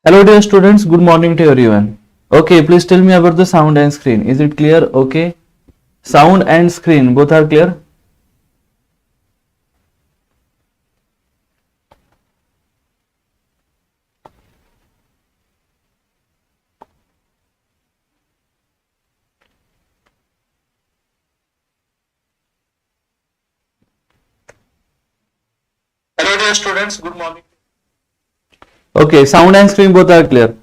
Hello dear students, good morning to everyone. Okay, please tell me about the sound and screen. Is it clear? Okay. Sound and screen both are clear? Hello dear students, good morning. Okay, sound and screen both are clear.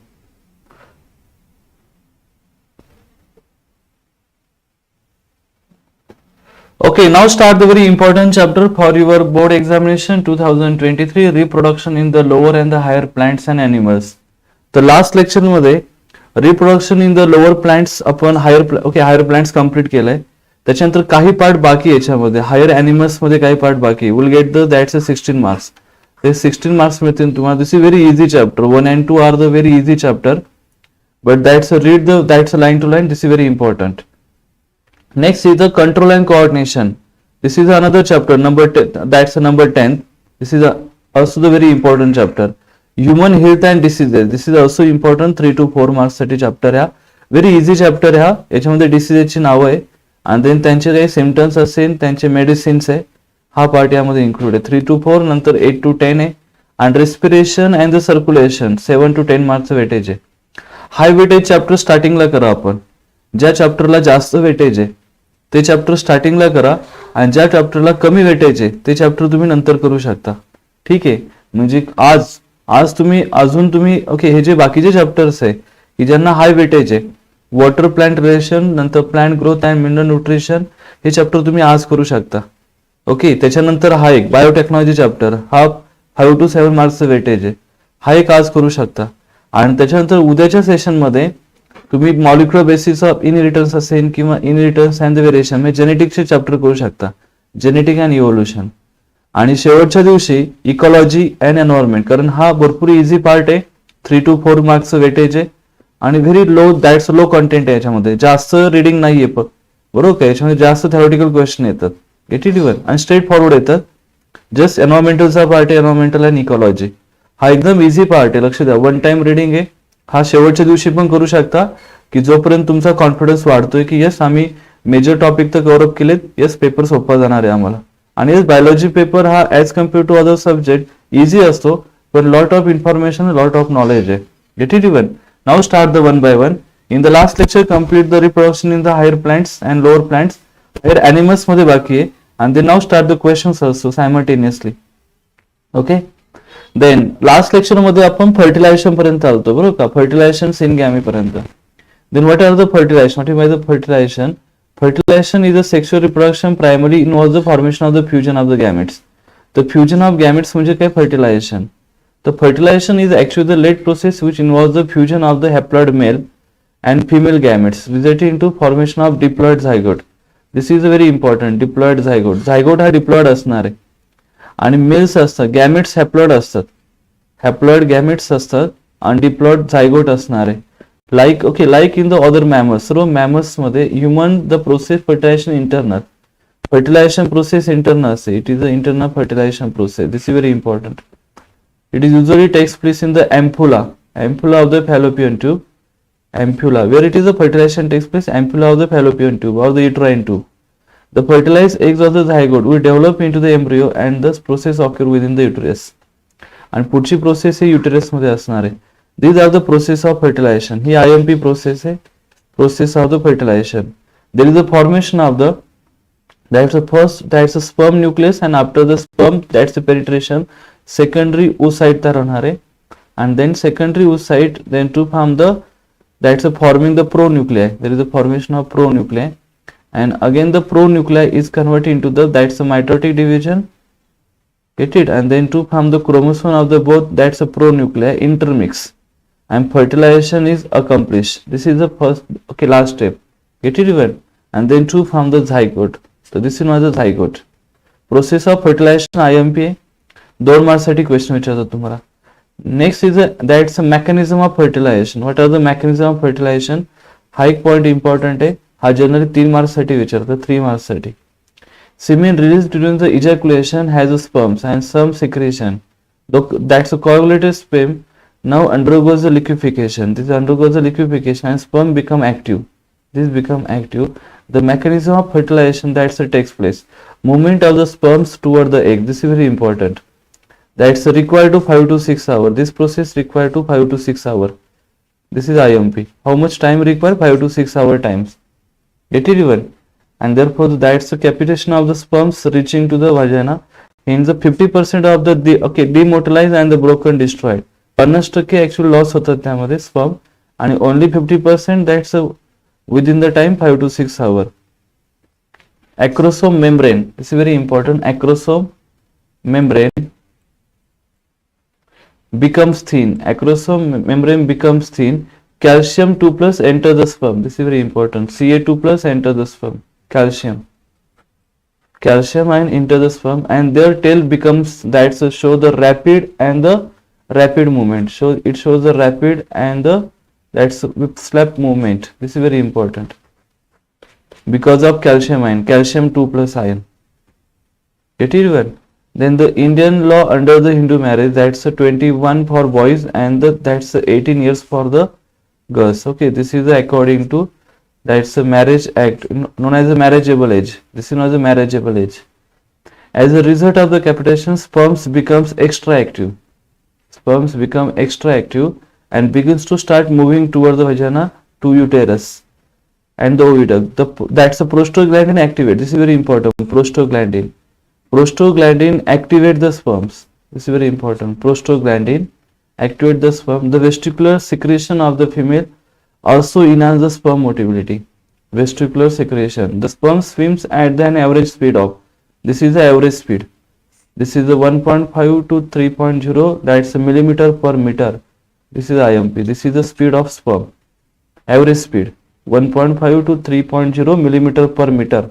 Okay, now start the very important chapter for your board examination 2023, reproduction in the lower and the higher plants and animals. The last lecture मध्ये reproduction in the lower plants आपण higher plants complete केलंय. त्याच्यानंतर काही part बाकी याच्यामध्ये higher animals मध्ये काही part बाकी will get the that's 16 marks. ते 16 मार्क्स मिळतील तुम्हाला. This is very easy chapter. 1 and 2 are the very easy chapter, but that's a line to line. This is very important. Next is the control and coordination. This is another chapter, number 10. That's number 10. This is also the very important chapter. Human health and diseases. This is also important. 3 to 4 marks साठी chapter ह्या. Very easy chapter ह्या. याच्यामध्ये डिसीजेसची नावं आहे आणि then त्यांचे काही symptoms असेल, त्यांचे मेडिसिन्स आहे, हा पार्ट यामध्ये इन्क्लूड आहे. 3 to 4, नंतर 8 to 10 आहे. आणि respiration and the circulation 7 to 10 मार्क्सचं वेटेज आहे. हाय वेटेज चॅप्टर स्टार्टिंगला करा आपण. ज्या चॅप्टरला जास्त वेटेज आहे ते चॅप्टर स्टार्टिंगला करा आणि ज्या चॅप्टरला कमी वेटेज आहे ते चॅप्टर तुम्ही नंतर करू शकता. ठीक आहे. म्हणजे आज तुम्ही ओके, हे जे बाकीचे चॅप्टर्स आहे की ज्यांना हाय वेटेज आहे, वॉटर प्लांट रिलेशन, नंतर plant growth and mineral nutrition, हे चॅप्टर तुम्ही आज करू शकता. ओके. त्याच्यानंतर हा एक बायोटेक्नॉलॉजी चॅप्टर, हा 5 to 7 मार्क्सचं वेटेज आहे, हा एक आज करू शकता. आणि त्याच्यानंतर उद्याच्या सेशनमध्ये तुम्ही मॉलिक्युलर बेसिस ऑफ इनहेरिटन्स असेल किंवा इनहेरिटन्स अँड द व्हेरिएशन म्हणजे जेनेटिक्सचे चॅप्टर करू शकता, जेनेटिक अँड इव्होल्युशन. आणि शेवटच्या दिवशी इकॉलॉजी अँड एन्व्हायरमेंट, कारण हा भरपूर इझी पार्ट आहे. 3 to 4 मार्क्सचं वेटेज आहे आणि व्हेरी लो कंटेंट आहे. याच्यामध्ये जास्त रिडिंग नाहीये, बरोबर का. याच्यामध्ये जास्त थेरोटिकल क्वेश्चन येतात, एटीटीवर आणि स्ट्रेट फॉरवर्ड येतात. जस्ट एन्व्हायरमेंटलचा पार्ट आहे, एन्व्हायरमेंटल अँड इकॉलॉजी. हा एकदम इझी पार्ट आहे, लक्ष द्या. 1 टाइम रिडिंग आहे. हा शेवटच्या दिवशी पण करू शकता की जोपर्यंत तुमचा कॉन्फिडन्स वाढतोय की यस आम्ही मेजर टॉपिक तर कव्हर अप केलेत, यस पेपर सोपा जाणार आहे आम्हाला. आणि यस बायोलॉजी पेपर हा as compare to other subject easy असतो, पण lot of information, lot of knowledge आहे. Get it even. Now start the 1 by 1. In the last lecture complete the reproduction in the higher plants and lower plants. Higher animals मध्ये बाकी आहे. आणि they now start the questions also simultaneously. Okay. Then last lecture मध्ये आपण fertilisation पर्यंत आलतो, बरोबर का. फर्टिलायझेशन सिनगॅमी पर्यंत. Then what are the fertilization? What is the fertilization? Fertilization is a sexual reproduction primarily involves the formation of the fusion of the gametes. The fusion of gametes म्हणजे काय? fertilization. The fertilization is actually the late process which involves the fusion of the haploid male and female gametes resulting into formation of diploid zygote. This is very important. Diploid zygote. Zygote हा diploid असणार आहे आणि males असतात, gametes haploid असतात, haploid gametes असतात आणि diploid zygote असणार आहे. Like in the other mammals. सर्व मॅमल्स मध्ये human the process fertilisation internal, fertilisation process internal असते. It is the internal fertilisation process. This is very important. It is usually takes place in the ampulla of the fallopian tube. Ampulla, where it is the fertilization takes place, ampulla of the fallopian tube or the uterine tube. The fertilized eggs of the zygote will develop into the embryo and this process occur within the uterus. आणि पुढची process हे uterus मध्ये असणार आहे. These are the process of fertilization. He IMP process है, process of the fertilization. There is a formation of the, that's a sperm nucleus, and after the sperm, that's the penetration. Secondary oocyte तयार होणार आहे, and then secondary oocyte then to form the, that's a forming the pronuclei. There is a formation of pronuclei, and again the pronuclei is converted into the, that's a mitotic division. Get it? And then to form the chromosome of the both, that's a pronuclei intermix. And fertilization is accomplished. This is the first, last step. Get it even? And then to form the zygote. So this is not the zygote. Process of fertilization IMP. 2 marks साठी question विचारतात तुम्हाला. Next is that's a mechanism of fertilization. What are the mechanism of fertilization? हा एक point important आहे. हा generally 3 marks साठी विचारतात, 3 marks साठी. Semen released during the ejaculation has a sperms and some secretion. That's a coagulated sperm now undergoes the liquefaction. This undergoes the liquefaction and sperm become active. This become active. The mechanism of fertilization takes place. Movement of the sperms toward the egg. This is very important. That's required to 5 to 6 hours. This process required to 5 to 6 hours. This is IMP. How much time required? 5 to 6 hour times. Get it even? And therefore that's the capitation of the sperms reaching to the vagina. Hence the 50% of the demotilized and the broken destroyed. 50% actual loss होतात त्यामध्ये sperm आणि only 50% that's within the time 5 to 6 hours. Acrosome membrane, this is very important. Acrosome membrane becomes thin. Acrosome membrane becomes thin. Calcium 2 plus enter the sperm. This is very important. Ca2 plus enter the sperm. Calcium ion enter the sperm and their tail becomes show the rapid and the rapid movement. It shows the rapid and the whip slap movement. This is very important because of calcium ion, calcium 2 plus ion. Get it well? Then the Indian law under the Hindu marriage, that's 21 for boys and that's 18 years for the girls. Okay, this is according to that's a marriage act known as a marriageable age. This is not the marriageable age. As a result of the capitation, sperms becomes extra active. Sperms become extra active and begins to start moving toward the vagina to uterus and the oviduct. That's a prostaglandin activate. This is very important. Prostaglandin activate the sperms. This is very important. Prostaglandin activate the sperm. The vesicular secretion of the female also enhance the sperm motility. Vesicular secretion. The sperm swims at an average speed of. This is the average speed. This is the 1.5 to 3.0. That's a millimeter per meter. This is IMP. This is the speed of sperm. Average speed 1.5 to 3.0 millimeter per meter.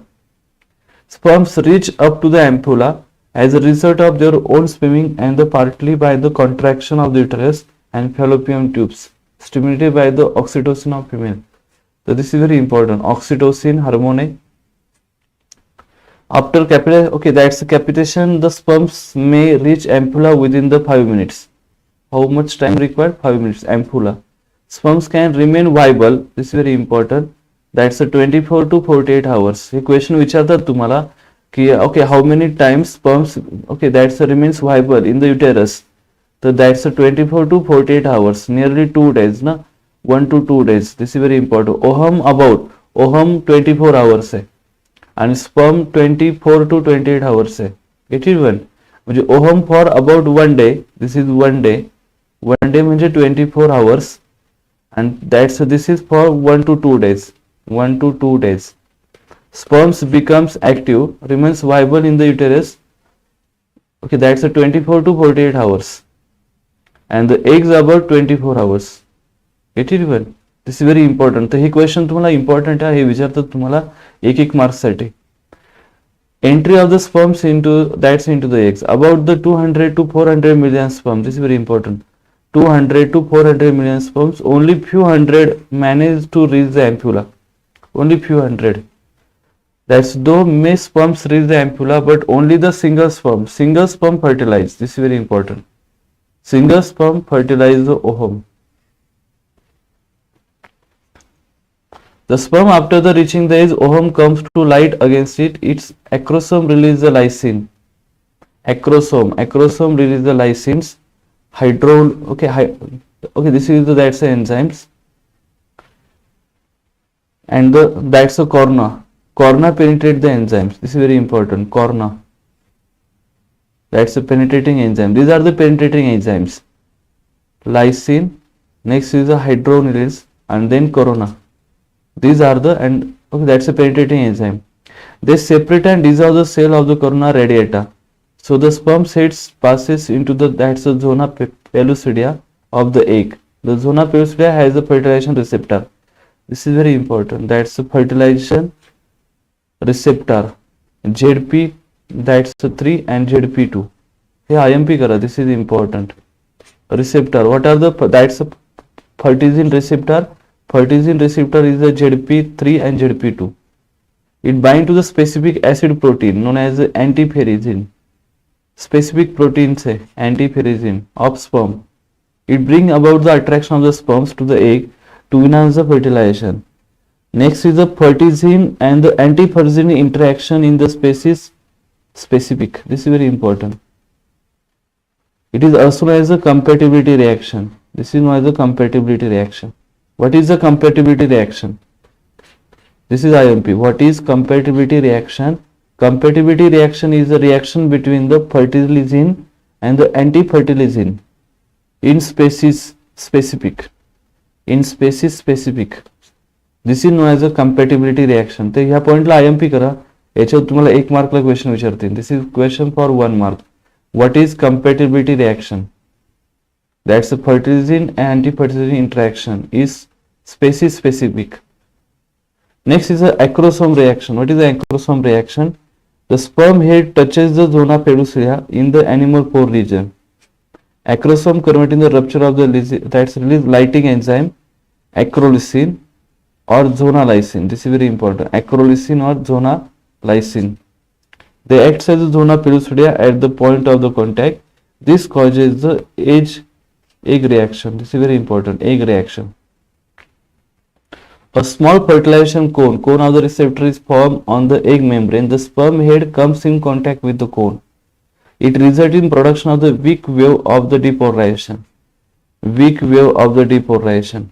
Sperms reach up to the ampulla as a result of their own swimming and partly by the contraction of the uterus and fallopian tubes, stimulated by the oxytocin of female. So this is very important. Oxytocin hormone. After capitation, that's the capitation. The sperms may reach ampulla within the 5 minutes. How much time required? 5 minutes. Ampulla. Sperms can remain viable. This is very important. That's 24 to 48 hours. Hey question विचारतात तुम्हाला की how many times sperms remains viable in the uterus. So that's 24 to 48 hours. Nearly 2 days, na? 1 to 2 days. This is very important. Ovum 24 hours है and sperm 24 to 28 hours है. Get it well? म्हणजे ovum for about 1 day. This is 1 day. 1 day म्हणजे 24 hours and this is for 1 to 2 days. 1 to 2 days. Sperms becomes active, remains viable in the uterus. That's 24 to 48 hours. And the eggs about 24 hours. Get it well? This is very important. तर हे question तुम्हाला important आहे. हे विचारतात तुम्हाला एक marks साठी. Entry of the sperms into the eggs. About the 200 to 400 million sperms. This is very important. 200 to 400 million sperms. Only few hundred manage to reach the ampulla. Only few hundred. That's though may sperms reach the ampulla, but only the single sperm fertilize. This is very important. Single sperm fertilize the ovum. The sperm after the reaching the egg, ovum comes to light against it. Its acrosome release the lysine. Acrosome release the lysines. This is that's the enzymes. And that's the corna. Corna penetrate the enzymes. This is very important. Corna. That's a penetrating enzyme. These are the penetrating enzymes. Lysine. Next is the hydronylase and then corona. These are that's a penetrating enzyme. They separate and dissolve the cell of the corona radiata. So the sperm cells passes into that's the zona pellucidea of the egg. The zona pellucidea has a fertilization receptor. This is very important. That's a fertilization receptor. ZP, that's 3 and ZP2. Here IMP kara. This is important. Receptor. What are that's a fertilization receptor. Fertilization receptor is the ZP3 and ZP2. It binds to the specific acid protein known as antiferricin. Specific protein say antiferricin of sperm. It brings about the attraction of the sperms to the egg to enhance the fertilization. Next is the fertilization and the anti-fertilization interaction in the species specific. This is very important. It is also known as the compatibility reaction. This is known as the compatibility reaction. What is the compatibility reaction? This is IMP. What is compatibility reaction? Compatibility reaction is the reaction between the fertilizing and the anti-fertilizing in species specific. In species specific. This is known as a compatibility reaction. तर ह्या पॉइंटला IMP करा. याच्यावर तुम्हाला 1 मार्कला question विचारतील. This is question for 1 mark. What is compatibility reaction? That's the fertilizing and anti-fertilizing interaction is species specific. Next is the acrosome reaction. What is the acrosome reaction? The sperm head touches the zona pellucida in the animal pore region. Acrosome converting the rupture of the that's release lighting enzyme acrolysin or zonalysin. This is very important. Acrolysin or zonalysin. They act as the zona pellucida at the point of the contact. This causes the egg reaction. This is very important. Egg reaction. A small fertilization cone of the receptor is formed on the egg membrane. The sperm head comes in contact with the cone. It results in production of the weak wave of the depolarization. Weak wave of the depolarization.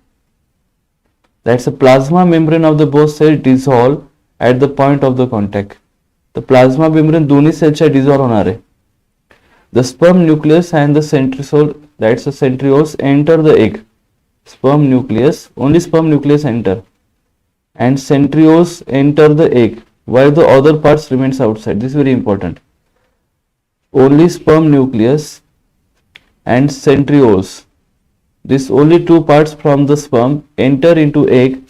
That's a plasma membrane of the both cells dissolve at the point of the contact. The plasma membrane दोन्ही सेलच्या dissolve होणार आहे. The sperm nucleus and the centriole, that's the centrioles, enter the egg. Sperm nucleus, only sperm nucleus enter, and centrioles enter the egg while the other parts remains outside. This is very important. Only sperm nucleus and centrioles, this only 2 parts from the sperm enter into egg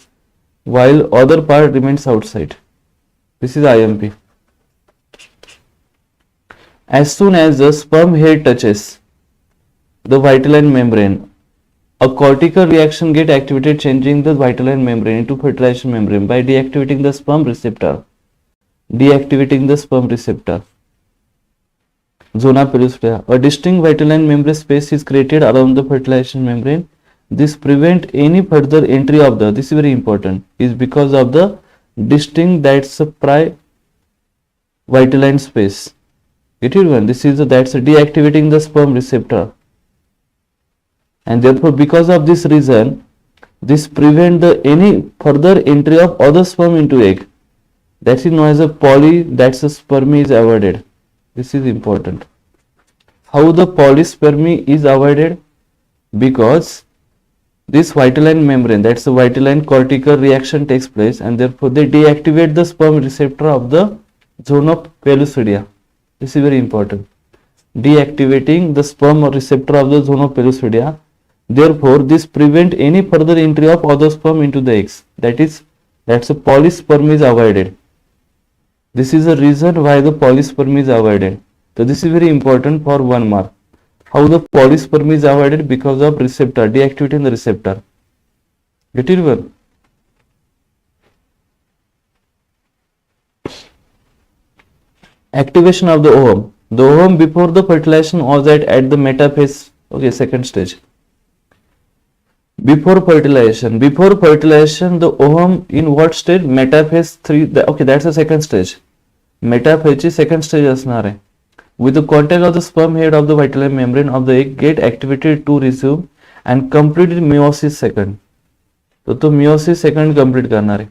while other part remains outside. This is IMP. As soon as the sperm head touches the vitelline membrane, a cortical reaction gets activated, changing the vitelline membrane into fertilization membrane by deactivating the sperm receptor. Deactivating the sperm receptor. Zona pellucida. A distinct vitelline membrane space is created around the fertilization membrane. This prevents any further entry of the, this is very important, is because of the distinct, that's a vitelline space. Get it one. This is that's deactivating the sperm receptor, and therefore because of this reason, this prevent the any further entry of other sperm into egg. That is known as a that's a spermy is avoided. This is important. How the polyspermy is avoided? Because this vitelline membrane, that's a vitelline cortical reaction takes place, and therefore they deactivate the sperm receptor of the zona pellucida. This is very important. Deactivating the sperm receptor of the zona pellucida. Therefore, this prevent any further entry of other sperm into the eggs. That's a polyspermy is avoided. This is the reason why the polyspermy is avoided. So this is very important for 1 mark. How the polyspermy is avoided? Because of receptor, deactivating the receptor. Get it well? Activation of the ovum. The ovum before the fertilization was at the metaphase. Okay, second stage. Before fertilization, the ovum in what stage? Metaphase 3. Okay, that's the second stage. Metaphase second stage असणार आहे. With the contact of the sperm head of the vitelline membrane of the egg get activated to resume and complete meiosis second. तो meiosis second complete करणार आहे.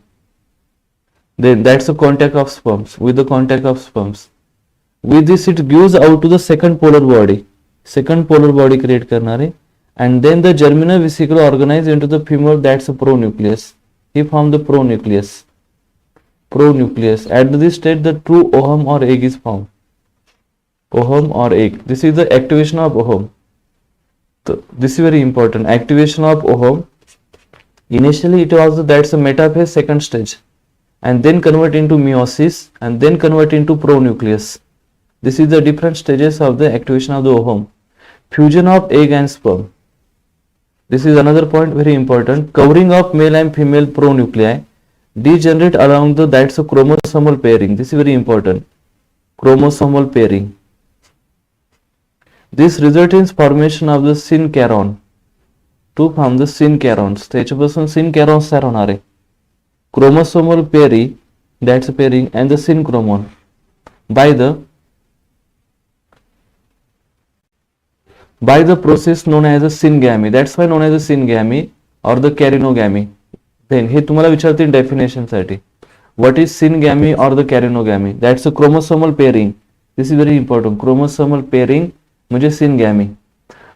Then that's the contact of sperms. With the contact of sperms, with this it gives out to the second polar body. Second polar body create करणार आहे. And then the germinal vesicle organized into the femur, that's a pronucleus. He formed the pronucleus. At this stage the true ovum or egg is formed. Ovum or egg. This is the activation of ovum. So this is very important. Activation of ovum. Initially it was that's a metaphase second stage, and then convert into meiosis, and then convert into pronucleus. This is the different stages of the activation of the ovum. Fusion of egg and sperm. This is another point very important. Covering of male and female pronuclei degenerate along the that's a chromosomal pairing. This is very important. Chromosomal pairing. This results in formation of the syncaron. To form the synkaryons. त्याच्यापासून synkaryons तयार होणार आहे. Chromosomal pair, that's pairing and the synchromone by the process known as a syngamy. That's why known as a syngamy or the carinogamy. Then हे तुम्हाला विचारतील definition साठी. What is syngamy or the carinogamy? That's a chromosomal pairing. This is very important. Chromosomal pairing म्हणजे syngamy.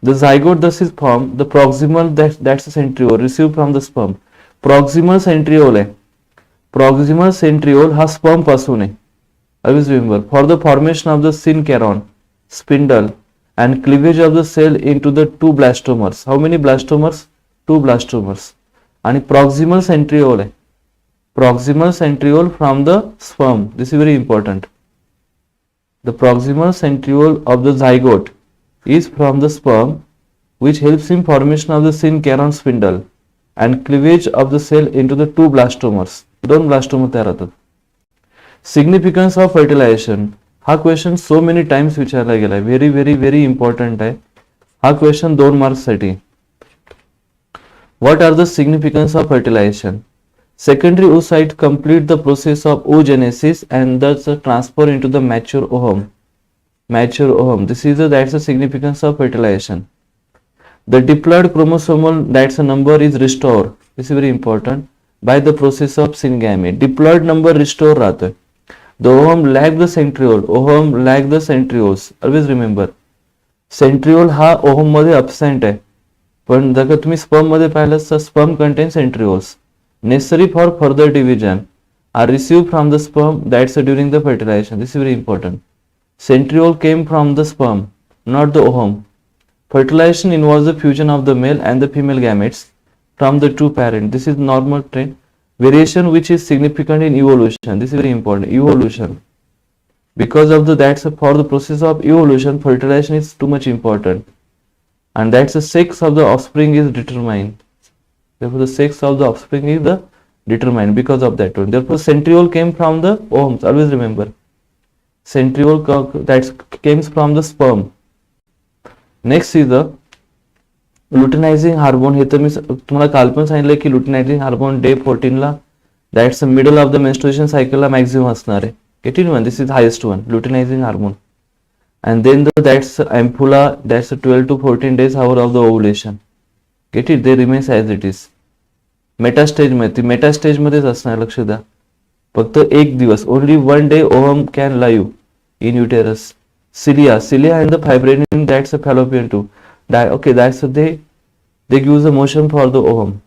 The zygote thus is formed. The proximal that's a centriole received from the sperm. Proximal centriole आहे. Proximal centriole हा sperm पासून आहे. Always remember, for the formation of the syncaron, spindle and cleavage of the cell into the two blastomers. How many blastomers? Two blastomers. And proximal centriole. Proximal centriole from the sperm. This is very important. The proximal centriole of the zygote is from the sperm, which helps in formation of the syncaron spindle and cleavage of the cell into the two blastomers. दोन blastomere तयार होतात. Significance of fertilization. हा question so many times विचारला गेलाय. Very very very important आहे हा question 2 marks साठी. What are the significance of fertilization? Secondary oocyte complete the process of oogenesis and thus transfer into the mature ovum. Mature ovum. This is that's the significance of fertilization. The diploid chromosomal that's a number is restored. This is very important by the process of syngamy. Diploid number restore राहतोय. The ovum lack the centriole. Ovum lack the centrioles. Always remember. Centriole हा ovum मध्ये absent आहे. पण जर तुम्ही sperm मध्ये पाहिलं तर sperm contains centrioles. Necessary for further division are received from the sperm that's during the fertilization. This is very important. Centriole came from the sperm, not the ovum. Fertilization involves the fusion of the male and the female gametes from the two parents. This is normal trend. Variation which is significant in evolution. This is very important. Evolution. Because of that's for the process of evolution, fertilization is too much important. And that's the sex of the offspring is determined. Therefore, the sex of the offspring is determined because of that one. Therefore, centriole came from the ovums. Always remember. Centriole that came from the sperm. Next is the luteinizing hormone. हे तर मी तुम्हाला काल पण सांगितलं की luteinizing hormone day 14 ला that's the middle of the menstruation cycle ला maximum असणार आहे. Get it one? This is highest one, luteinizing hormone. And then that's ampulla, that's 12 to 14 days hour of the ovulation. Get it? They remains as it is. मेटास्टेज मध्ये मेटास्टेज मध्येच असणार, लक्ष द्या. फक्त एक दिवस, only one day ovum can live in uterus. Cilia and the fibrin, that's a fallopian tube. Okay, that's they give the motion for the ovum.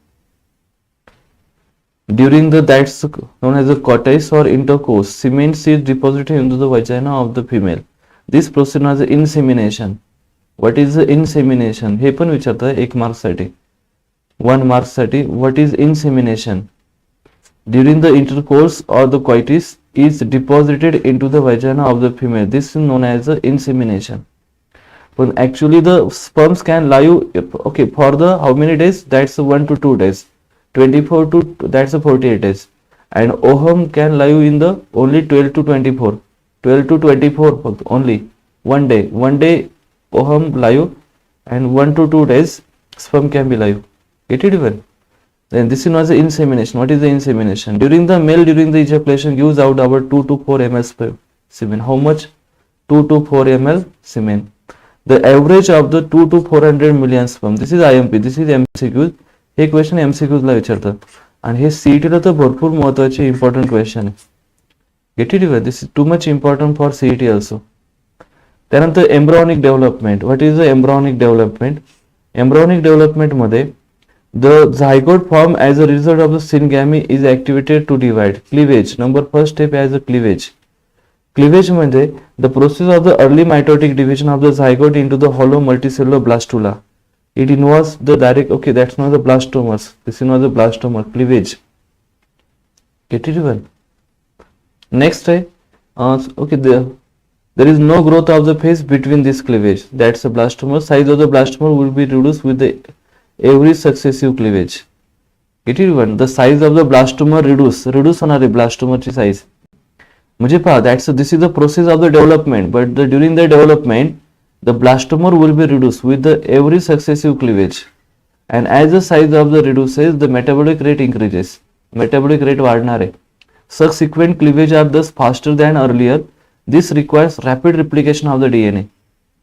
During that's known as the coitus or intercourse, semen is deposited into the vagina of the female. This process known as insemination. What is the insemination? हे पण विचारतात 1 mark साठी, 1 mark साठी. What is insemination? During the intercourse or the coitus is deposited into the vagina of the female. This is known as the insemination. But actually the sperms can live, okay, for the how many days? That's 1 to 2 days. 24 to that's 48 days. And ovum can live in the only 12 to 24. 12 to 24 only. 1 day. 1 day ovum live and 1 to 2 days sperm can be live. Get it even? Then this is known as the insemination. What is the insemination? During the male, during the ejaculation gives out about 2 to 4 ml semen. How much? 2 to 4 ml semen. The average of the 2 to 400 million sperm. This is IMP. This is MCQs. हे question MCQs ला विचारतात आणि हे CET ला तर भरपूर महत्त्वाचे important question आहे. Get it? This is too much important for CET also. त्यानंतर embryonic development. What is the embryonic development? Embryonic development मध्ये the zygote form as a result of the syngamy is activated to divide. Cleavage. Number first step as a cleavage. Cleavage मध्ये the process of the early mitotic division of the zygote into the hollow multicellular blastula. It involves the direct, okay, that's not the blastomas. This is not the blastoma. Cleavage. Get it well? Next, okay, there is no growth of the phase between this cleavage. That's the blastoma. Size of the blastoma will be reduced with the every successive cleavage. Get it one? The size of the blastoma reduce होणार आहे blastoma ची size. म्हणजे पहा, this is the process of the development, but during the development the blastoma will be reduced with the every successive cleavage. and as the size of the reduces the metabolic rate increases. Metabolic rate वाढणार आहे. Subsequent cleavage are thus faster than earlier. This requires rapid replication of the DNA.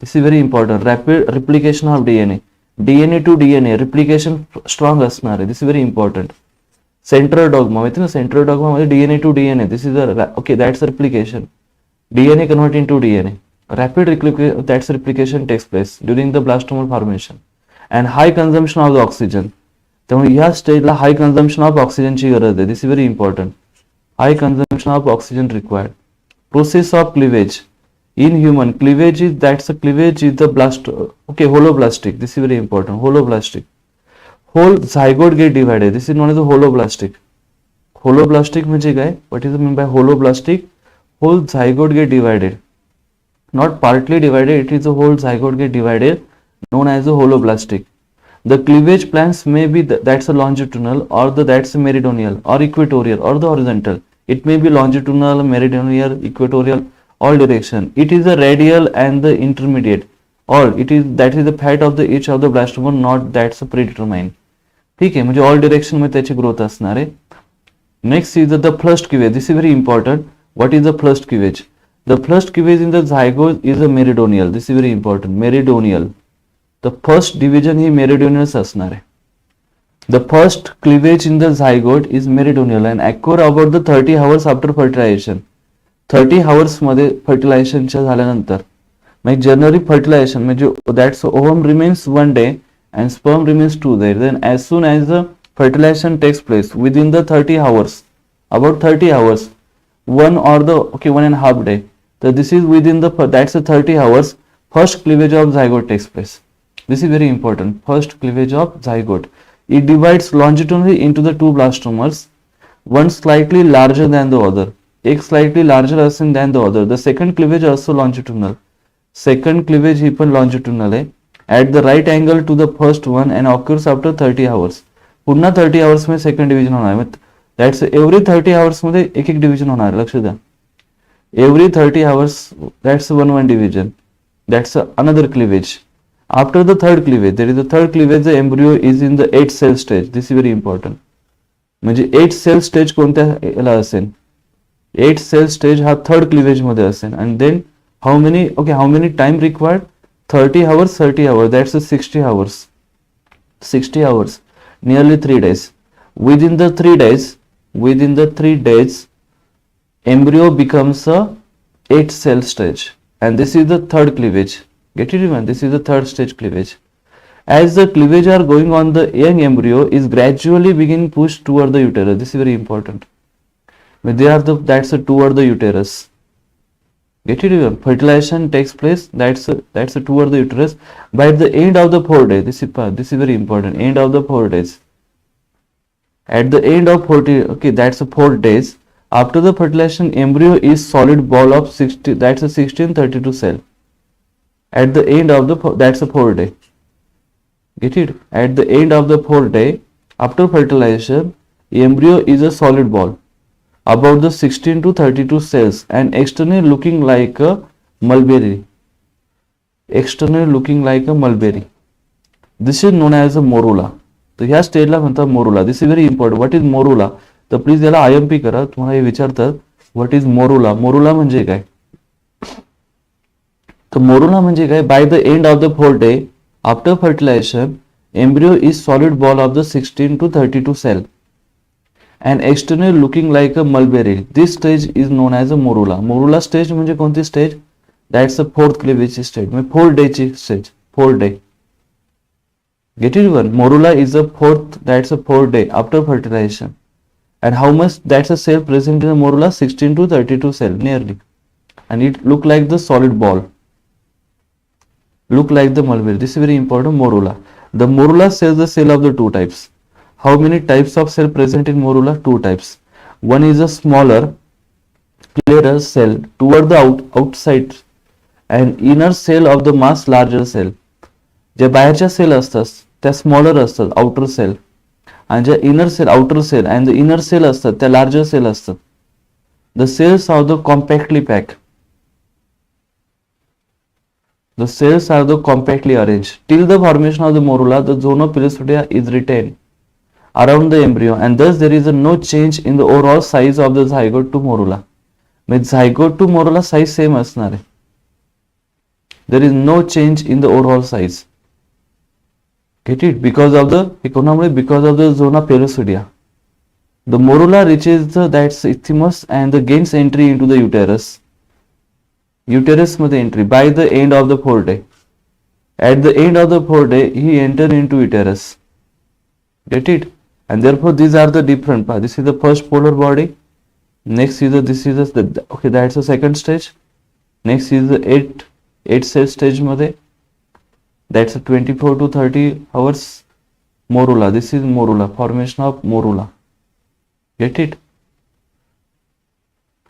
This is very important. Rapid replication of DNA. DNA to DNA replication strong असणार आहे. This is very important. Central dogma माहिती ना, central dogma मध्ये DNA to DNA. This is the okay, that's replication. DNA convert into DNA. Rapid replication takes place during the blastoma formation and high consumption of the oxygen. त्यामुळे या स्टेजला हाय consumption of ऑक्सिजनची गरज आहे. This is very important. Hi consumption of oxygen required. Process of cleavage in human cleavage is the blast okay holoblastic. This is very important. Holoblastic. Whole zygote get divided. This is known as a holoblastic. Holoblastic म्हणजे काय? What is the mean by holoblastic? Whole zygote get divided. Not partly divided, it is a whole zygote get divided, known as a holoblastic. The cleavage plans may be that's a longitudinal or that's a meridional or equatorial or the horizontal. It may be longitudinal, meridional, equatorial, all direction. It is a radial and the intermediate. All that is the height of the each of the blastoma, not that's a predetermined. ठीक आहे, म्हणजे all direction मध्ये त्याची growth असणार आहे. Next is the first cleavage. This is very important. What is the first cleavage? The first cleavage in the zygote is a meridional. This is very important. Meridional. The first division he meridional असणार आहे. The first cleavage in the zygote is meridional and occur about the 30 hours after fertilization. 30 hours मध्ये fertilization च्या झाल्यानंतर म्हणजे generally fertilization म्हणजे that's ovum remains 1 day and sperm remains 2 days. Then as soon as the fertilization takes place within the 30 hours, about 30 hours, 1.5 day. So this is within that's the 30 hours. First cleavage of zygote takes place. This is very important. First cleavage of zygote. It divides longitudinally into the two blastomeres, one slightly larger than the other. एक slightly larger असेल than the other. The second cleavage also longitudinal. Second cleavage ही पण longitudinal आहे. At the right angle to the first one and occurs after 30 hours. पुन्हा 30 hours मध्ये second division होणार आहे. That's every 30 hours मध्ये एक division होणार आहे. लक्ष द्या. Every 30 hours that's one division. That's another cleavage. After the third cleavage, there is the third cleavage, the embryo is in the 8 cell stage. This is very important. म्हणजे 8 cell stage कोणत्या याला असेल? 8 cell stage हा third cleavage मध्ये असेल. And then how many time required? 30 hours, that's 60 hours. 60 hours, nearly 3 days. Within the 3 days, embryo becomes a 8 cell stage. And this is the third cleavage. Get it even? This is the third stage cleavage. As the cleavage are going on, the young embryo is gradually being pushed toward the uterus. This is very important. When they are that's toward the uterus. Get it even? Fertilization takes place. That's toward the uterus. By the end of the 4 days, this is very important. End of the 4 days. At the end of 40, that's 4 days. After the fertilization, embryo is solid ball of 60. That's a 1632 cell. At the end of that's a 4 day. Get it? At the end of the 4 day, after fertilization, embryo is a solid ball about the 16 to 32 cells and externally looking like a mulberry. Externally looking like a mulberry. This is known as a morula. तर ह्या स्टेजला म्हणतात morula. This is very important. What is morula? तर please याला IMP करा. तुम्हाला हे विचारतात what is morula. Morula म्हणजे काय? तर मोरुला म्हणजे काय? By the end of the 4th day after fertilization embryo is solid ball of the 16 to 32 cell and externally looking like a mulberry. This stage is known as a morula. Morula stage म्हणजे कोणती stage? That's the 4th cleavage stage. म्हणजे 4 day ची stage. 4 day. Get it one? Morula is the 4th. That's a 4th day after fertilization. And how much? That's a cell present in the morula? 16 to 32 cell nearly. And it look like the solid ball. Look like the mulberry. This is very important. Morula. The morula cells the cell of the two types. How many types of cell present in morula? 2 types. One is a smaller, clearer cell toward the outside and inner cell of the mass larger cell. जे बाहेरच्या cell असतात त्या smaller असतात, outer cell, आणि ज्या inner cell, outer cell and the inner cell असतात त्या larger cell असतात. The cells of the compactly pack. The cells are the compactly arranged. Till the formation of the morula, the zone of pellucidea is retained around the embryo, and thus there is no change in the overall size of the zygote to morula. Means zygote to morula size same असणार आहे. There is no change in the overall size. Get it? Because of the zona pellucidea. The morula reaches that's isthmus and the gains entry into the uterus. Uterus मध्ये entry by the end of the 4th day. At the end of the 4th day, he enter into uterus. Get it? And therefore, these are the different parts. This is the first polar body. Next is that's the second stage. Next is the 8 cell stage मध्ये. That's a 24 to 30 hours morula. This is morula, formation of morula. Get it?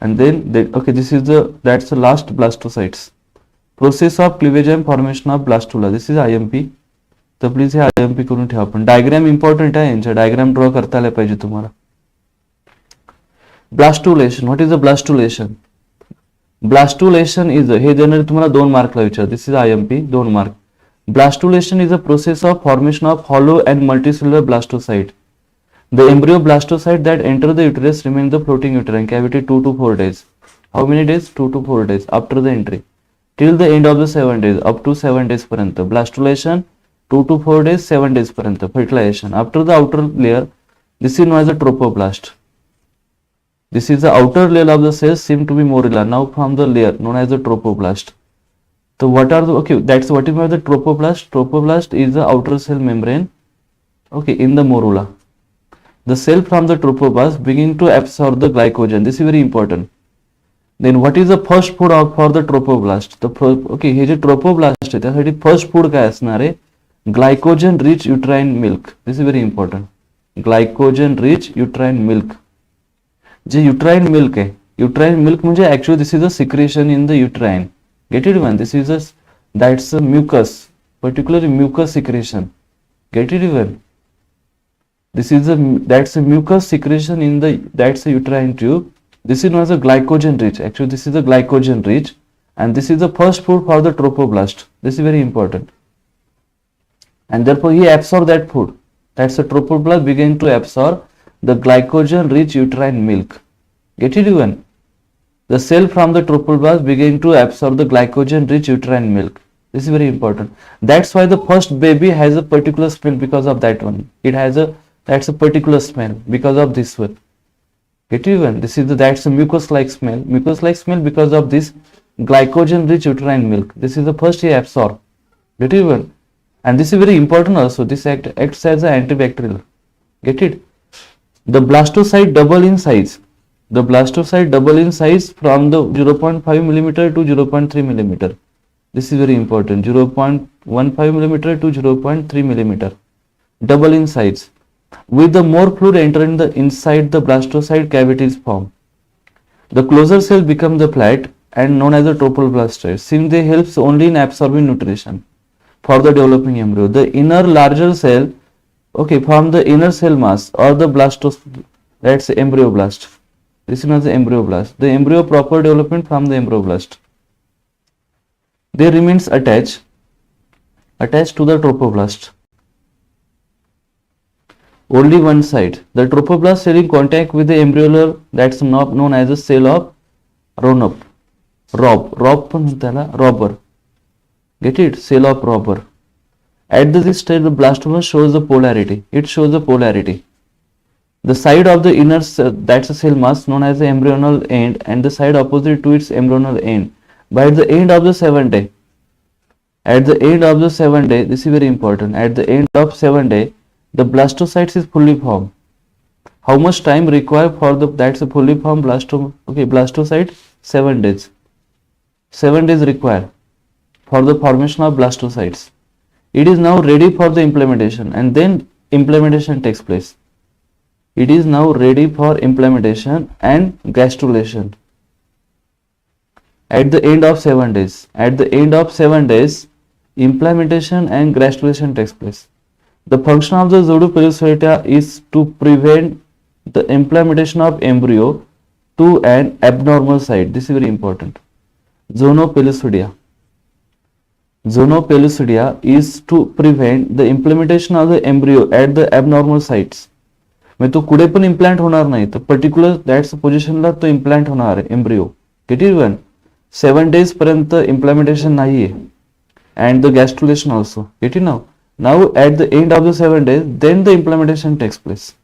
And then this is that's the last blastocytes. Process of cleavage and formation of blastula. This is IMP. तर please हे IMP करून ठेवा. पण diagram important आहे, यांचा diagram draw करता आला पाहिजे तुम्हाला. Blastulation. What is a blastulation? Blastulation is हे जनरली तुम्हाला 2 मार्कला विचार. This is IMP 2 mark. Blastulation is a process of formation of hollow and multicellular blastocyte. The embryo blastocyte that enter the uterus remain the floating uterine cavity 2 to 4 days. How many days? 2 to 4 days after the entry. Till the end of the 7 days, up to 7 days पर्यंत. Blastulation 2 to 4 days, 7 days पर्यंत. Fertilization. After the outer layer, this is known as a trophoblast. This is the outer layer of the cells seem to be morula. Now from the layer known as the trophoblast. So what are that's what is the trophoblast. Trophoblast is the outer cell membrane in the morula. The cell from the trophoblast begin to absorb the glycogen. This is very important. Then what is the first food for the trophoblast? हे जे trophoblast आहे त्यासाठी first food काय असणार आहे? Glycogen rich uterine milk. This is very important. Glycogen rich uterine milk. J uterine milk आहे, uterine milk म्हणजे actually this is a secretion in the uterine. Get it even? This is that's a mucus, particularly mucus secretion. Get it even? This is that's a mucus secretion in that's a uterine tube. This is known as a glycogen rich. Actually, this is a glycogen rich, and this is the first food for the trophoblast. This is very important. And therefore, he absorbs that food. That's the trophoblast begin to absorb the glycogen rich uterine milk. Get it even? The cell from the trophoblast begin to absorb the glycogen rich uterine milk. This is very important. That's why the first baby has a particular smell because of that one. It has that's a particular smell because of this one. Get it even? This is that's a mucus-like smell. Mucus-like smell because of this glycogen rich uterine milk. This is the first he absorb. Get it even? And this is very important also. This acts as an antibacterial. Get it? The blastocyte double in size. The blastocyte double in size from the 0.5 millimeter to 0.3 millimeter. This is very important. 0.15 millimeter to 0.3 millimeter. Double in size. With the more fluid entering the inside the blastocyte cavities form. The closer cell become the flat and known as the trophoblast. Since they helps only in absorbing nutrition for the developing embryo. The inner larger cell, from the inner cell mass or the that's embryoblast. This is known as the embryoblast. The embryo proper development from the embryoblast. They remains attached to the trophoblast. Only one side. The trophoblast cell in contact with the embryolar that's not known as a cell of robber. Get it? Cell of robber. At this stage, the blastoma shows the polarity. It shows the polarity. The side of the inner cell, that's a cell mass known as the embryonal end, and the side opposite to its embryonal end. By the end of the 7th day, this is very important. At the end of 7th day, the blastocytes is fully formed. How much time required for that's a fully formed blastocyte? 7 days. 7 days required for the formation of blastocytes. It is now ready for the implementation, and then implementation takes place. It is now ready for implementation and gastrulation. At the end of 7 days. At the end of 7 days, implementation and gastrulation takes place. The function of the zoodopelucidea is to prevent the implementation of embryo to an abnormal site. This is very important. Zoonopelucidea. Zonopellucidia is to prevent the implementation of the embryo at the abnormal sites. म्हणजे तो कुठे पण implant होणार नाही, तर particular that's पोझिशनला तो implant होणार आहे embryo. Gate it one. 7 days पर्यंत इम्प्लामेंटेशन नाहीये. And the gastrulation also. Get it now? Now at the end of the 7 days, then the implementation takes place.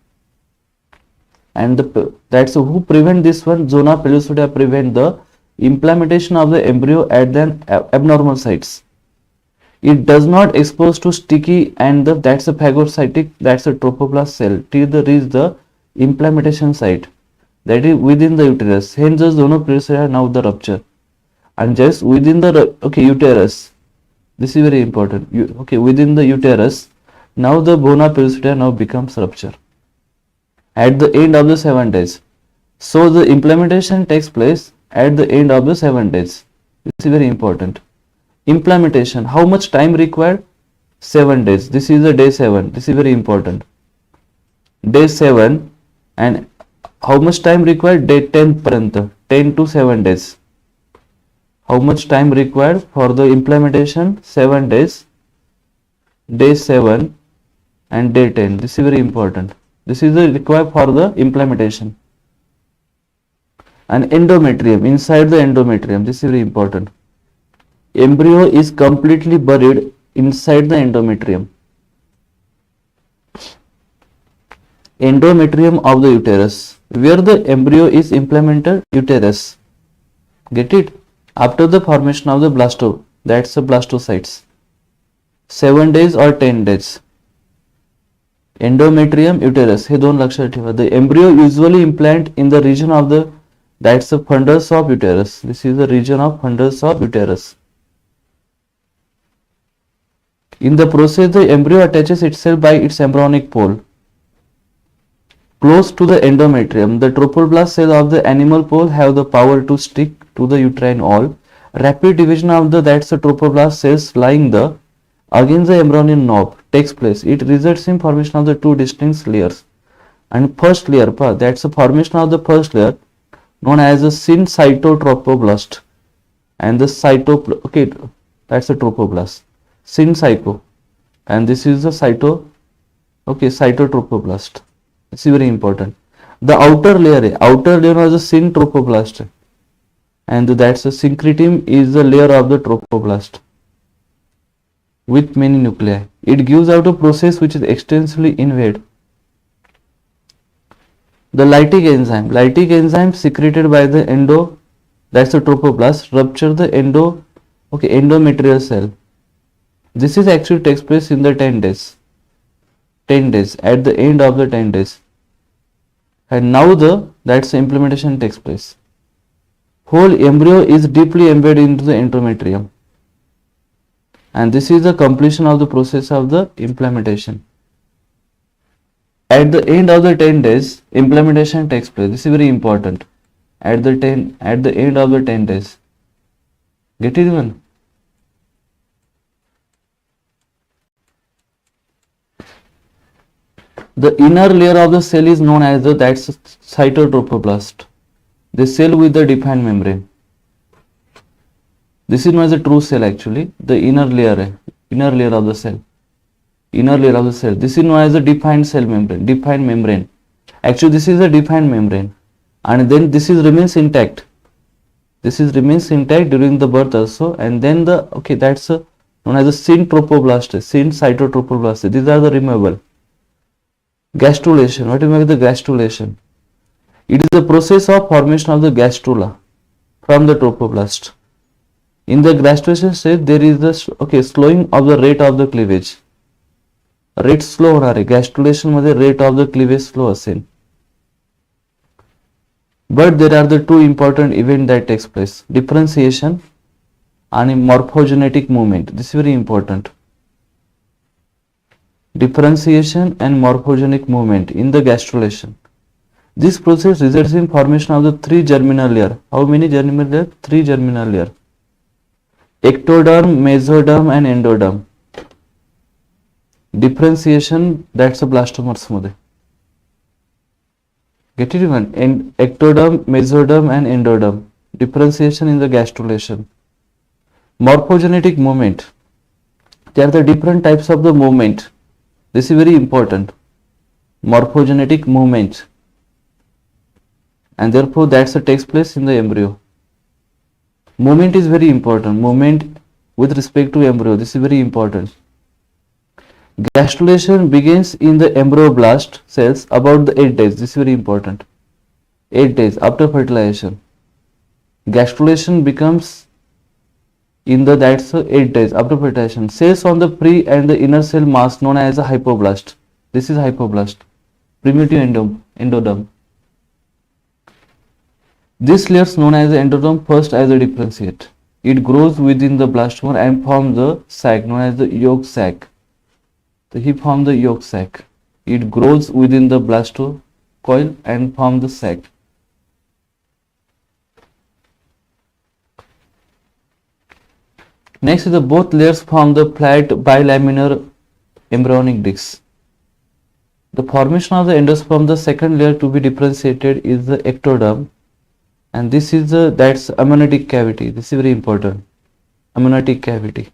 And that's who prevent this one. Zona pellucidia prevent the implementation of the embryo at the abnormal sites. It does not expose to sticky and that's a phagocytic, that's a trophoblast cell till the reach the implementation site, that is within the uterus. Hence the zona pellucidia now the rupture, and just within the uterus. This is very important. Within the uterus, now the zona pellucidia now becomes rupture at the end of the 7 days. So the implementation takes place at the end of the 7 days. This is very important. Implementation, how much time required? 7 days. This is the day 7. This is very important. Day 7, and how much time required? Day 10 paranta, 10 to 7 days. How much time required for the implementation? 7 days. Day 7 and day 10. This is very important. This is the required for the implementation. And endometrium, inside the endometrium, this is very important. Embryo is completely buried inside the endometrium. Endometrium of the uterus, where the embryo is implemented, uterus. Get it? After the formation of the that's the blastocytes. 7 days or 10 days. Endometrium, uterus. हे दोन लक्षात ठेवा. The embryo usually implant in the region of the that's the fundus of uterus. This is the region of fundus of uterus. In the process, the embryo attaches itself by its embryonic pole close to the endometrium. The trophoblast cells of the animal pole have the power to stick to the uterine wall. Rapid division of the trophoblast cells lying against the embryonic knob takes place. It results in formation of the two distinct layers. And first layer, that's the formation of the first layer known as the syncytotrophoblast, and the that's the trophoblast. Syncyto, and this is the cytotrophoblast. This is very important. The outer layer was the syntrophoblast, and that's the syncretum is the layer of the trophoblast with many nuclei. It gives out a process which is extensively invade. The lytic enzyme secreted by the that's the trophoblast rupture the endometrial cell. This is actually takes place in the 10 days. 10 days, at the end of the 10 days. And now that's the implementation takes place. Whole embryo is deeply embedded into the endometrium. And this is the completion of the process of the implementation. At the end of the 10 days, implementation takes place. This is very important. At the end of the 10 days. Get it even? The inner layer of the cell is known as that's cytotrophoblast. The cell with the defined membrane. This is known as a true cell actually. The inner layer of the cell. This is known as a defined cell membrane. Actually, this is a defined membrane, and then this is remains intact. Remains intact during the birth also, and then that's known as a syncytotrophoblast. These are the removable. Gastrulation. What do you mean by the gastrulation? It is the process of formation of the gastrula from the trophoblast. In the gastrulation stage, there is the slowing of the rate of the cleavage. Rate slow होणार आहे. Gastrulation मध्ये rate of the cleavage slow असेल. But there are the two important events that takes place: differentiation and morphogenetic movement. This is very important. Differentiation and morphogenic movement in the gastrulation. This process results in formation of the 3 germinal layer. How many germinal layer? 3 germinal layer. Ectoderm, mesoderm and endoderm. Differentiation, that's a blastomers मध्ये. Get it even? Ectoderm, mesoderm and endoderm. Differentiation in the gastrulation. Morphogenetic movement. There are the different types of the movement. This is very important. Morphogenetic movement, and therefore that's what takes place in the embryo. Movement is very important. Movement with respect to embryo, this is very important. Gastrulation begins in the embryoblast cells about the 8 days. This is very important. 8 days after fertilization. Gastrulation becomes in the 8 days after fertilization. Cells on the pre and the inner cell mass known as a hypoblast. This is hypoblast. Primitive endoderm. This layer is known as the endoderm first as a differentiate. It grows within the blastoma and forms the sac known as the yolk sac. So he forms the yolk sac. It grows within the blastocoil and forms the sac. Next is the both layers form the flat bilaminar embryonic discs. The formation of the endosperm, the second layer to be differentiated is the ectoderm, and this is that's amniotic cavity. This is very important. Amniotic cavity.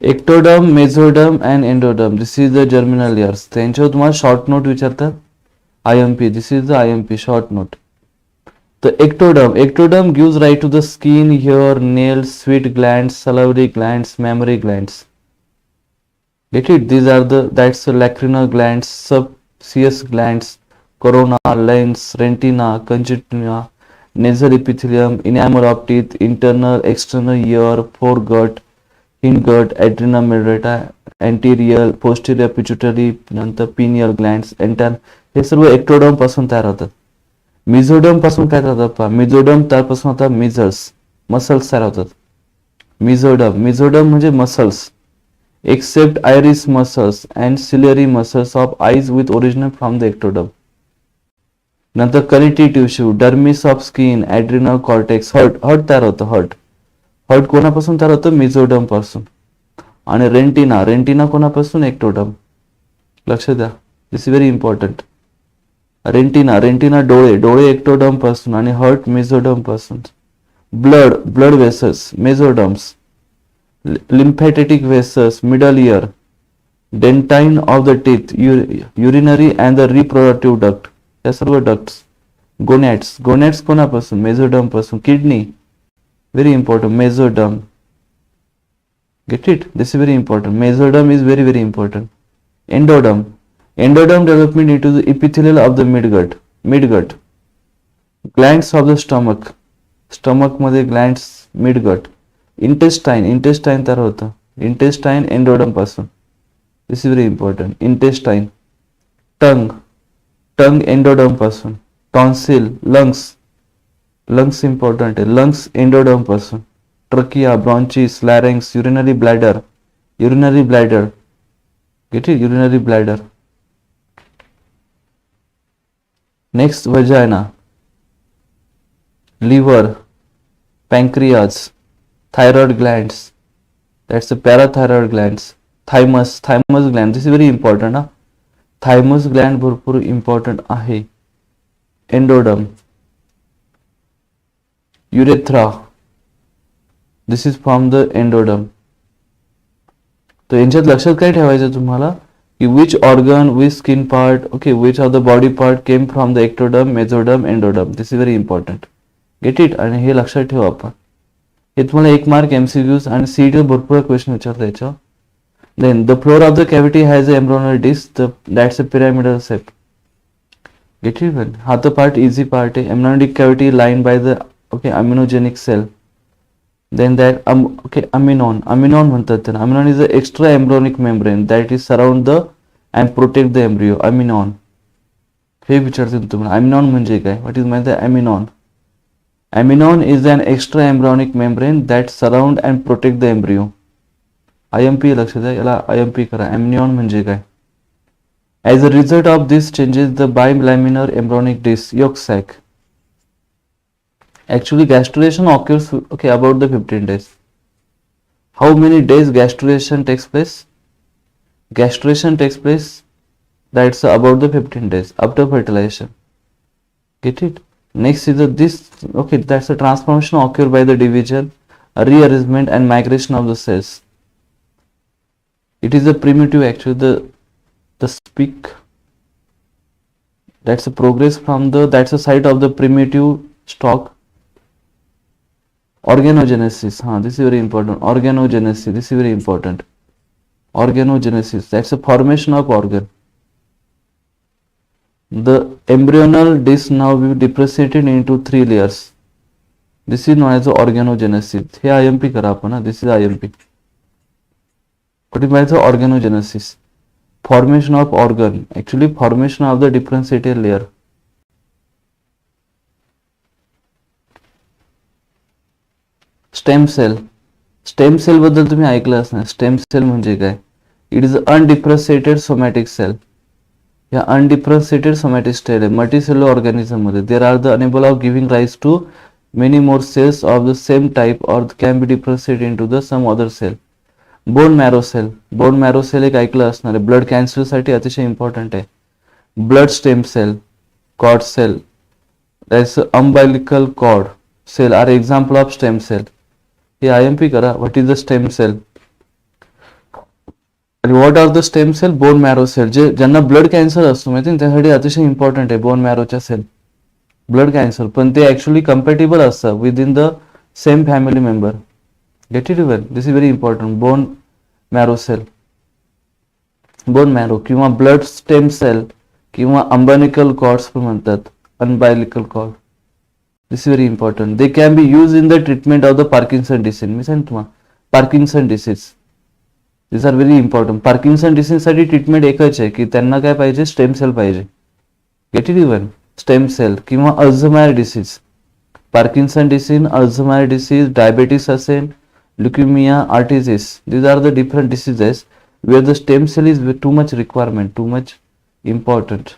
Ectoderm, mesoderm and endoderm. This is the germinal layers. त्यांच्यावर तुम्हाला short note विचारतात. IMP. This is the IMP short note. The ectoderm gives rise to the skin, hair, nails, sweat glands, salivary glands, mammary glands. Get it? These are that's the lacrimal glands, sebaceous glands, corona, lens, retina, conjunctiva, nasal epithelium, enamel of teeth, internal, external ear, foregut, hindgut, adrena medullata, anterior, posterior pituitary, नंतर pineal glands, हे सर्व ectoderm पासून तयार होतात. Mesoderm पासून काय होतात पहा. Mesoderm त्यापासून होतात मसल्स तयार होतात. Mesoderm म्हणजे muscles. Except iris muscles and ciliary muscles of eyes with origin from the ectoderm. नंतर connective tissue, dermis of skin, adrenal cortex, heart तयार होतं. heart कोणापासून तयार होतं? mesoderm पासून. आणि रेंटिना कोणापासून? ectoderm. लक्ष द्या, दिस इज व्हेरी इम्पॉर्टंट. रेंटिना डोळे ectoderm पासून आणि heart mesoderm पासून. blood vessels, mesoderms. Lymphatic vessels, middle ear, dentine of the teeth, urinary and the reproductive duct, या सर्व ducts. gonads कोणापासून? mesoderm पासून. kidney, very important, mesoderm. Get it? This is very important. Mesoderm is very very important. Endoderm development into the epithelial of the midgut. Glands of the stomach मध्ये glands, midgut. intestine तयार होतं. intestine endoderm पासून. this is very important. intestine. tongue endoderm पासून. tonsil, lungs important आहे. lungs endoderm पासून. trachea, bronchus, larynx, urinary bladder. get it? urinary bladder. next, vagina, liver, pancreas, thyroid glands, that's the parathyroid glands. thymus gland, this is very important. thymus gland भरपूर important आहे. endoderm. urethra, this is from the endoderm. तर यांच्यात लक्षात काय ठेवायचं तुम्हाला की which organ, which skin part, okay, which of the body part came from the ectoderm, mesoderm, endoderm. this is very important. get it? आणि हे लक्षात ठेवा आपण. हे तुम्हाला 1 मार्क MCQs आणि CET भरपूर क्वेश्चन विचारता याच्यावर. Then the floor of the cavity has a embryonal disc, that's a pyramidal shape. Get it? हा तर part easy part आहे. Embryonic cavity lined by the aminogenic cell. Then that amnion म्हणतात त्याला. Amnion is the extra embryonic membrane that is surround the and protect the embryo. Amnion हे विचारतील तुम्हाला. amnion म्हणजे काय? What is meant by amnion? Amnion is an extra embryonic membrane that surround and protect the embryo. IMP लक्ष द्या, याला IMP करा. amnion म्हणजे काय? As a result of this changes the bilaminar embryonic disc, yolk sac. Actually gastrulation occurs about the 15 days. How many days gastrulation takes place? Gastrulation takes place that's about the 15 days after fertilization. Get it? Next is that's the transformation occurred by the division rearrangement and migration of the cells. It is a primitive, actually the speak, that's a progress from the, that's a site of the primitive stalk. Organogenesis, this is very important. Organogenesis, this is very important. Organogenesis, that's a formation of organ. The embryonal disc now will be differentiated into 3 layers. This is known as the organogenesis. Here IMP करा आपण ना, this is IMP. What is meant organogenesis? Formation of organ, actually formation of the differentiated layer. Stem cell बद्दल तुम्ही ऐकलं असणार. Stem cell म्हणजे काय? It is undifferentiated somatic cell. या अनडिफरन्शिएटेड सोमॅटिक सेल आहे मल्टीसेल्युलर ऑर्गॅनिझम मध्ये. There are the enable of giving rise to many more cells of the same type or can be differentiated into the some other cell. Bone marrow cell एक ऐकलं असणार आहे. Blood cancer साठी अतिशय important आहे. Blood stem cell, cord cell, that's umbilical cord cell are example of stem cell. हे IMP करा. What is the stem cell आणि what are the stem cell? Bone marrow cell. जे ज्यांना blood cancer असतो माहिती त्यासाठी अतिशय इम्पॉर्टंट आहे बोन मॅरोच्या सेल. ब्लड कॅन्सर पण ते ऍक्च्युअली कम्पॅटिबल असतात with in the same family member. Get it well. This is very important. Bone marrow cell, bone marrow किंवा ब्लड स्टेम सेल किंवा अंबानिकल कॉर्ड्स पण म्हणतात. अनबायलिकल cord. This is very important. They can be used in the treatment of the Parkinson disease. मी सांगतो तुम्हाला Parkinson disease. These are very important. Parkinson disease साठी treatment एकच आहे की त्यांना काय पाहिजे? स्टेम सेल पाहिजे. Get it even. Stem cell किंवा Alzheimer disease. Parkinson disease, Alzheimer disease, diabetes असेल, ल्युकेमिया, आर्टिजिस. These are the different diseases where the stem cell is too much requirement, too much important.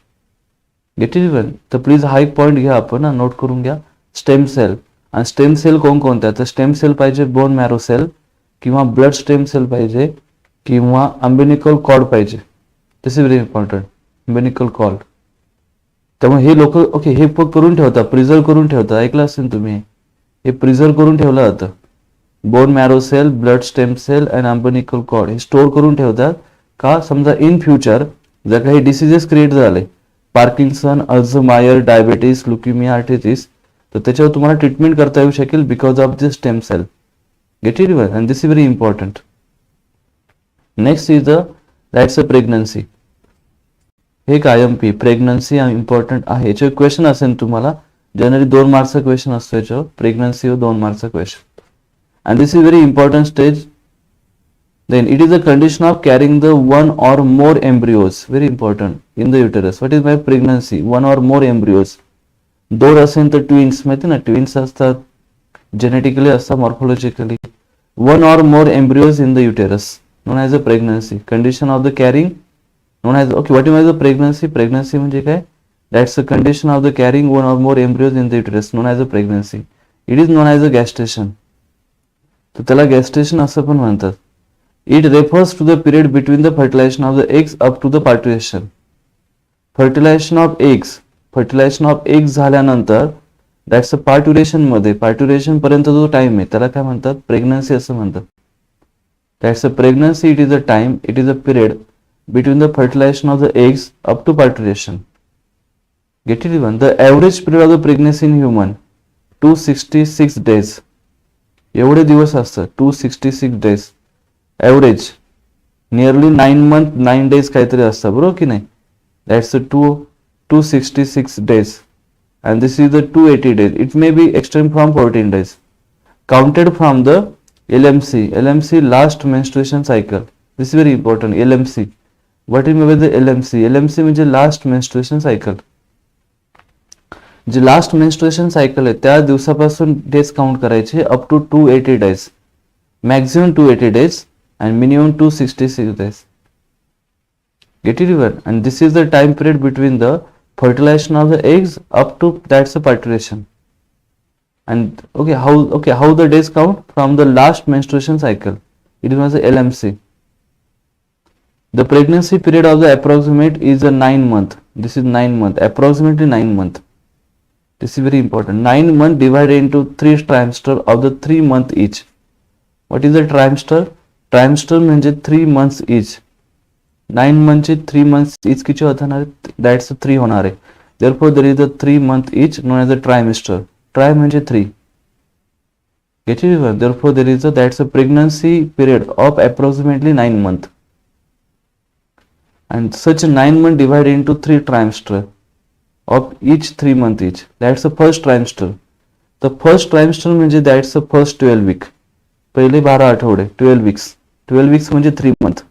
Get it even. तर please हा एक point घ्या आपण, note करून घ्या. Stem cell. आणि स्टेम सेल कोणकोणत्या? तर स्टेम सेल पाहिजे बोन मॅरो सेल किंवा ब्लड स्टेम सेल पाहिजे किंवा अंबिनिकल कॉर्ड पाहिजे. This is very important. Umbilical cord. त्यामुळे हे लोक ओके हे करून ठेवतात, प्रिझर्व करून ठेवतात. ऐकलं असेल तुम्ही, हे प्रिझर्व करून ठेवलं जातं. Bone marrow cell, blood stem cell आणि अंबिनिकल कॉर्ड हे स्टोर करून ठेवतात. का? समजा इन फ्युचर जर काही डिसीजेस क्रिएट झाले, पार्किन्सन, अल्झायमर, डायबिटीस, ल्युकेमिया, आर्टिजिस, तर त्याच्यावर तुम्हाला ट्रीटमेंट करता येऊ शकेल because of this stem cell. Get it well. And this is very important. Next is that's a pregnancy. हे IMP प्रेग्नन्सी इम्पॉर्टंट आहे. याच्यावर क्वेश्चन असेल तुम्हाला जनरली 2 मार्क्सचा क्वेश्चन असतो याच्यावर. प्रेग्नन्सी 2 मार्क्सचा question. And this is very important stage. Then it is a condition of carrying the one or more embryos, very important, in the uterus. What is my pregnancy? One or more embryos. दोन असेल तर twins, माहिती ना twins असतात, genetically असतात, morphologically. One or more embryos in the uterus, known as a pregnancy. Condition of the carrying, known as, okay, what is the pregnancy? Pregnancy म्हणजे काय? That's the condition of the carrying one or more embryos in the uterus, known as a pregnancy. It is known as a gestation. तर त्याला gestation असं पण म्हणतात. It refers to the period between the fertilization of the eggs up to the parturition. Fertilization of eggs झाल्यानंतर that's a parturition मध्ये, parturition पर्यंत जो time आहे त्याला काय म्हणतात? प्रेग्नन्सी असं म्हणतात. That's a pregnancy. It is a time, it is a period between the fertilization of the eggs up to parturition. Get it even. The average period of the pregnancy in human 266 days. एवढे दिवस असतात 266 days. Average nearly 9 months 9 days काहीतरी असतं, बरोबर की नाही? That's 266 days and this is the 280 days. It may be extended from 14 days. Counted from the LMC last menstruation cycle. This is very important. LMC. What is meant by the LMC? LMC म्हणजे last menstruation cycle. जे last menstruation cycle आहे त्या दिवसापासून days count करायचे up to 280 days. Maximum 280 days and minimum 266 days. Get it even. And this is the time period between the fertilization of the eggs up to that's the parturition. And how the days count? From the last menstruation cycle. It was the LMC. The pregnancy period of the approximate is a 9 month. This is 9 month. Approximately 9 month. This is very important. 9 month divided into 3 trimesters of the 3 month each. What is a trimester? Trimester म्हणजे 3 months each. 9 months 3 months each किती होणार? That's 3 होणार आहे. Therefore there is a 3 month each known as a trimester. Tri म्हणजे 3. Get it? Therefore there is that's a pregnancy period of approximately 9 months. And such 9 months divided into 3 trimester of each 3 months each. That's the first trimester. The first trimester म्हणजे that's the first 12 week. पहिले 12 आठवडे 12 weeks. 12 weeks म्हणजे 3 months.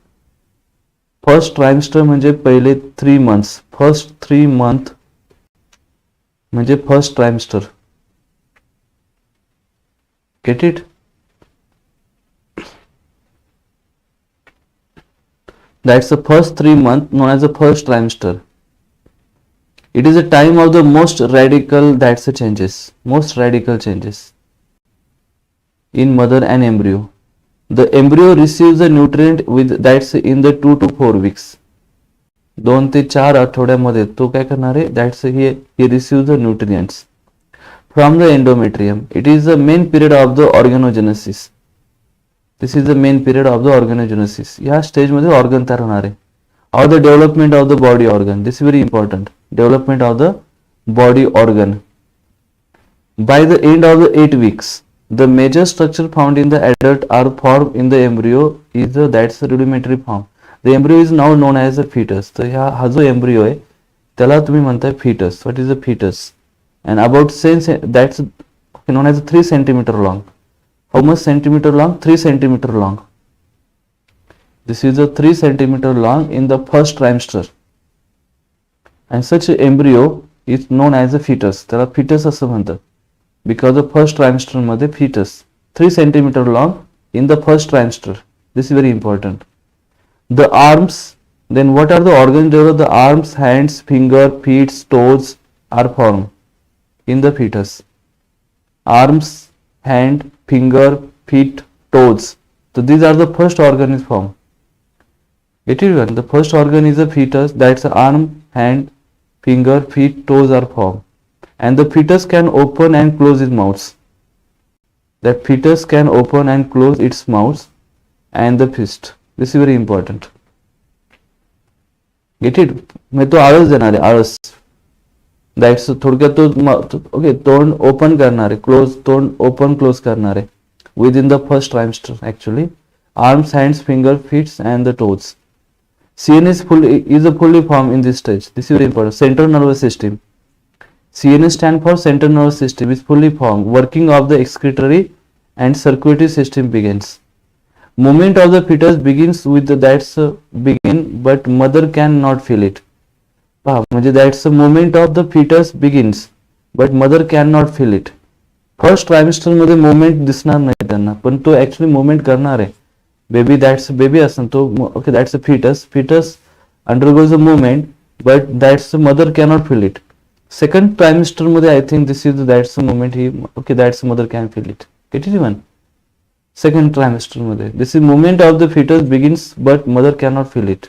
First trimester म्हणजे पहिले 3 months. First 3 month म्हणजे first trimester. Get it? That's the first 3 months known as the first trimester. It is a time of the most radical changes in mother and embryo. The embryo receives the nutrient with that's in the 2 to 4 weeks. 2 ते 4 आठवड्यामध्ये तो काय करणार आहे? That's he receives the nutrients from the endometrium. It is the main period of the organogenesis. This is the main period of the organogenesis. या stage मध्ये organ तयार होणार आहे. Or the development of the body organ. This is very important. Development of the body organ. By the end of the 8 weeks, the major structure found in the adult are formed in the embryo is that's the rudimentary form. The embryo is now known as a fetus. तर हा जो embryo आहे त्याला तुम्ही म्हणताय fetus. What is a fetus? And about that's known as 3 centimeter long. How much centimeter long? 3 centimeter long. This is a 3 centimeter long in the first trimester. And such an embryo is known as a fetus. त्याला fetus असं म्हणतात. Because the first trimester मध्ये fetus 3 centimeter long in the first trimester. This is very important. The arms, then what are the organs developed? The arms, hands, finger, feet, toes are formed in the fetus. Arms, hand, finger, feet, toes. So these are the first organ is formed. Get it right? The first organ is a fetus. That's arm, hand, finger, feet, toes are formed. And the fetus can open and close its mouth. That fetus can open and close its mouth and the fist. This is very important. Get it? मैं तो आळस देणार आहे आळस. That's थोडक्यात तो okay तोंड open करणार आहे क्लोज तोंड ओपन क्लोज करणार आहे within the first trimester actually. Arms, hands, finger, feet and the toes. CNS is a fully formed in this stage. This is very important. Central nervous system. CNS stand for central nervous system is fully formed. Working of the excretory and circulatory system begins. Movement of the fetus begins with the that's begin but mother cannot feel it. म्हणजे that's the movement of the fetus begins but mother cannot feel it. First trimester मध्ये movement दिसणार नाही त्यांना पण तो actually movement करणार आहे. Baby that's baby असं तो okay that's a foetus undergoes a movement but that's mother cannot feel it. Second trimester मध्ये I think this is that's a movement ही okay that's mother can feel it. Get it even second trimester मध्ये this is movement of the foetus begins but mother cannot feel it.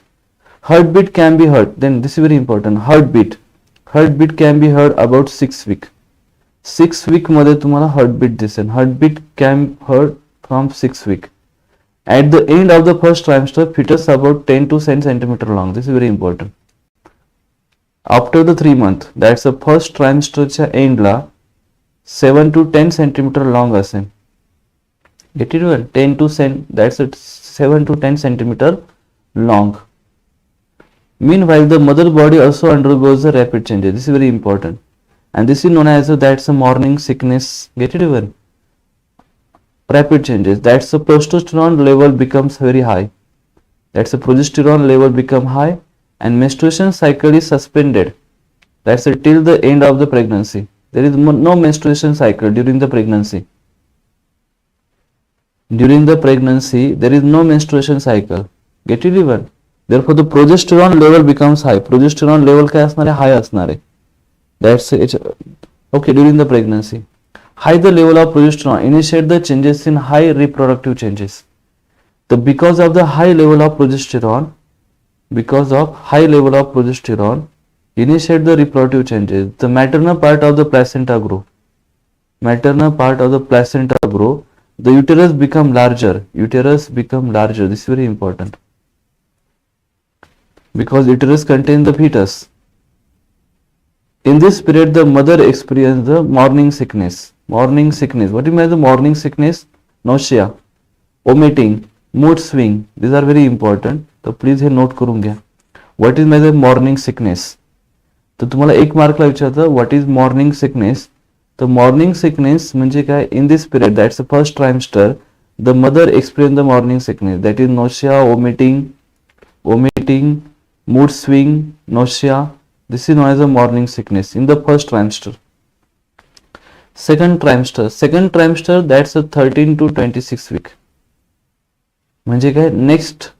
Heartbeat can be heard. Then this is very important. Heartbeat can be heard about 6 week. 6 week मध्ये तुम्हाला heartbeat दिसेल. Heartbeat can heard from 6 week. At the end of the first trimester, fetus about 10 to 10 centimeter long. This is very important. After the 3 month, that's the first trimester च्या end La 7 to 10 centimeter long असेल. Get it well? 10 to 10. That's 7 to 10 centimeter long. Meanwhile, the mother body also undergoes the rapid changes. This is very important. And this is known as that's a morning sickness. Get it even? Rapid changes. That's the progesterone level becomes very high. That's the progesterone level become high and menstruation cycle is suspended. That's till the end of the pregnancy. There is no menstruation cycle during the pregnancy. During the pregnancy, there is no menstruation cycle. Get it even? Therefore, the progesterone level becomes high. Progesterone level काय असणार आहे? High असणार आहे. That's it. Okay, during the pregnancy. High the level of progesterone initiate the changes in high reproductive changes. Because of the high level of progesterone, initiate the reproductive changes. The maternal part of the placenta grow. the uterus become larger. Uterus become larger. This is very important because uterus contains the fetus. In this period, the mother experiences the morning sickness. Morning sickness. What do you mean by the morning sickness? Nausea, vomiting, mood swing. These are very important. So please hey note करून घ्या. What is my morning sickness? तर तुम्हाला एक मार्कला विचारतं what is morning sickness? तर morning sickness म्हणजे काय? In this period, that's the first trimester, the mother experience the morning sickness. That is nausea, vomiting, mood swing, nausea. This is known as a morning sickness in the first trimester. Second trimester, that's a 13 to 26 week. म्हणजे काय? Next,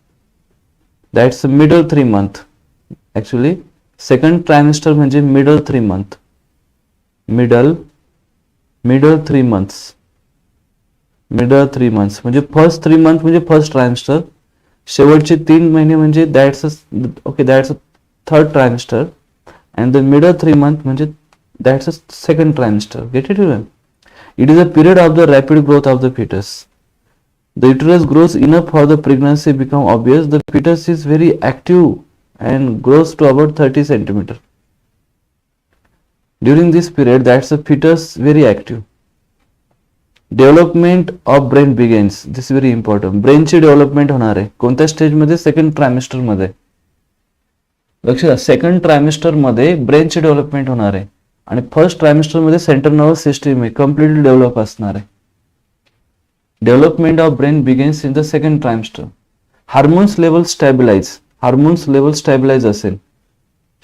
that's the middle 3 month. Actually, second trimester म्हणजे middle 3 month. Middle 3 months. Middle 3 months म्हणजे first 3 month म्हणजे first trimester. शेवटचे 3 महिने म्हणजे that's a third trimester. And the middle 3 month म्हणजे that's a second trimester. Get it even? It is a period of the rapid growth of the fetus. The uterus grows enough for the pregnancy become obvious. The fetus is very active and grows to about 30 centimeter. During this period, that's the fetus very active. Development of brain begins. This is very important. Brain ची development होणार आहे कोणत्या stage मध्ये? Second trimester मध्ये. लक्ष द्या, second trimester मध्ये ब्रेनची development होणार आहे आणि फर्स्ट ट्रायमेस्टर मध्ये सेंट्रल नर्वस सिस्टीम आहे कम्प्लिटली डेव्हलप असणार आहे. Development of brain begins in the second trimester. Hormones level stabilise असेल,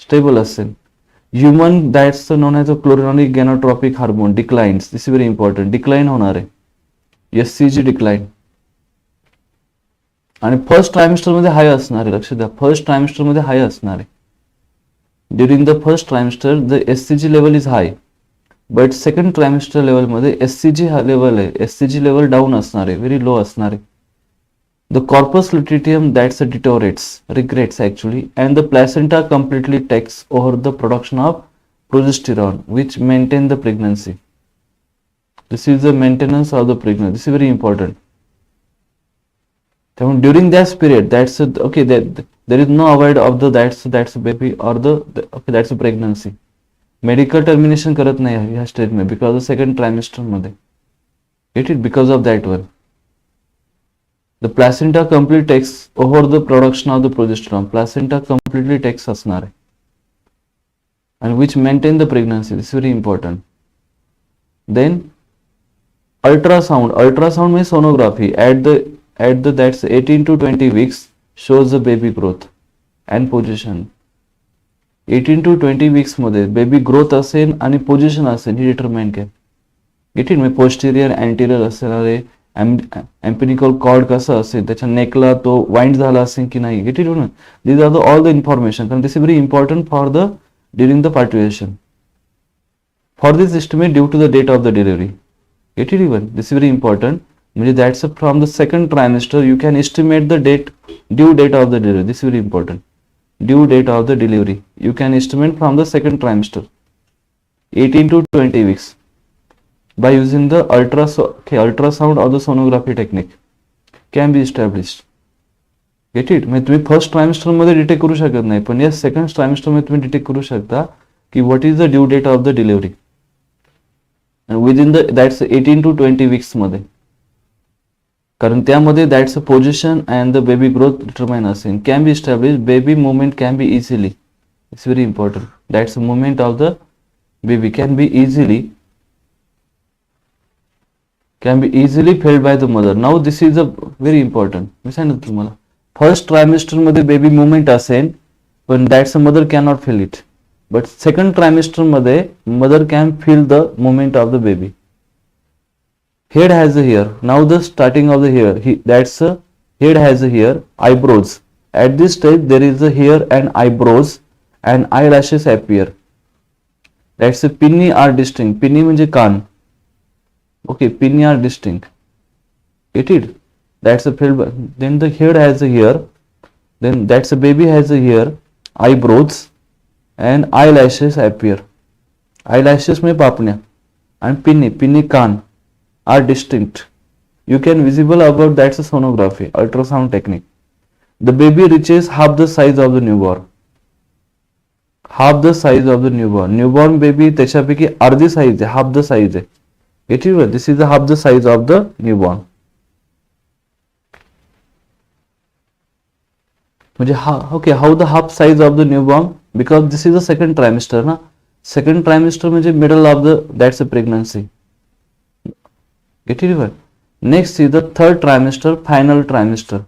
स्टेबल असेल. Human that's known as a chorionic gonadotropic hormone declines. This is very important. Decline होणार आहे, HCG decline. आणि first trimester मध्ये high असणार आहे. लक्ष द्या, फर्स्ट ट्रायमेस्टर मध्ये हाय असणार आहे. During the first trimester the HCG level is high, but second trimester level मध्ये HCG लेवल आहे, HCG लेवल डाऊन असणार आहे, व्हेरी लो असणार आहे. The corpus luteum that's regrets actually and the placenta completely takes over the production of progesterone which maintain the pregnancy. This is the maintenance of the pregnancy. This is very important. During that period, there is no avoid of the that's baby or that's a pregnancy. Medical termination करत नाही ह्या stage मध्ये because of second trimester मध्ये. Get it? Because of that one. The placenta completely takes over the production of the progesterone. Placenta completely takes असणार आहे and which maintain the pregnancy. This is very important. Then ultrasound means sonography at the that's 18 to 20 weeks shows the baby growth and position. 18 to 20 weeks मध्ये baby growth असेल आणि position असेल ही determine केलं. Gate it? म्हणजे posterior anterior असणार आहे, एम्पिनिकल cord कसं असेल, त्याच्या नेकला तो वाइंड झाला असेल की नाही. Get it? These are the all the information. कारण this is very important for the during the parturition. For this estimate due to the date of the delivery. Get it? Even this is very important. म्हणजे that's from the second trimester you can estimate the due date of the delivery. This is very important. Due date of the delivery you can estimate from the second trimester 18 to 20 weeks by using the ultrasound or the sonography technique can be established. Get it? म्हणजे तुम्ही first trimester मध्ये detect करू शकत नाही, पण या second trimester मध्ये तुम्ही डिटेक्ट करू शकता की what is the due date of the delivery and within the that's 18 to 20 weeks मध्ये. कारण त्यामध्ये that's a position and the baby growth determine असेल. Can be establish baby movement can be easily. It's very important. That's a movement of the baby can be easily felt by the mother. Now this is a very important. मी सांगितलं तुम्हाला first trimester मध्ये baby movement असेल पण that's a mother can not feel it, but second trimester मध्ये mother can feel the movement of the baby. Head has a hair. Now the starting of the hair. That's a head has a hair. Eyebrows. At this stage there is a hair and eyebrows and eyelashes appear. That's a pinny are distinct. Pinny म्हणजे कान. Okay, pinny are distinct. Get it? That's a filled. Then the head has a hair. Then that's a baby has a hair, eyebrows and eyelashes appear. Eyelashes म्हणजे पापण्या and pinny can't are distinct. you can visible about that's a sonography, ultrasound technique. The baby reaches half the size of the newborn. Half the size of the newborn. Newborn baby त्याच्यापैकी अर्धी size आहे, half the size आहे. Get it? This is the half the size of the newborn. म्हणजे okay, how the half size of the newborn, because this is the second trimester ना. Second trimester म्हणजे middle of the that's a pregnancy. Get it? Next is the third trimester, final trimester.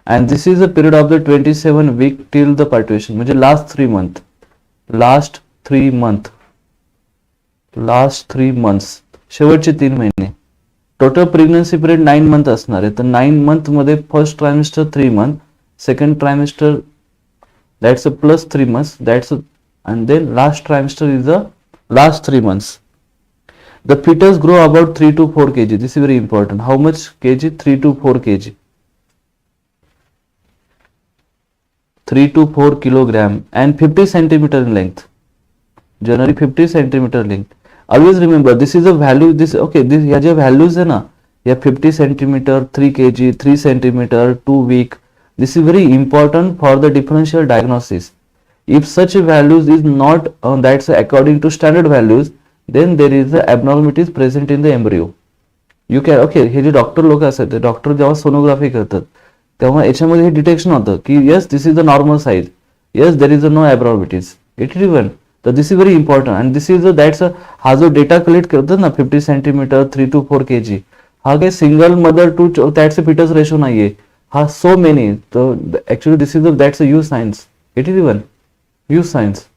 And this is the period of the 27 week till the parturition. म्हणजे last 3 months. Last 3 months. शेवटचे 3 महिने. Total pregnancy period 9 month असणार आहे. तर 9 month मध्ये first trimester 3 month, second trimester that's a plus 3 months, that's a, and then last trimester is the last 3 months. The fetus grow about 3 to 4 kg. This is very important. How much kg? 3 to 4 kg. 3 to 4 kilogram and 50 centimeter in length. Generally 50 centimeter length. Always remember this is a value. This okay. This ह्या ज्या values है ना, या 50 centimeter, 3 kg, 3 centimeter, 2 week. This is very important for the differential diagnosis. If such values is not that's according to standard values, then there is the abnormalities present in the embryo. You can okay. हे जे doctor लोक असतात, ते doctor जेव्हा sonography करतात तेव्हा याच्यामध्ये हे detection होतं की yes, this is the normal size. Yes, there is no abnormalities. Get it even? तर this is very important and this is that's हा जो डेटा कलेक्ट करतात ना 50 सेंटीमीटर 3 to 4 kg, हा काही single mother to that's a fetus ratio नाहीये, हा so many. तर actually this is that's a use science. Get it even? use science.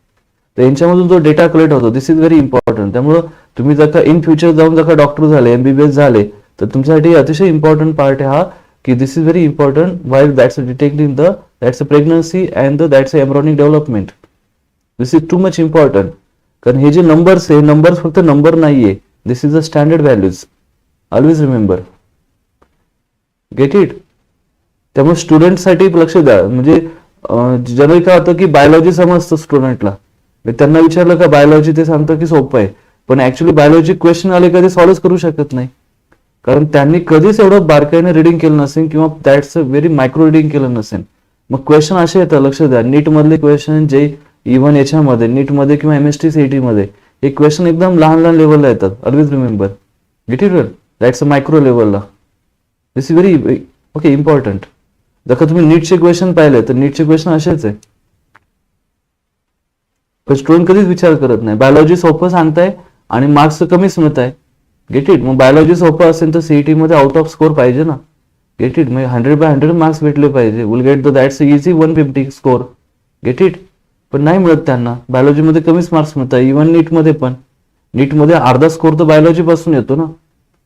तर यांच्यामधून जो डेटा कलेक्ट होतो दिस इज व्हेरी इम्पॉर्टंट. त्यामुळे तुम्ही जर का इन फ्युचर जाऊन जर का डॉक्टर झाले, एमबीबीएस झाले, तर तुमच्यासाठी अतिशय इम्पॉर्टंट पार्ट आहे हा की this is very important वाईल that's detecting the that's a pregnancy and the that's embryonic development. This is too much important. कारण हे जे नंबर्स आहे, नंबर्स फक्त नंबर नाहीये, this is the standard values. Always remember. Get it? त्यामुळे स्टुडंटसाठी लक्ष द्या. म्हणजे generally काय होतं की बायोलॉजी समजतं स्टुडंटला, त्यांना विचारलं का बायोलॉजी, ते सांगतं की सोपं आहे, पण ऍक्च्युअली बायोलॉजी क्वेश्चन आले कधी सॉल्व्ह करू शकत नाही, कारण त्यांनी कधीच एवढं बारकाईने रिडिंग केलं नसेल किंवा दॅट्स व्हेरी मायक्रो रिडिंग केलं नसेल. मग क्वेश्चन असे येतात, लक्ष द्या, नीट मधले क्वेश्चन जे इव्हन याच्यामध्ये नीट मध्ये किंवा MHT-CET मध्ये हे क्वेश्चन एकदम लहान लहान लेवलला येतात. Always remember. Get it well? That's a micro लेवलला. This is very okay important. जर का तुम्ही नीटचे क्वेश्चन पाहिले तर नीटचे क्वेश्चन असेच आहे, पण स्टुडंट कधीच विचार करत नाही. बायोलॉजी सोपं सांगताय आणि मार्क्स कमीच मिळत आहे. Get it? मग बायोलॉजी सोपं असेल तर सीईटी मध्ये आउट ऑफ स्कोर पाहिजे ना. Gate it? मग 100/100 मार्क्स भेटले पाहिजे. Will get the that's easy 150 score. Gate it? पण नाही मिळत त्यांना. बायोलॉजी मध्ये कमीच मार्क्स मिळतात. इव्हन नीट मध्ये पण, नीट मध्ये अर्धा स्कोर तर बायोलॉजी पासून येतो ना.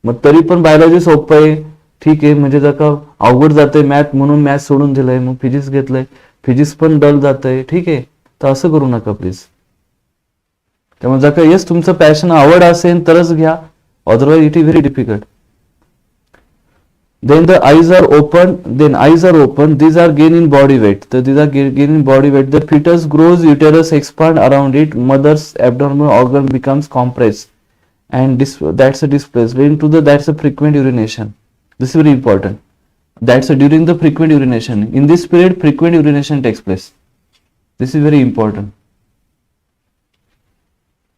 मग तरी पण बायोलॉजी सोपं आहे, ठीक आहे. म्हणजे जर का अवघड जाते मॅथ म्हणून मॅथ सोडून दिलंय, मग फिजिक्स घेतलंय, फिजिक्स पण डल जात आहे, ठीक आहे. तर असं करू नका प्लीज. त्यामुळे जर का येस तुमचं पॅशन आवड असेल तरच घ्या, otherwise it is very difficult. Then the eyes are open. These are gain in body weight. So these are gain in body weight. The fetus grows, uterus expand around it, mother's abdominal organ becomes compressed, and that's a displaced. Leading to that's a frequent urination. This is very important. That's during the frequent urination. In this period, frequent urination takes place. This is very important.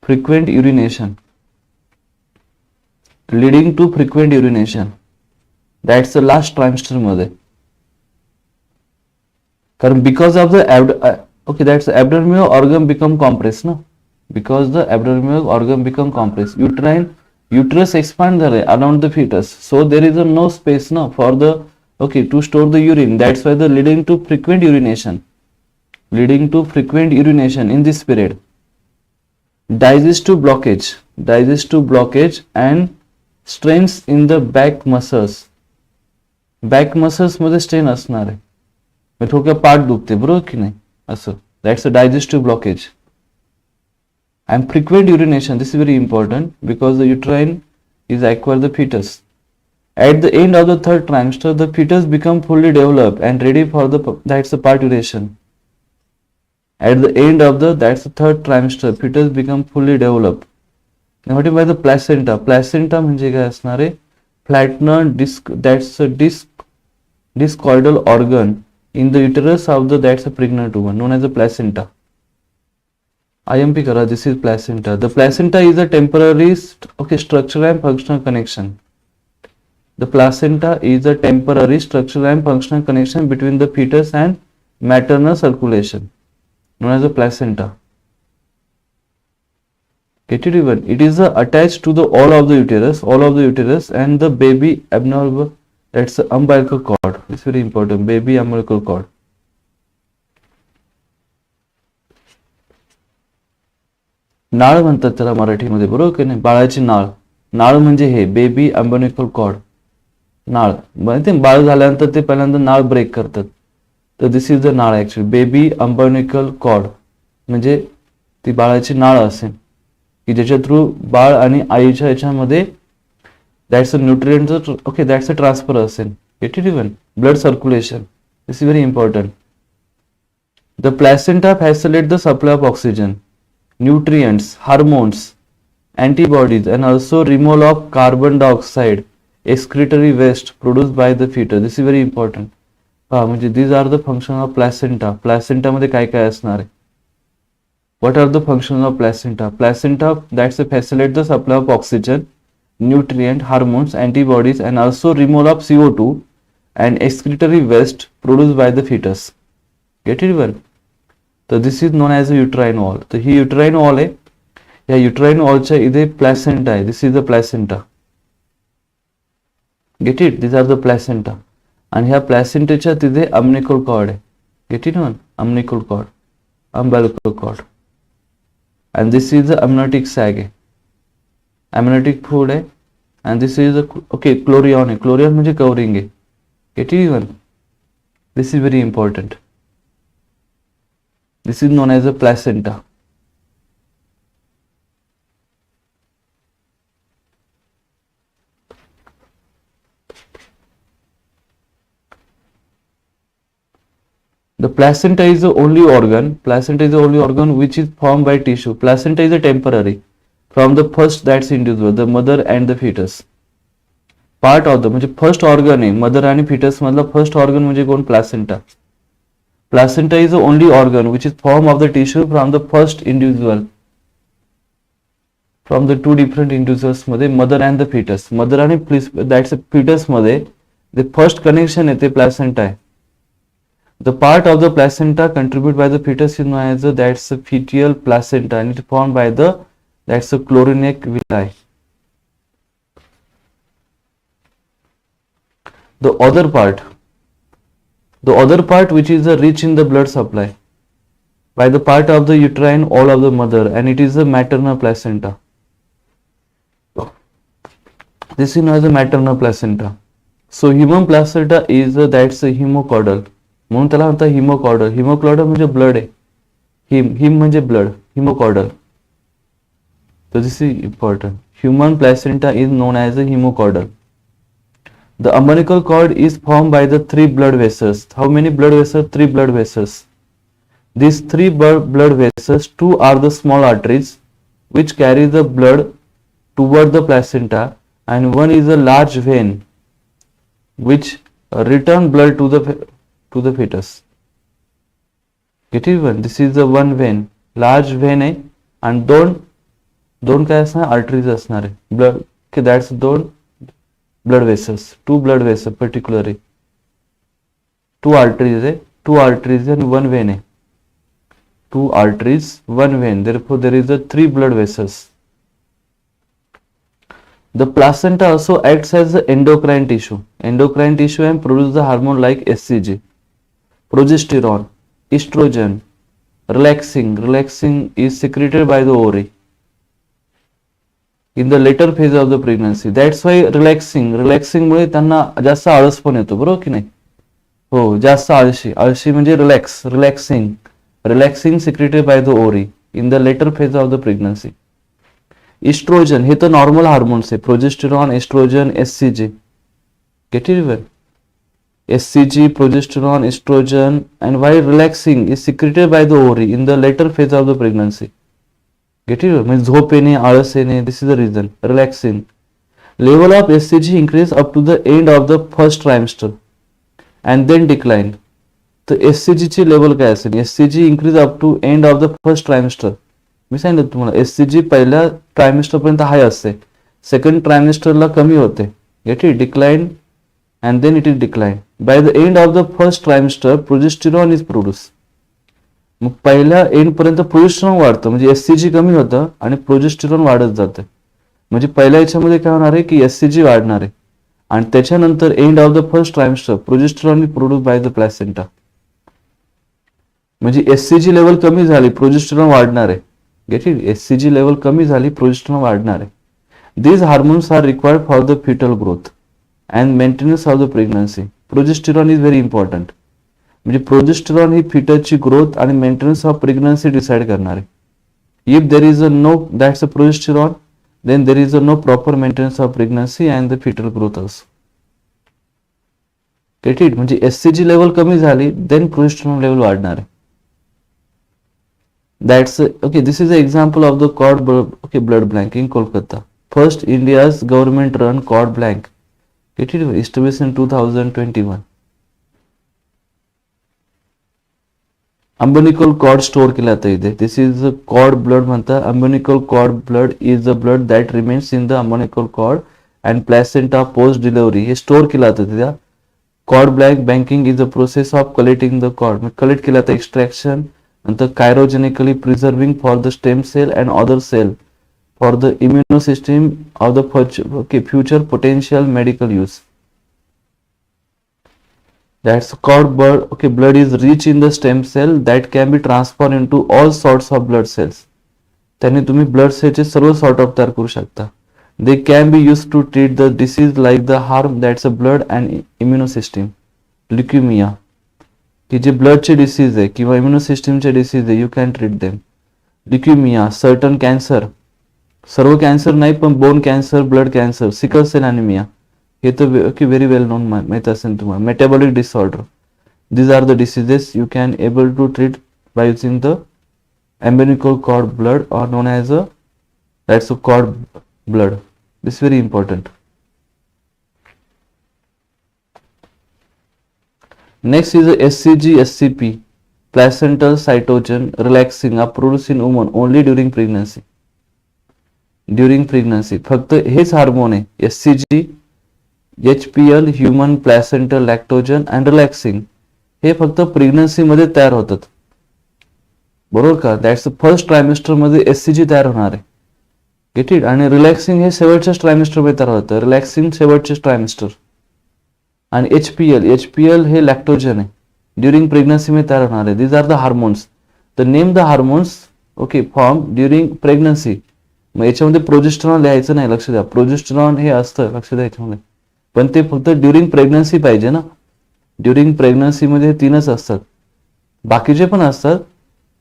Frequent urination. Leading to frequent urination. That's the last trimester मध्ये. कारण because of the okay, that's the abdominal organ become compressed ना. Because the abdominal organ become compressed. Uterus expand around the fetus. So there is no space na for the okay to store the urine. That's why the leading to frequent urination. Leading to frequent urination in this period. Digestive blockage and strains in the back muscles. Back muscles मध्ये strain असणार आहे, थोडक्यात पाठ दुखते, बरोबर की नाही, असं. That's a digestive blockage. And frequent urination. This is very important because the uterine is acquire the fetus. At the end of the third trimester, the fetus become fully developed and ready for that's the parturition. At the end of that's the third trimester, fetus become fully developed. Now what about the placenta? Placenta म्हणजे काय असणार आहे, flattened disc, that's a discoidal organ in the uterus of the that's a pregnant woman, known as a placenta. IMP kara, this is placenta. The placenta is a temporary structural and functional connection. The placenta is a temporary structural and functional connection between the fetus and maternal circulation, known as a placenta. Get it even? It is attached to the all of the uterus and the baby abnormal, that's the umbilical cord. It's very important, baby umbilical cord. नाळ म्हणतात त्याला मराठीमध्ये, बरोबर की नाही? बाळाची नाळ. नाळ म्हणजे हे बेबी अम्बिलिकल कॉर्ड. नाळ म्हणजे बाळ झाल्यानंतर ते पहिल्यांदा नाळ ब्रेक करतात, तर दिस इज द नाळ. ऍक्च्युअली बेबी अम्बिलिकल कॉर्ड म्हणजे ती बाळाची नाळ असेल की ज्याच्या थ्रू बाळ आणि आईच्या याच्यामध्ये दॅट्स अ न्यूट्रिएंटचं दॅट्स अ ट्रान्सफर असेल. Get it even? Blood circulation, this is very important. The placenta facilitate the supply of oxygen, nutrients, hormones, antibodies, and also removal of carbon dioxide, excretory waste produced by the fetus. This is very important. म्हणजे these are the functions of placenta. Placenta मध्ये काय काय असणार आहे? What are the functions of placenta? Placenta that's a facilitate the supply of oxygen, nutrient, hormones, antibodies, and also removal of CO2 and excretory waste produced by the fetus. Get it well? तर this is known as a uterine wall. तर ही युट्राईन wall आहे. या युट्राईन वॉलच्या इथे placenta आहे. This is the placenta. Get it? This are the placenta. आणि ह्या प्लॅसेंटाच्या तिथे अम्निकल कॉर्ड आहे. Get it one? Umbilical cord, umbilical cord. And this is the amniotic sac आहे. अम्नियोटिक फूड आहे. अँड दिस इज क्लोरियॉन आहे. Chorion म्हणजे covering आहे. Get it one? This is very important. This is known as a placenta. The placenta is the only organ. Placenta is the only organ which is formed by tissue. Placenta is a temporary from the first that's individual, the mother and the fetus. Part of the म्हणजे first organ आहे mother आणि foetus मधला. First organ म्हणजे कोण? Placenta. Placenta is the only organ which is form of the tissue from the first individual, from the two different individuals मध्ये, mother and the fetus. Mother आणि that's a fetus मध्ये the first connection आहे ते placenta आहे. The part of the placenta contributed by the fetus is known as that's a fetal placenta and it is formed by the that's a chlorinic villi. The other part which is rich in the blood supply by the part of the uterine wall of the mother and it is the maternal placenta. This is known as the maternal placenta. So human placenta is that's a hemocaudal. म्हणून त्याला म्हणतात hemocaudal. Hemocaudal म्हणजे blood आहे. Him म्हणजे blood, hemocaudal. So this is important. Human placenta is known as a hemocaudal. The umbilical cord is formed by the three blood vessels. How many blood vessels? Three blood vessels. These three blood vessels, two are the small arteries which carry the blood toward the placenta and one is a large vein which return blood to the fetus. Get it one? This is the one vein, large vein आहे आणि दोन काय असणार? Arteries असणार आहे. Blood that's दोन blood vessels, two blood vessels particularly, two arteries and one vein. Two arteries, one vein, therefore there is a three blood vessels. The placenta also acts as the endocrine tissue and produces the hormone like HCG, progesterone, estrogen. Relaxing is secreted by the ovary in the later phase of the pregnancy. That's why relaxing मुळे त्यांना जास्त आळस पण येतो, बरोबर की नाही? हो, जास्त आळशी म्हणजे relaxing secreted by the ovary in the later phase of the pregnancy. Estrogen हे तर नॉर्मल हार्मोन्स आहे. Progesterone, estrogen, HCG. Get it well? HCG, progesterone, estrogen, and while relaxing is secreted by the ovary in the later phase of the pregnancy. Get it? म्हणजे झोप येणे, आळस येणे, this is the reason. Relaxing. Level of HCG increase up to the end of the first trimester and then decline. तर HCG ची level काय असेल? HCG increase up to end of the first trimester. मी सांगितलं तुम्हाला HCG पहिल्या ट्रायमिस्टर पर्यंत हाय असते, second ट्रायमिस्टरला कमी होते. Get it? Decline and then it is decline. By the end of the first trimester progesterone is produced. मग पहिल्या एंड पर्यंत प्रोजेस्टेरॉन वाढतं, म्हणजे एससीजी कमी होतं आणि प्रोजेस्टेरॉन वाढत जातं. म्हणजे पहिल्या याच्यामध्ये काय होणार आहे की एससीजी वाढणार आहे आणि त्याच्यानंतर end of the first trimester progesterone is produce by the placenta. म्हणजे एससीजी लेवल कमी झाली, प्रोजेस्टेरॉन वाढणार आहे. Get it? एससीजी लेवल कमी झाली, प्रोजेस्टेरॉन वाढणार आहे. These hormones are required for the fetal growth and maintenance of the pregnancy. Progesterone is very important. म्हणजे प्रोजेस्टेरॉन ही फिटरची ग्रोथ आणि मेंटेनन्स ऑफ प्रेग्नन्सी डिसाइड करणार आहे. If there is a no that's a progesterone, then there is a no proper maintenance of pregnancy and the fetal growth also. Get it? म्हणजे SCG level कमी झाली, then progesterone level वाढणार आहे. That's okay. This is a example of the cord blood bank in Kolkata. First India's government run cord blank. Get it? Established in 2021. Umbilical cord store केला जातं इथे. This is a cord blood म्हणता. Umbilical cord blood is the blood that remains in the umbilical cord and placenta post delivery. हे store केला जातं तिथे. Cord blank banking is the process of collecting the cord. Collect केला जातं extraction नंतर cryogenically preserving for the stem cell and other cell for the immune system of the future potential medical use. That's cord blood. Blood is rich in the stem cell that can be transferred into all sorts of blood cells. त्याने तुम्ही blood सेलचे serve sort of तयार करू शकता. They can be used to treat the disease like the harm that's a blood and immune system. Leukemia, की जे ब्लडचे disease आहे किंवा immuno सिस्टीमचे disease आहे, you can treat them. Leukaemia, certain cancer, सर्व cancer नाही पण bone cancer, blood cancer, sickle cell anaemia, हे तर व्हेरी वेल नोन माहित असेल तुम्हाला. Metabolic disorder, these are the diseases you can able to treat by using the umbilical cord blood or known as that's a cord blood. This is very important. Next is the SCG SCP, placental cytogen relaxing are produced in women only during pregnancy. During pregnancy फक्त हेच hormone आहे SCG, HPL human placental lactogen and relaxing, हे फक्त pregnancy मध्ये तयार होतात. बरोबर का? दॅट्स फर्स्ट ट्रायमिस्टर मध्ये एससीजी तयार होणार आहे. Get it? आणि रिलॅक्सिंग हे शेवटच्याच ट्रायमिस्टर मध्ये तयार होतं. रिलॅक्सिंग शेवटचेच ट्रायमिस्टर. आणि HPL हे लॅक्टोजन आहे, ड्युरिंग प्रेग्नन्सी मध्ये तयार होणार आहे. These are the hormones. The name the hormones form during pregnancy. मग याच्यामध्ये प्रोजेस्टेरॉन लिहायचं नाही, लक्ष द्या. प्रोजेस्टेरॉन हे असतं, लक्ष द्या याच्यामध्ये, पण ते फक्त ड्युरिंग प्रेग्नन्सी पाहिजे ना. ड्युरिंग प्रेग्नन्सी मध्ये तीनच असतात, बाकीचे पण असतात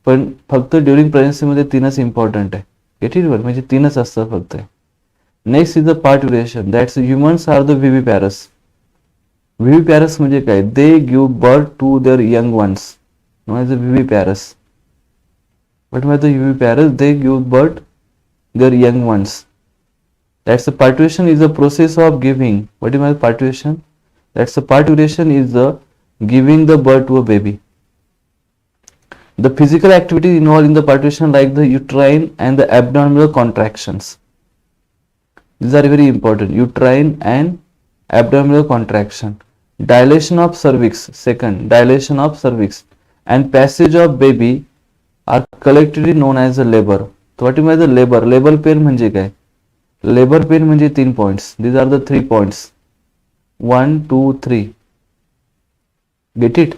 पण फक्त ड्युरिंग प्रेग्नन्सी मध्ये तीनच इम्पॉर्टंट आहे. Get it? म्हणजे तीनच असतात फक्त. Next is the parturition. That's humans are the viviparous. Viviparous म्हणजे काय? They give birth to their young ones, known as a viviparous. But my the viviparous they give birth their young ones. That's the parturition is the process of giving. What is parturition? That's the parturition is the giving the birth to a baby. The physical activity involved in the parturition like the uterine and the abdominal contractions. These are very important. Uterine and abdominal contraction. Dilation of cervix. Second, dilation of cervix and passage of baby are collectively known as a labor. What is the labour? Labour pain म्हणजे काय? Labour pain म्हणजे 3 points. These are the 3 points. 1 2 3. Get it?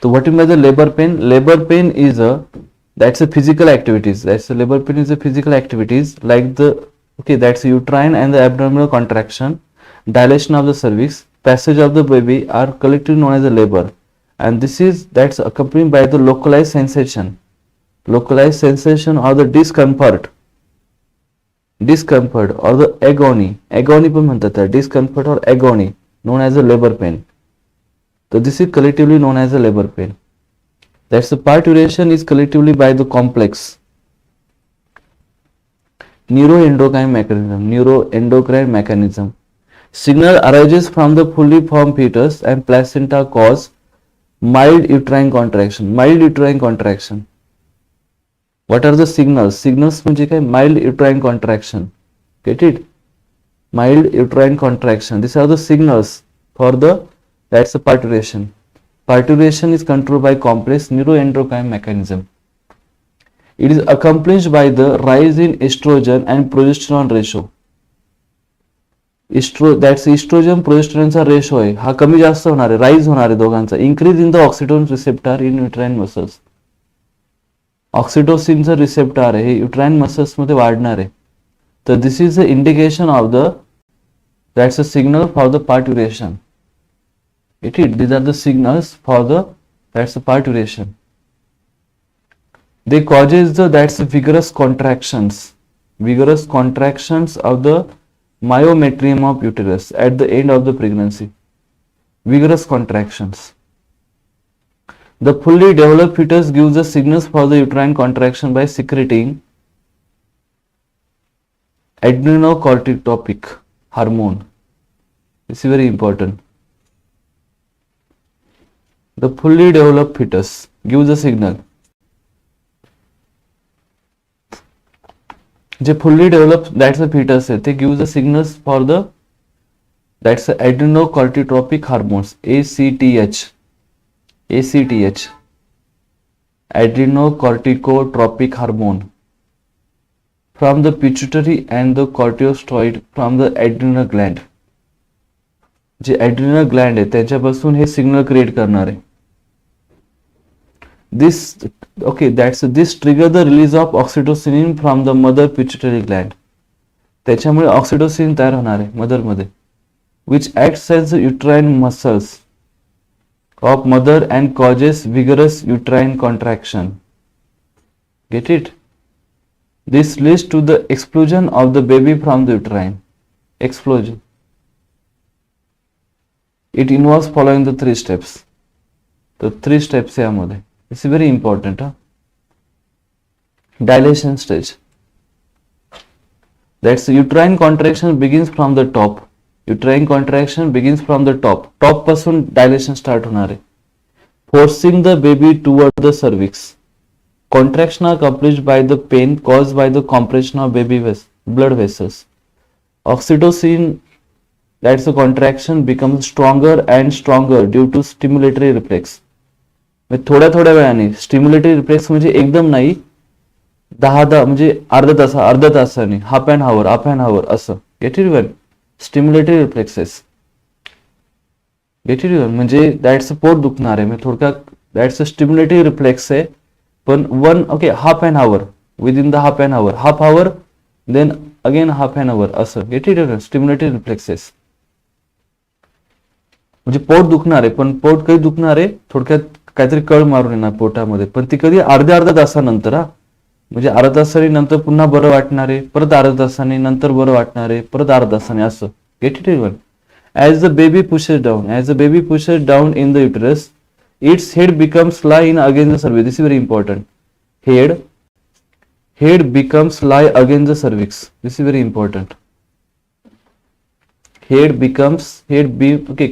तो what is the labour pain? Labour pain is that's a physical activities. That's a labor pain is a physical activities like the that's uterine and the abdominal contraction, dilation of the cervix, passage of the baby are collectively known as a labor, and that's accompanied by the localized sensation or the discomfort or the agony पण म्हणतात त्याला, discomfort or agony known as a labor pain. So this is collectively known as a labor pain. That's the parturition is collectively by the complex. neuroendocrine mechanism. Signal arises from the fully formed fetus and placenta cause mild uterine contraction. Mild uterine contraction. What are the signals? Signals म्हणजे काय? Mild uterine contraction. Get it? Mild uterine contraction. These are the signals for that's the parturition. Parturition is controlled by complex neuroendocrine mechanism. It is accomplished by the rise in estrogen and progesterone ratio. That's estrogen progesteroneचा ratio आहे हा कमी जास्त होणार आहे, rise होणार आहे दोघांचा. Increase in the oxytocin receptor in uterine muscles. ऑक्सिटोसिनचं रिसेप्टर आहे हे युट्राइन मसल्स मध्ये वाढणार आहे. तर this is the indication of the that's a signal for the parturition. These are the signals for that's the parturition. They causes that's vigorous contractions of the myometrium of uterus at the end of the pregnancy. Vigorous contractions. The fully developed fetus gives the signals for the uterine contraction by secreting adrenocorticotropic hormone. This is very important. The fully developed fetus gives a signal. J fully developed that's a fetus है, they gives the signals for that's the adrenocorticotropic hormones ACTH. Adrenocorticotropic hormone from the pituitary and the corticosteroid from the adrenal gland. J adrenal gland आहे त्याच्यापासून हे signal create करणार आहे. This trigger the release of oxytocin from the mother pituitary gland. त्याच्यामुळे oxytocin तयार होणार आहे mother मध्ये, which acts as the uterine muscles of mother and causes vigorous uterine contraction. Get it? This leads to the explosion of the baby from the uterine. Explosion. It involves following the 3 steps. The 3 steps यामध्ये. This is very important. Dilation stage. That's the uterine contraction begins from the top. Uterine contraction begins from the top. Top पासून dilation start होणार आहे. Forcing the baby toward the cervix. Contraction are accomplished by the pain caused by the compression of baby blood vessels. Oxytocin, that's the contraction becomes stronger and stronger due to stimulatory reflex. थोड्या वेळाने स्टिम्युलेटरी reflex म्हणजे एकदम नाही, 10 म्हणजे अर्धा तासाने, half an hour असं. Get it one? Stimulatory reflexes. Get it one म्हणजे दॅट्स पोट दुखणार आहे, म्हणजे थोडक्यात दॅट्स अ स्टिम्युलेटरी रिफ्लेक्स आहे, पण half an hour, with in the half an hour then again half an hour असं. Get it one? Stimulatory reflexes म्हणजे पोट दुखणार आहे, पण पोट कधी दुखणार आहे, थोडक्यात काहीतरी कळ मारून येणार पोटामध्ये, पण ती कधी अर्ध्या तासानंतर, म्हणजे अर्ध्या तासाने नंतर पुन्हा बरं वाटणार आहे, परत अर्ध्या तासाने नंतर बरं वाटणार आहे, परत अर्ध्या तासाने असं. Get it even? As the baby pushes down in the uterus, its head becomes lie in against the cervix. This is very important. Head becomes lie against the cervix. This is very important.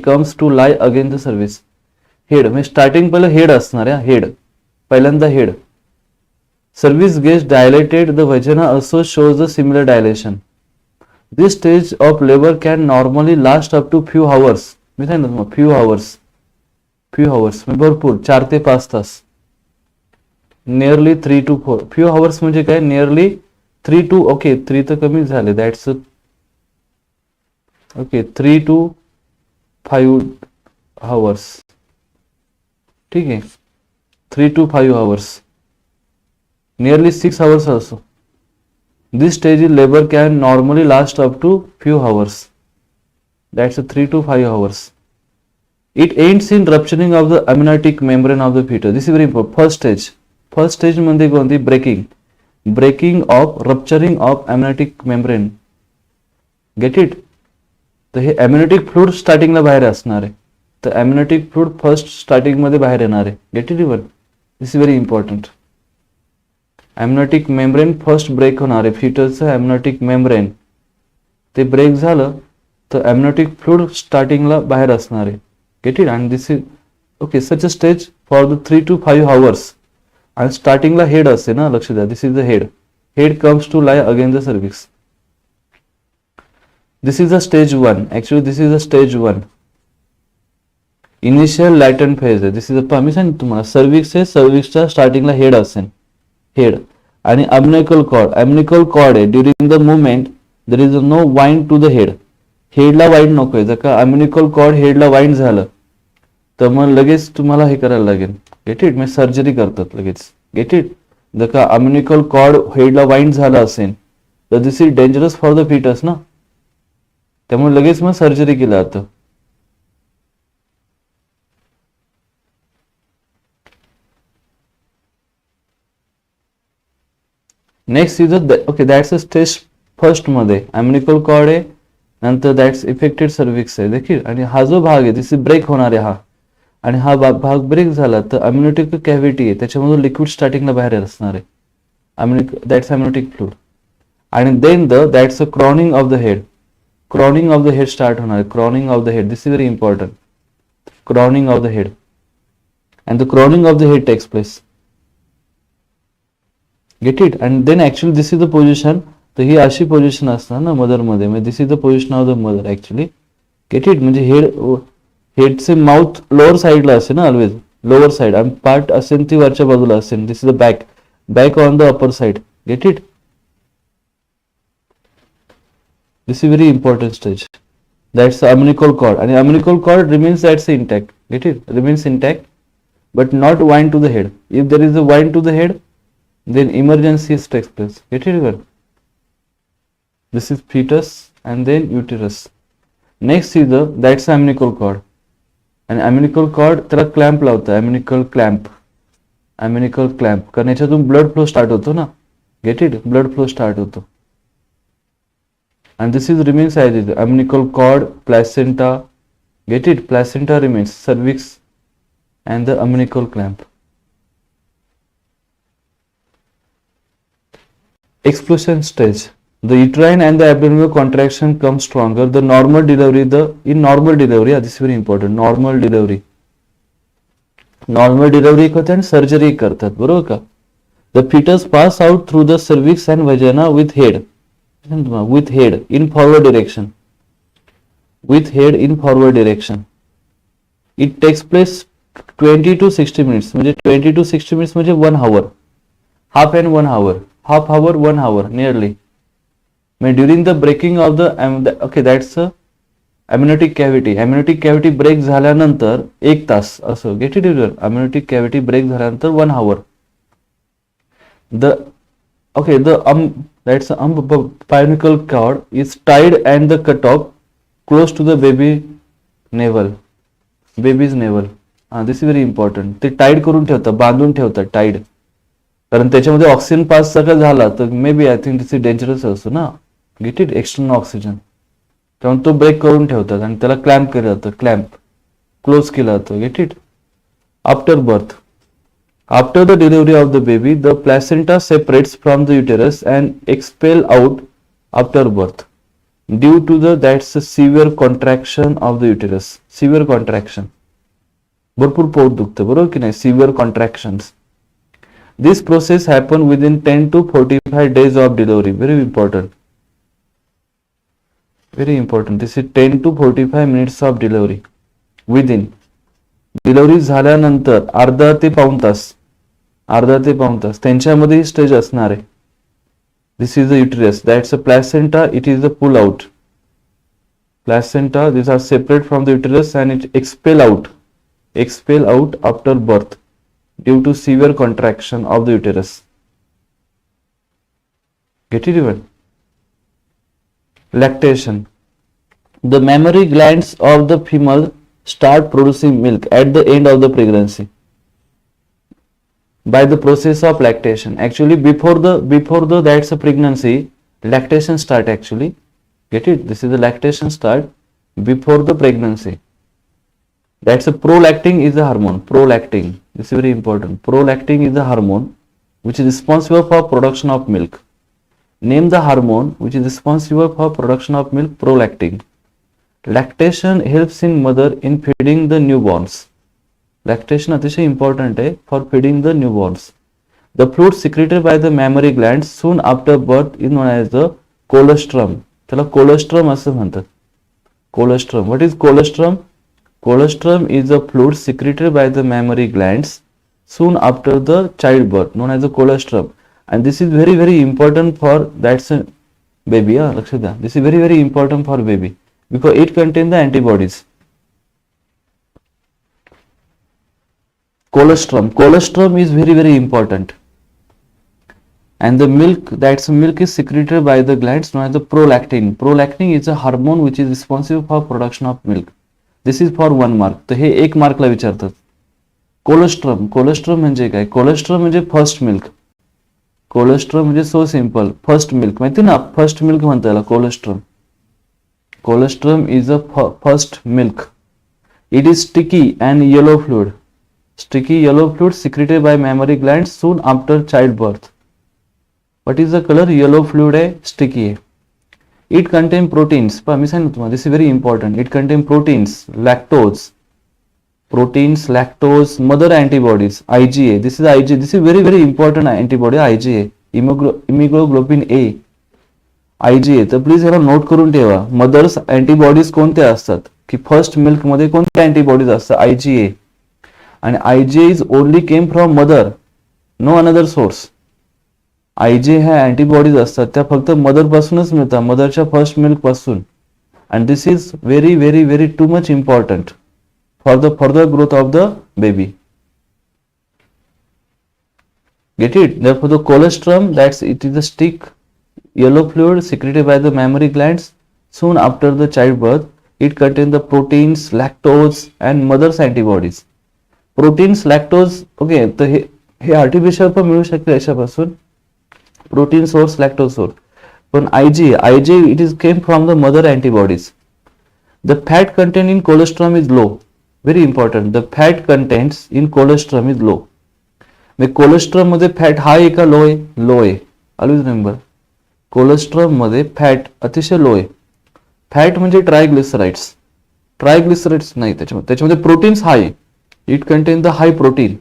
comes to lie against the cervix. Head म्हणजे starting पहिलं head असणार आहे, head पहिल्यांदा head. Cervix gets dilated. The वजन also shows the similar dilation. This stage of labor can normally last up to few hours. मी सांगितलं मग few hours भरपूर 4 ते 5 तास. Nearly 3 to 4. few hours म्हणजे काय? नियरली 3 to 3 तर कमी झाले, दॅट्स 3 to 5 hours. ठीक आहे, 3 to 5 hours, nearly 6 hours also. This stage in labor can normally last up to few hours. That's 3 to 5 hours. It ends in rupturing of the amniotic membrane of the fetus. This is very important. First stage मध्ये कोणती? rupturing of amniotic membrane. Get it? तर हे amniotic fluid स्टार्टिंगला बाहेर असणार आहे, तर amniotic fluid first starting मध्ये बाहेर येणार आहे. Get it even? This is very important. Amniotic membrane first break होणार आहे, फिटसचं एम्नियोटिक मेम्ब्रेन ते ब्रेक झालं तर एम्नियोटिक फ्लूइड स्टार्टिंगला बाहेर असणार आहे. Get it. आणि this is okay such a stage for the 3 to 5 hours. आणि स्टार्टिंगला हेड असते ना, लक्ष द्या, this is the head. Head comes to lie again the cervix. This is the stage 1. Actually this is the stage 1. Initial latent phase आहे. This is a मी सांगितलं तुम्हाला, सर्विक्स आहे, सर्विक्सच्या स्टार्टिंगला हेड असेल, हेड. आणि अम्निकल कॉर्ड, अम्निकल कॉर्ड आहे. During the movement there is no wind to the head. हेडला वाइंड नकोय. जर का अम्निकल कॉर्ड हेडला वाइंड झालं तर मग लगेच तुम्हाला हे करायला लागेल. Gate it. म्हणजे सर्जरी करतात लगेच. Get it. जर का अम्निकल कॉर्ड हेडला वाइंड झालं असेल तर this is dangerous for the fetus ना, त्यामुळे लगेच मग सर्जरी केलं जातं. Next is okay that's a stage first मध्ये अम्निकल कॉर्ड आहे, नंतर दॅट्स इफेक्टेड सर्विक्स आहे देखील. आणि हा जो भाग आहे दिस इज ब्रेक होणार आहे हा, आणि हा भाग ब्रेक झाला तर अम्नियोटिक कॅव्हिटी आहे, त्याच्यामधून लिक्विड स्टार्टिंगला बाहेर असणार आहे, दॅट्स अम्नियोटिक फ्लूइड. आणि then that's a crowning of the head. Crowning of the head start होणार आहे. Crowning of the head, this is very important. Crowning of the head and the crowning of the head takes place. Get it. And then actually this is the position. तर ही अशी position असणार ना mother मध्ये, म्हणजे this is the position of the mother actually. Get it. म्हणजे हेडचे mouth lower साईडला असेल ना, ऑलवेज लोअर साईड, आणि पार्ट असेल ती वरच्या बाजूला असेल. This is the back, back on the upper side. Get it. This is very important stage. That's umbilical cord. आणि umbilical cord remains that's intact. Get it. Remains intact but not wind to the head. If there is a wind to the head then emergency takes place. Get it well. This is fetus and then uterus. Next is that's umbilical cord. And umbilical cord त्याला clamp लावतं. umbilical clamp. umbilical clamp. कारण याच्यातून blood flow start होतो ना. Get it? Blood flow start होतो. And this is remains as is. umbilical cord, placenta. Get it? Placenta remains. Cervix and the umbilical clamp. Explosion stage. The uterine and the abdominal contraction comes stronger. The normal delivery, in normal delivery, this is very important. Normal delivery करतात आणि surgery करतात, बरोबर का. The fetus pass out through the cervix and vagina with head in forward direction. With head in forward direction. It takes place 20 to 60 minutes. म्हणजे 20 to 60 minutes म्हणजे 1 hour. Half and 1 hour. Half hour, 1 hour nearly. During the breaking of the okay, that's a amniotic cavity. Amniotic cavity break झाल्यानंतर 1 तास असं. Get it? Amniotic cavity break झाल्यानंतर 1 hour. That's umbilical cord is tied and the cutoff close to the baby navel. Baby's navel. This is very important. ते tied करून ठेवतात, बांधून ठेवतात, tied. कारण त्याच्यामध्ये ऑक्सिजन पास सगळं झाला तर maybe I think this is dangerous असतो ना. Get it. एक्सटर्नल ऑक्सिजन, त्यामुळे तो ब्रेक करून ठेवतात आणि त्याला क्लॅम्प केलं जातं. क्लॅम्प क्लोज केलं जातं. Get it. After birth, after the delivery of the baby the placenta separates from the uterus and expel out after birth due to the that's severe contraction of the uterus. Severe contraction, भरपूर पोट दुखतं, बरोबर की नाही. Severe contractions. This process happen within 10 to 45 days of delivery. Very important. Very important. This is 10 to 45 minutes of delivery. Within. Delivery झाल्यानंतर अर्धा ते पाऊण तास त्यांच्यामध्ये ही स्टेज असणार आहे. This is the uterus. That's a placenta. It is the pull out. Placenta. These are separate from the uterus and it expel out after birth. Due to severe contraction of the uterus. Get it even? Lactation. The mammary glands of the female start producing milk at the end of the pregnancy by the process of lactation. Actually, before the that's a pregnancy, lactation start actually. Get it? This is the lactation start before the pregnancy. That's a prolactin is a hormone. Prolactin. This is very important. Prolactin is a hormone which is responsible for production of milk. Name the hormone which is responsible for production of milk. Prolactin. Lactation helps in mother in feeding the newborns. Lactation अतिशय important आहे for feeding the newborns. The fluid secreted by the mammary glands soon after birth is known as the colostrum. त्याला colostrum असं म्हणतात. Colostrum. What is colostrum? Colostrum is a fluid secreted by the mammary glands soon after the childbirth, known as the colostrum. And this is very very important for that's a baby. लक्षात द्या. This is very very important for baby because it contains the antibodies. Colostrum. Colostrum is very very important. And the milk, that's milk is secreted by the glands known as the prolactin. Prolactin is a hormone which is responsible for production of milk. This is for 1 mark. तर हे 1 मार्कला विचारतात. Colostrum. Colostrum म्हणजे काय? Colostrum म्हणजे first milk. Colostrum म्हणजे so simple first milk. माहिती ना, first milk म्हणतात याला colostrum. Colostrum is a first milk. It is sticky and yellow fluid. Sticky yellow fluid secreted by mammary glands soon after childbirth. What is the color? Yellow fluid है, sticky है. It contains proteins. मी सांगितलं तुम्हाला, this is very important. It contains proteins, lactose, mother antibodies, IgA. This is IgA. This is very very important antibody IgA. Hemoglobin A. IgA. तर please याला note करून ठेवा. Mother's antibodies कोणत्या असतात की first milk मध्ये कोणत्या अँटीबॉडीज असतात? IgA. And IgA is only came from mother, no another source. IgA ह्या अँटीबॉडीज असतात त्या फक्त मदर पासूनच मिळतात, मदरच्या फर्स्ट मिल्क पासून. And this is very very very too much important for the further growth of the baby. Get it? Therefore the colostrum, that's it is a stick yellow fluid secreted by the mammary glands soon after the childbirth. It contains the proteins, lactose and mother's antibodies. Proteins lactose. Okay, तर हे artificial पण मिळू शकते याच्यापासून, protein source lactose source. पण IgA it is came from the mother antibodies. The fat content in colostrum is low. Very important. The fat contents in colostrum is low. म्हणजे colostrum मध्ये fat हाय आहे का लो आहे? लो आहे. ऑलवेज रिमेंबर, कोलेस्ट्रॉम मध्ये fat अतिशय लो आहे. फॅट म्हणजे ट्रायग्लिसराइड्स. ट्रायग्लिसराइड्स नाही त्याच्यामध्ये प्रोटीन्स हाय आहे. It contains the high protein,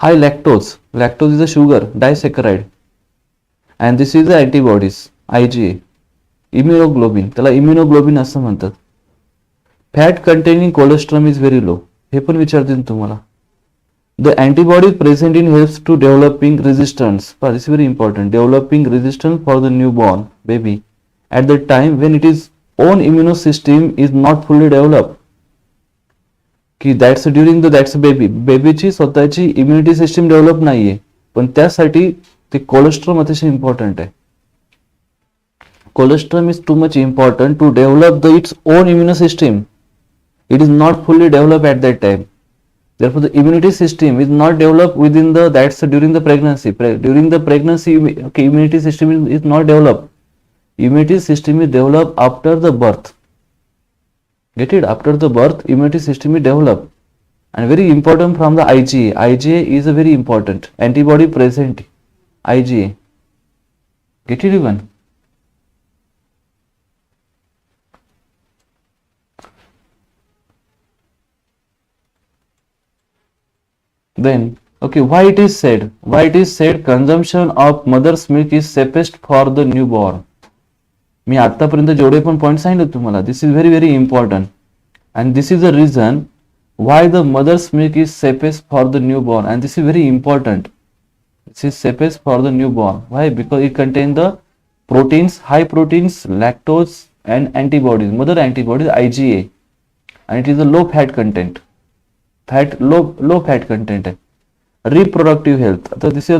high lactose. Lactose is a sugar, disaccharide. And this is the antibodies, IgA. Immunoglobin, त्याला immunoglobin असं म्हणतात. Fat containing colostrum is very low. हे पण विचारतील तुम्हाला. The antibodies present in helps to developing resistance. This is very important. Developing resistance for the newborn baby at the time when it is own immune system is not fully developed. की that's बेबीची स्वतःची immunity system develop नाहीये, पण त्यासाठी ते colostrum अतिशय important आहे. Colostrum is too much important to develop the its own immune system. It is not fully develop at that time. Therefore the immunity system is not developed within the during the pregnancy. During the pregnancy, okay, immunity system is not developed. Immunity system is developed after the birth. Get it? After the birth, immunity system is developed, and very important from the IgA. IgA is a very important antibody present. IgA. Get it even? Then, okay, why it is said? Why it is said consumption of mother's milk is safest for the newborn? मी आतापर्यंत जेवढे पण point सांगितले तुम्हाला, this is very very important and this is the reason why the mother's milk is safest for the newborn. And this is very important. This is safest for the newborn. Why? Because it contain the proteins, high proteins, lactose and antibodies, mother antibodies IgA, and it is a low fat content. Low fat content आहे. Reproductive health. आता this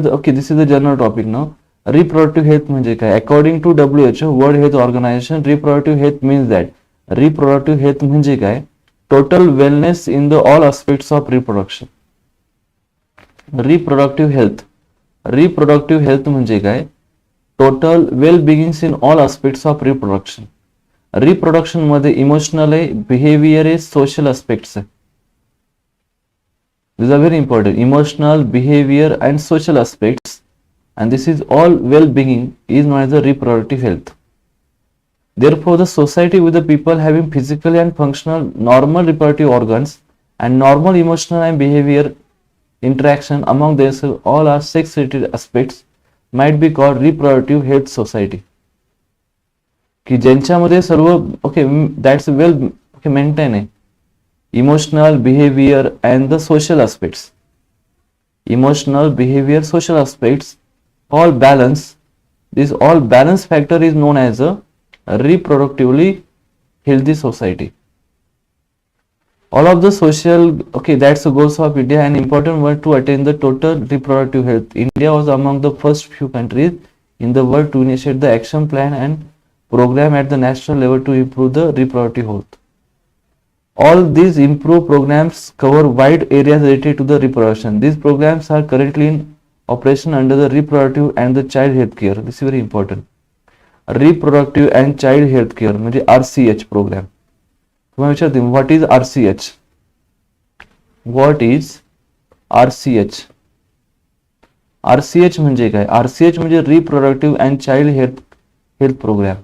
is the general topic now. Reproductive health म्हणजे काय? According to WHO, world health organisation, reproductive health means that. Reproductive health म्हणजे काय? Total wellness in the all aspects of reproduction. Reproductive health म्हणजे काय? Total well beginnings in all aspects of reproduction. Reproduction मध्ये emotional आहे, behaviour आहे, social aspects आहे. These are very important. Emotional, behavior and social aspects and this is all well-being is known as the reproductive health. Therefore, the society with the people having physical and functional normal reproductive organs and normal emotional and behavior interaction among themselves, all are sex-related aspects, might be called reproductive health society. की ज्यांच्यामध्ये सर्व that's well maintain आहे, emotional behaviour and the social aspects, emotional behavior social aspects all balance. This all balance factor is known as a reproductively healthy society. All of the social that's the goals of India, an important one to attain the total reproductive health. India was among the first few countries in the world to initiate the action plan and program at the national level to improve the reproductive health. All these improved programs cover wide areas related to the reproduction. These programs are currently in operation under the reproductive and the child health care. This is very important. Reproductive and child health care म्हणजे RCH program. तुम्हाला विचारते what is RCH? What is RCH? RCH म्हणजे काय? RCH म्हणजे reproductive and child health program.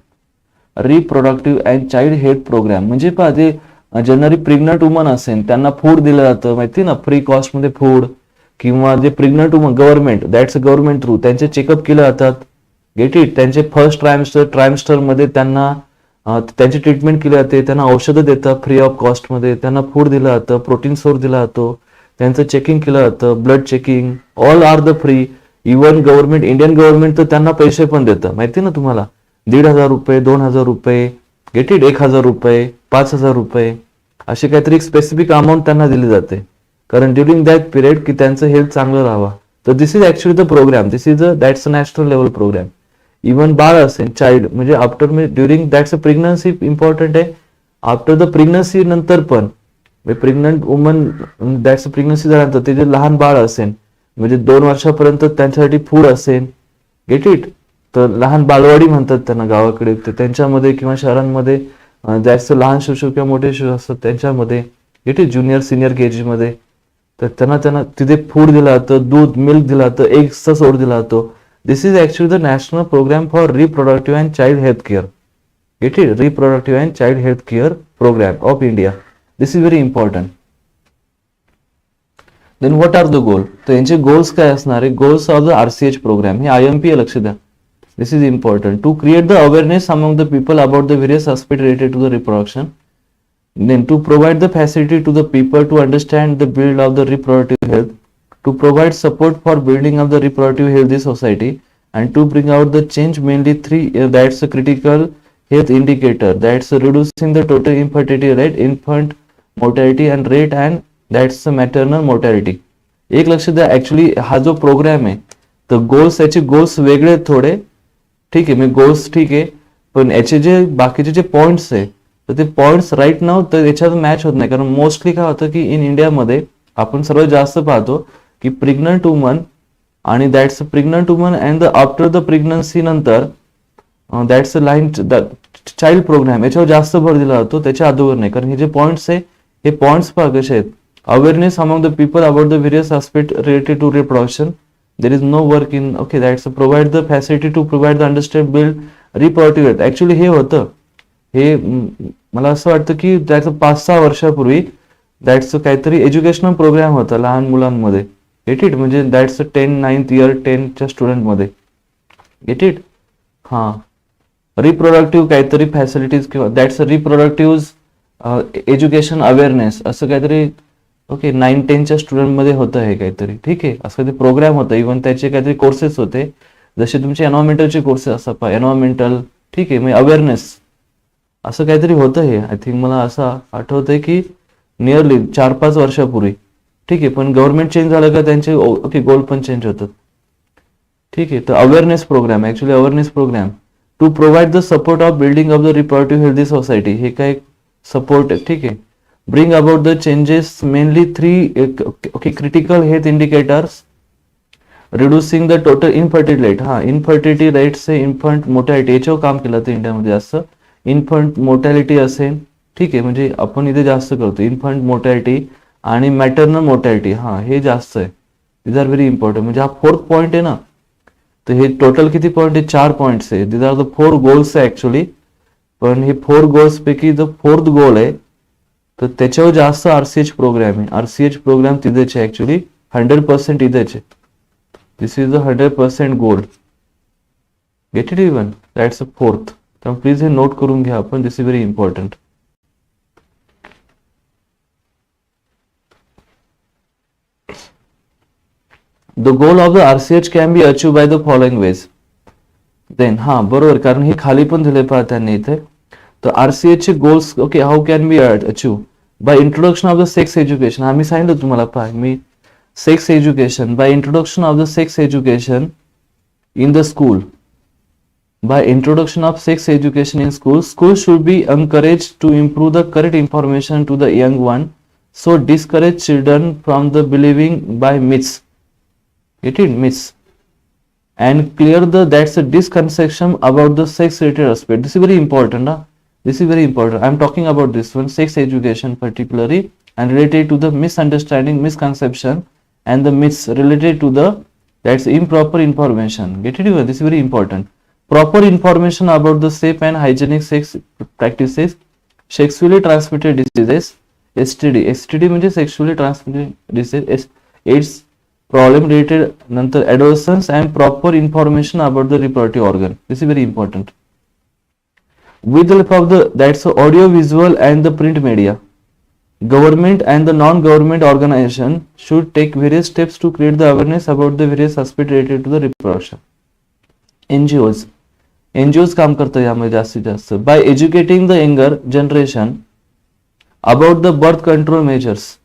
Reproductive and child health program म्हणजे पहा जे generally pregnant woman असेल त्यांना फूड दिलं जातं माहिती ना, फ्री कॉस्ट मध्ये फूड, किंवा जे pregnant woman government that's government through त्यांचे चेकअप केले जातात. गेट इट. त्यांचे फर्स्ट ट्रायमेस्टर मध्ये त्यांना त्यांची ट्रीटमेंट केली जाते, त्यांना औषधं देतात फ्री ऑफ कॉस्ट मध्ये, त्यांना फूड दिलं जातं, प्रोटीन सोर्स दिला जातो, त्यांचं चेकिंग केलं जातं, blood checking, all are the free. Even government, Indian government तर त्यांना पैसे पण देतं माहिती ना तुम्हाला, 1,500 रुपये, 2,000 रुपये, गेट इट, 1,000 रुपये, 5,000 रुपये अशी काहीतरी एक स्पेसिफिक अमाऊंट त्यांना दिली जाते, कारण ड्युरिंग दॅट पिरियड की त्यांचं हेल्थ चांगलं राहावं. तर this is actually the programme, this is that's a national level programme. Even बाळ असेल चाइल्ड म्हणजे after during that's a pregnancy important आहे, आफ्टर द प्रेग्नन्सी नंतर पण pregnant woman that's a pregnancy झाल्यानंतर ते जे लहान बाळ असेल म्हणजे 2 वर्षापर्यंत त्यांच्यासाठी फूड असेल, गेट इट. तर लहान बालवाडी म्हणतात त्यांना गावाकडे, त्यांच्यामध्ये किंवा शहरांमध्ये जास्त लहान शिशु किंवा मोठे शिशु असतात त्यांच्यामध्ये get it, junior senior KG मध्ये, तर त्यांना तिथे फूड दिलं जातं, दूध मिल्क दिलं जातं, एग्सचा सोड दिला जातो. This is actually the national programme for reproductive and child health care. Get it, reproductive and child health care programme of India. This is very important. Then what are the goal? तर यांचे goals काय असणार आहे? Goals of the RCH programme, हे IMP लक्ष द्या. This is important to create the awareness among the people about the various aspects related to the reproduction. Then to provide the facility to the people to understand the build of the reproductive health, to provide support for building of the reproductive healthy society, and to bring out the change mainly 3 that's a critical health indicator, that's reducing the total infertility rate, infant mortality and rate, and that's the maternal mortality. एक लक्ष द्या, actually हा जो programme आहे तर goals, याचे goals वेगळे थोडे, ठीक आहे, मी गोल्स ठीक आहे, पण याचे जे बाकीचे जे पॉइंट्स आहे तर ते पॉइंट्स राईट नाव तर याच्यात मॅच होत नाही. कारण मोस्टली काय होतं की इन इंडियामध्ये आपण सर्वात जास्त पाहतो की प्रेग्नंट वुमन आणि that's pregnant woman and the after the pregnancy नंतर that's a line child programme याच्यावर जास्त भर दिला जातो, त्याच्या अगोदर नाही. कारण हे जे पॉइंट्स आहे हे पॉइंट्स पहा कसे आहेत. Awareness among the people about the various aspect related to reproduction. There is no work in that's provide the facility to provide the understand build reproductive health. Actually हे होतं, हे मला असं वाटतं की त्याचं 5-6 वर्षापूर्वी दॅट्स काहीतरी एज्युकेशनल प्रोग्राम होता लहान मुलांमध्ये, गेट इट, म्हणजे that's 9th year 10th student मध्ये, गेट इट. हा, रिप्रोडक्टिव्ह काहीतरी फॅसिलिटीज किंवा दॅट्स रिप्रोडक्टिव्ह एज्युकेशन अवेअरनेस असं काहीतरी 9-10च्या स्टुडंट मध्ये होतं हे काहीतरी, ठीक आहे, असं काहीतरी प्रोग्राम होता. इव्हन त्याचे काहीतरी कोर्सेस होते, जसे तुमचे एन्व्हायरमेंटलचे कोर्सेस असतात, एन्व्हायरमेंटल, ठीक आहे, म्हणजे अवेअरनेस असं काहीतरी होतं हे. आय थिंक मला असं आठवतंय की नियरली 4-5 वर्षापूर्वी, ठीक आहे. पण गव्हर्नमेंट चेंज झालं का त्यांचे गोल पण चेंज होतात, ठीक आहे. तर awareness programme, actually awareness programme to provide the support of building of the reproductive healthy society, हे काय सपोर्ट आहे, ठीक आहे. Bring about the changes mainly 3 critical health indicators, reducing the total infertility rate. हा, इन्फर्टिलिटी रेट से infant mortality याच्यावर काम केलं तर इंडियामध्ये जास्त इन्फंट मोर्टॅलिटी असेल, ठीक आहे, म्हणजे आपण इथे जास्त करतो इन्फंट मोर्टॅलिटी आणि मॅटर्नल मोर्टॅलिटी, हा हे जास्त आहे. These are very important. म्हणजे हा 4th पॉइंट आहे ना, तर हे टोटल किती पॉईंट आहे? 4 पॉईंट्स आहे. दिस आर द 4 गोल्स आहे ऍक्च्युली. पण हे 4 गोल्स पैकी द 4th गोल आहे, तर त्याच्यावर जास्त आरसीएच प्रोग्राम आहे. आरसीएच प्रोग्राम तिथेच आहे ऍक्च्युली, 100% इथेच आहे. This is the 100% goal. Gate it even, that's a 4th. तर प्लीज हे नोट करून घ्या आपण, this is very important. The goal of the RCH can be achieved by the following ways. Then बरोबर, कारण हे खाली पण दिले पहा त्यांनी इथे. तर RCH चे goals, okay, how can be achieve? By introduction of the sex education. आम्ही सांगितलं तुम्हाला पहा, मी sex education, by introduction of the sex education in the school. By introduction of sex education in schools, schools should be encouraged to improve the correct information to the young one, so discourage children from the believing by myths. Get it? Myths. And clear the that's a misconception about the sex related aspect. This is very important. This is very important. I am talking about this one, sex education particularly, and related to the misunderstanding, misconception, and the myths related to the that's improper information. Get it? This is very important. Proper information about the safe and hygienic sex practices, sexually transmitted diseases, STD. STD म्हणजे sexually transmitted disease, AIDS, problem related नंतर adolescence, and proper information about the reproductive organ. This is very important. With the help of the that's audio, visual, and the print media, government and the non-government organization should take various steps to create the awareness about the various aspects related to the reproduction. NGOs काम करतात यामध्ये जास्तीत जास्त. By educating the younger generation about the birth control measures,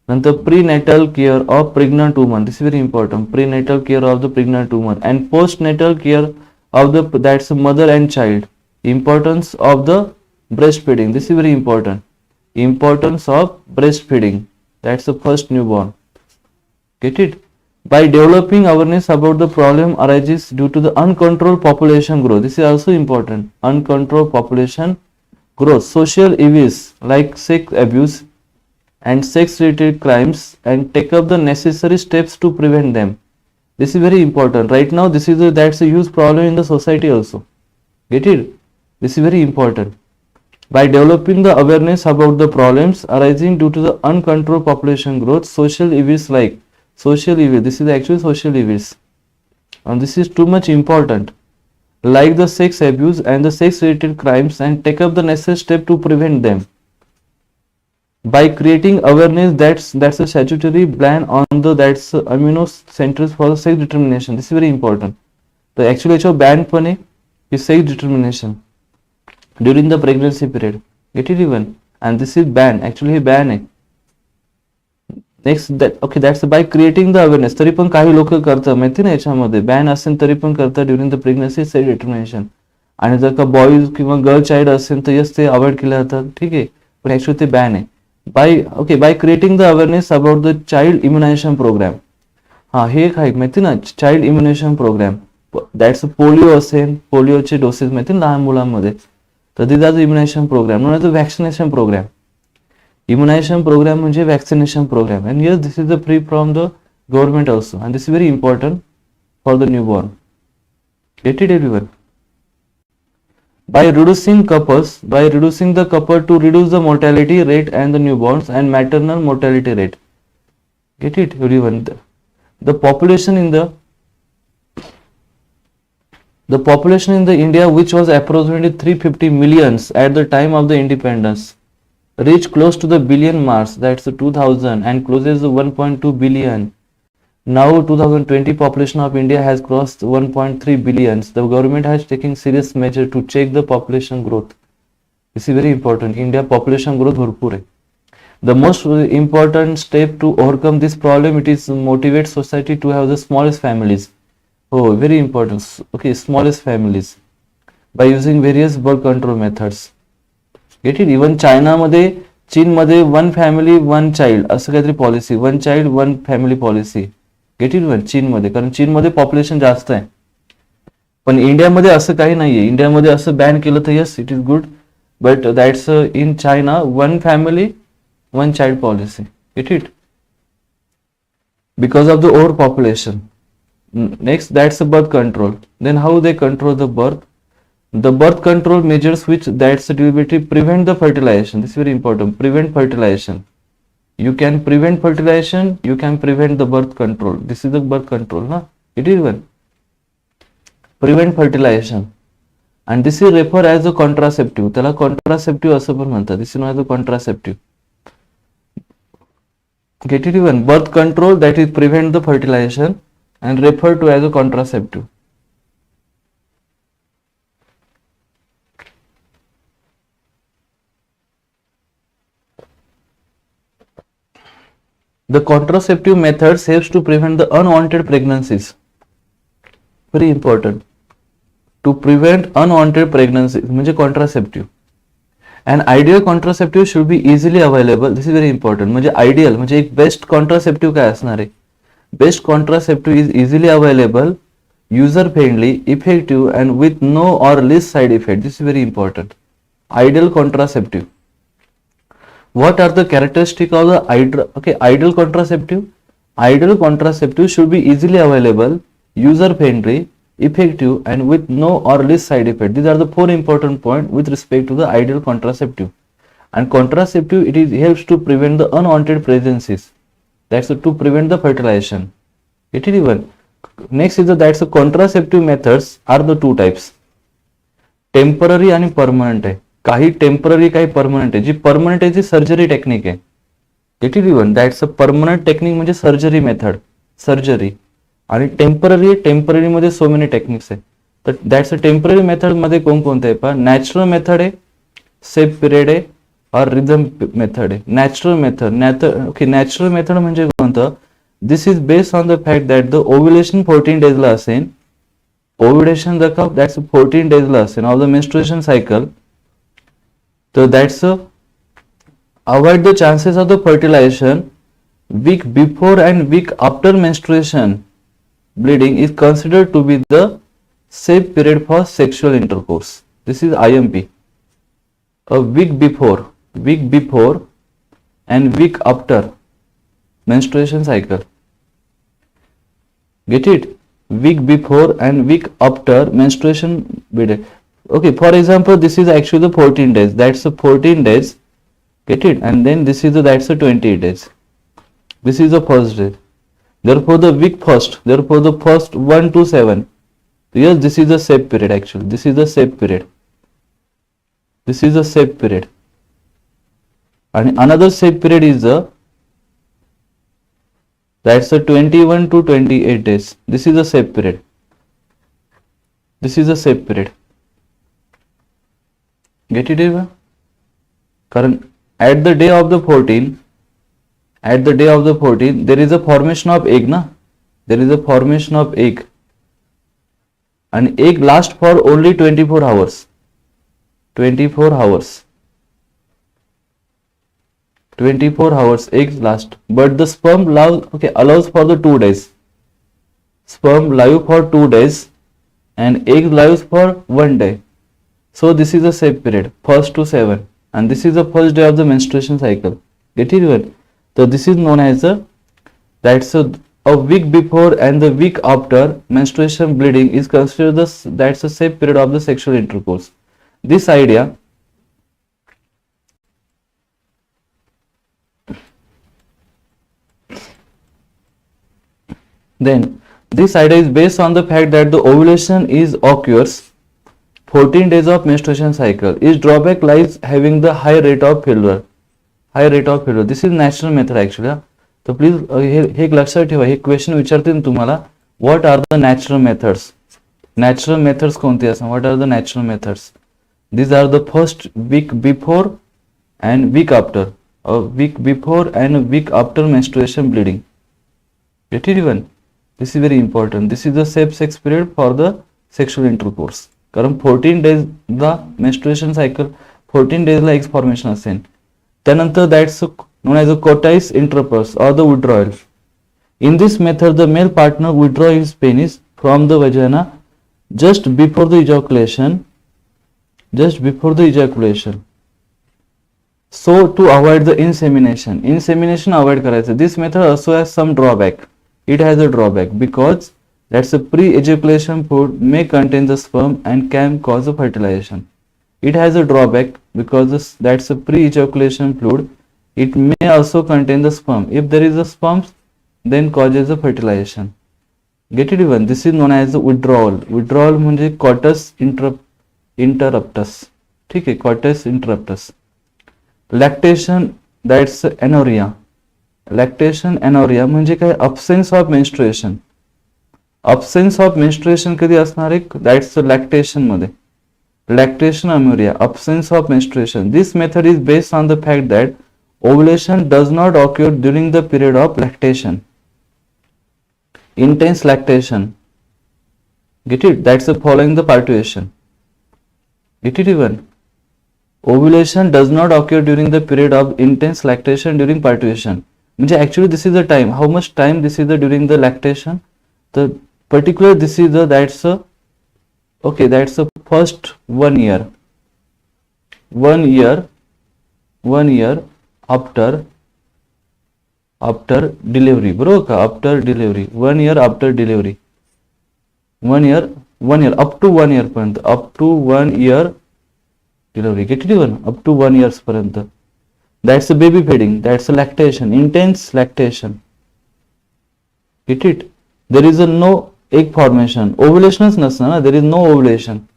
नंतर prenatal care of pregnant woman. This is very important. Prenatal care of the pregnant woman and postnatal care of the that's mother and child. Importance of the breastfeeding. This is very important. Importance of breastfeeding. That's the first newborn. Get it? By developing awareness about the problem arises due to the uncontrolled population growth. This is also important. Uncontrolled population growth. Social evils like sex abuse and sex related crimes, and take up the necessary steps to prevent them. This is very important. Right now this is that's a huge problem in the society also. Get it? This is very important. By developing the awareness about the problems arising due to the uncontrolled population growth, social evils like social evil, this is actually social evils, and this is too much important, like the sex abuse and the sex related crimes, and take up the necessary step to prevent them. By creating awareness that's a statutory ban on the that's amniocentesis for the sex determination. This is very important. So actually it's a ban पण आहे की sex determination during the pregnancy period. Get it even? And this is ban. Actually hey ban आहे. Next that okay, that's by creating the awareness. तरी पण काही लोक करतात माहिती ना, याच्यामध्ये ban असेल तरी पण करतात during the pregnancy sex determination. आणि जर का बॉईज किंवा गर्ल चाइल्ड असेल तर यस ते अवॉइड केले जातात, ठीक आहे, पण ऍक्च्युअली ते बॅन आहे. by creating the awareness about the child immunization program. हे एक आहे माहिती ना, child immunisation programme. That's polio असेल, पोलिओचे डोसेस माहिती ना लहान मुलांमध्ये, तर this are the immunisation programme. Not the vaccination programme. Immunisation programme म्हणजे vaccination programme. And yes this is the free from the government also, and this is very important for the newborn. Get it everyone. By reducing the couple to reduce the mortality rate and the newborns and maternal mortality rate. Get it everyone? The population in the India, which was approximately 350 millions at the time of the independence, reached close to the billion mark. That's 2000 and closes to 1.2 billion. Now 2020 population of India has crossed 1.3 billion. The government has taken serious measure to check the population growth. This is very important. India population growth भरपूर आहे. The most important step to overcome this problem, it is motivate society to have the smallest families. Oh, very important. Okay, smallest families by using various birth control methods. Get it? Even China मध्ये, चीन मध्ये 1 family 1 child असं काहीतरी policy, 1 child 1 family policy. Gate it one. चीनमध्ये, कारण चीनमध्ये population जास्त आहे, पण इंडियामध्ये असं काही नाहीये. इंडियामध्ये असं बॅन केलं तर yes it is good, but that's in China 1 family 1 child policy. Get it? Because of the over population. Next, that's the birth control. Then how they control the birth? The birth control measures which that's the ability to prevent the fertilization. This is very important. Prevent fertilization. You can prevent fertilization. You can prevent the birth control. This is the birth control, na? It is one. Prevent fertilization. And this is referred as a contraceptive. त्याला contraceptive असं पण म्हणतात. This is known as a contraceptive. Get it even? Birth control, that is prevent the fertilization and referred to as a contraceptive. The contraceptive methods helps to prevent the unwanted pregnancies. Very important. To prevent unwanted pregnancies म्हणजे contraceptive. An ideal contraceptive should be easily available. This is very important. म्हणजे ideal म्हणजे एक best contraceptive काय असणार आहे? Best contraceptive is easily available, user friendly, effective and with no or least side effect. This is very important. Ideal contraceptive. What are the characteristics of the ideal contraceptive? Ideal contraceptive should be easily available, user friendly, effective and with no or least side effect. These are the four important points with respect to the ideal contraceptive. And contraceptive, it helps to prevent the unwanted pregnancies. That's to prevent the fertilization. It is even. Next is that's the contraceptive methods are the two types. Temporary and permanent आहे. काही temporary काही permanent आहे. जी permanent आहे ती surgery technique आहे. It is even that's a permanent technique म्हणजे surgery method, surgery. आणि temporary मध्ये सो मेनी टेक्निक्स आहे. तर दॅट्स अ टेम्पररी मेथड मध्ये कोणकोणते आहे पहा. नॅचरल मेथड आहे, सेफ पिरियड आहे और रिदम मेथड आहे. नॅचरल मेथड म्हणजे कोणतं? This is based on the fact that the ovulation 14 डेजला असेल. ओव्युलेशन दॅट्स 14 डेजला असेल of the menstruation cycle. So that's avoid the chances of the fertilization week before and week after menstruation bleeding is considered to be the safe period for sexual intercourse. This is IMP. A week before and week after menstruation cycle. Get it? Week before and week after menstruation bleeding. Okay, for example, this is actually the 14 days. That's the 14 days. Get it? And then this is that's the 20 days. This is the first day. Therefore, the week first. Therefore, the first 1 to 7. Yes, this is the safe period actually. This is the safe period. This is the safe period. And another safe period is that's the 21 to 28 days. This is the safe period. This is the safe period. Get it even? Current at the day of the 14, there is a formation of egg, na? There is a formation of egg. And egg lasts for only 24 hours. 24 hours. 24 hours eggs last. But the sperm allows for the 2 days. Sperm live for 2 days and egg lives for 1 day. So this is the safe period, 1st to 7, and this is the first day of the menstruation cycle. Get it right? So this is known as that's a week before and the week after menstruation bleeding is considered that's a safe period of the sexual intercourse. This idea is based on the fact that the ovulation occurs 14 days of menstruation cycle. Its drawback lies having the high rate of failure. This is natural method actually. So please हे एक लक्षात ठेवा. हे question विचारतील तुम्हाला. What are the natural methods? Natural methods कोणते असतात? What are the natural methods? These are the first week before and week after. A week before and a week after menstruation bleeding. Get it even? This is very important. This is the safe sex period for the sexual intercourse. कारण 14 days ला menstruation cycle 14 days ला egg formation असेल. त्यानंतर that's known as a coitus interruptus or the withdrawal. In this method, the male partner withdraws his penis from the vagina just before the ejaculation. So to avoid the insemination avoid करायचं. This method also has some drawback. It has a drawback because That's a pre-ejaculation fluid may contain the sperm and can cause a fertilization. It has a drawback because that's a pre-ejaculation fluid. It may also contain the sperm. If there is a sperm, then causes a fertilization. Get it even? This is known as a withdrawal. Withdrawal म्हणजे coitus interruptus. ठीक आहे, coitus interruptus. Lactation, that's anorrhea. Lactation anorrhea म्हणजे काय? Absence of menstruation. Absence of menstruation कधी असणार आहे? That's lactation मध्ये. Lactation anorrhea, absence of menstruation. This method is based on the fact that ovulation does not occur during the period of lactation. Intense lactation. Get it? That's the following the parturition. Get it even? Ovulation does not occur during the period of intense lactation during parturition. म्हणजे actually this is the time. How much time this is the during the lactation? The particular this is the that's a okay, that's the first 1 year. 1 year after delivery, bro. After delivery, 1 year after delivery, 1 year up to 1 year पर्यंत, up to 1 year delivery. Get it even? Up to 1 years पर्यंत. That's a baby feeding. That's a lactation, intense lactation. Get it? There is a no egg formation. Ovulationच नसणार ना. There is no ovulation.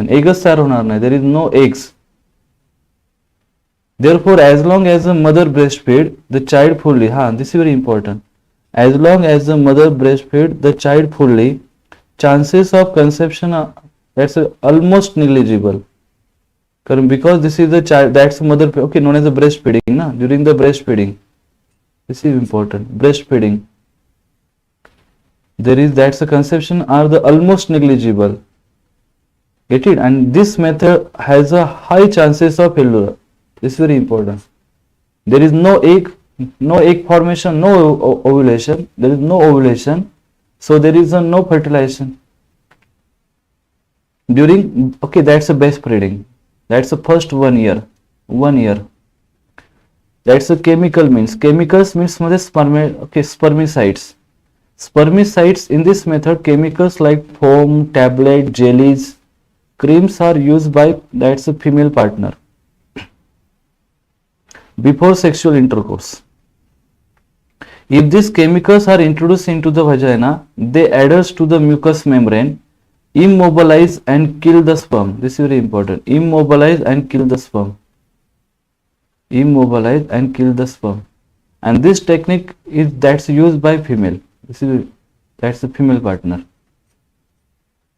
एगच तयार होणार नाही. There is no eggs. Therefore, as long as the mother breastfeed the child fully, this is very important. As long as the mother breastfeed the child fully, chances of conception are that's almost negligible. Because this is the child, that's mother, okay, known as the breastfeeding, na? During the breastfeeding, this is important. Breastfeeding, there is that's a conception are the almost negligible. Get it? And this method has a high chances of failure. This is very important. There is no egg formation, no ovulation. There is no ovulation, so there is no fertilization. During, okay, that's a breastfeeding. That's the first 1 year. 1 year. That's a chemical means. Chemicals means spermicides. Spermicides in this method, chemicals like foam, tablet, jellies, creams are used by that's a female partner before sexual intercourse. If these chemicals are introduced into the vagina, they adhere to the mucous membrane, immobilize and kill the sperm. This is very important. Immobilize and kill the sperm. Immobilize and kill the sperm. And this technique is that's used by female. That's the female partner.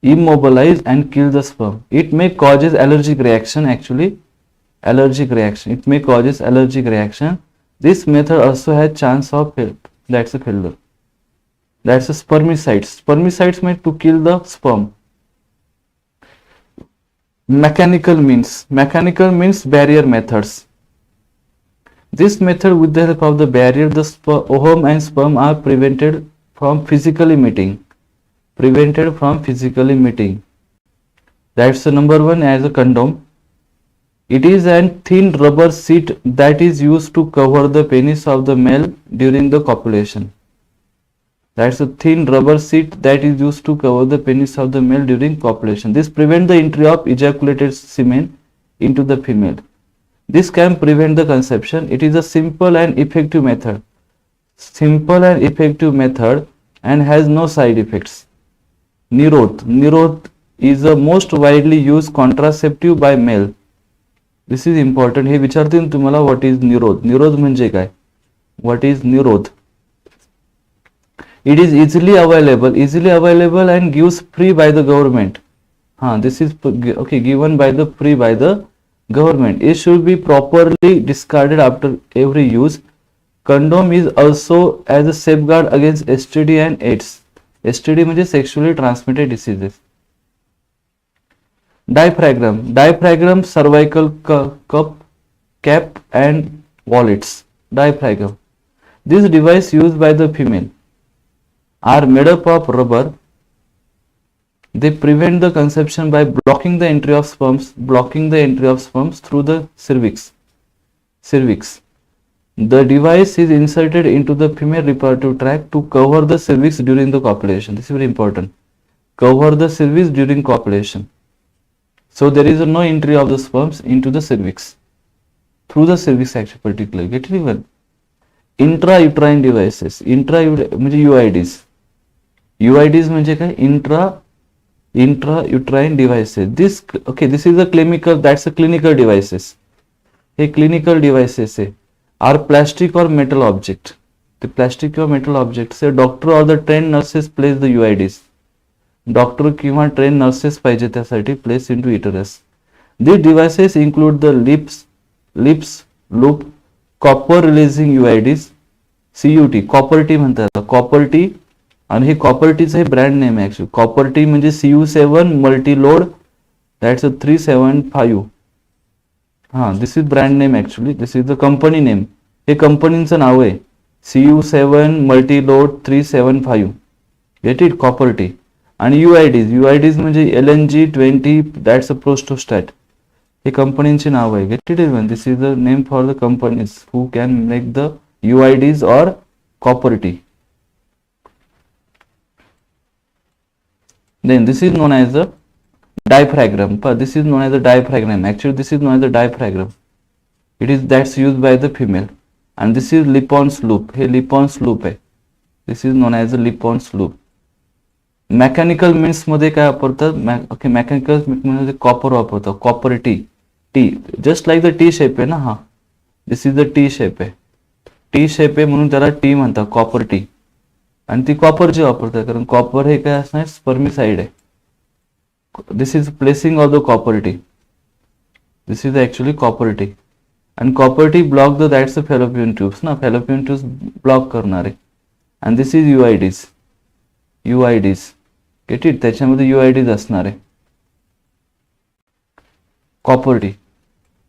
Immobilize and kill the sperm. It may causes allergic reaction actually. Allergic reaction. It may causes allergic reaction. This method also has chance of failure. That's a failure. That's a spermicides. Spermicides made to kill the sperm. Mechanical means barrier methods. This method, with the help of the barrier, the ovum and sperm are prevented from physically meeting. That's the number one as a condom. It is a thin rubber sheet that is used to cover the penis of the male during the copulation. That's a thin rubber sheet that is used to cover the penis of the male during copulation. This prevents the entry of ejaculated semen into the female. This can prevent the conception. It is a simple and effective method. And has no side effects. Nirod is the most widely used contraceptive by male. This is important. हे विचारतील तुम्हाला what is निरोध. निरोध म्हणजे काय? What is निरोध? It is easily available and gives free by the government. This is okay, given by the free by the government. It should be properly discarded after every use. Condom is also as a safeguard against STD and AIDS. STD म्हणजे sexually transmitted diseases. Diaphragm, cervical cup, cap and wallets. Diaphragm. This device used by the female are made up of rubber. They prevent the conception by blocking the entry of sperms through the cervix. The device is inserted into the female reproductive tract to cover the cervix during the copulation. This is very important. Cover the cervix during copulation. So there is no entry of the sperms into the cervix. Through the cervix actually particularly. Get it even? Intrauterine devices. म्हणजे UIDs. UIDs म्हणजे काय? Intrauterine devices. This is a clinical, that's a clinical devices. Hey clinical devices are plastic or metal object. The plastic or metal object say doctor or the trained nurses place the UIDs. Doctor किंवा trained nurses पाहिजे त्यासाठी place into uterus. These devices include the lips loop, copper releasing UIDs, CUT, copper T म्हणतात, copper T, आणि हे copper T चे brand name आहे actually. copper T म्हणजे CU7 multi-load, that's a 375. this is brand name actually, this is the company name. हे कंपनीचं नाव आहे CU7 multi-load 375. Get it? copper T. आणि UIDs म्हणजे LNG20, that's a prostostat. हे कंपनीचे नाव आहे. Get it even? This is the name for the companies who can make the UIDs or copper T. Then this is known as the diaphragm. This is known as the diaphragm. Actually, this is known as the diaphragm. That's used by the female. And this is Lippons loop. Hey, Lippons loop है. This is known as the Lippons loop. Mechanical means मध्ये काय वापरतात? Mechanical मध्ये copper वापरतात. Copper T. Just like the T shape आहे ना. This is the T shape आहे. T shape आहे म्हणून त्याला T म्हणतात, copper T. आणि ती कॉपरची वापरतात कारण कॉपर हे काय असणार? स्पर्मिसाइड आहे. This is placing of the copper T. This is actually copper T. And copper T block that's the fallopian tubes ना. fallopian tubes block करणार आहे. And this is UIDs. Get it? त्याच्यामध्ये UIDs असणार आहे. copper T.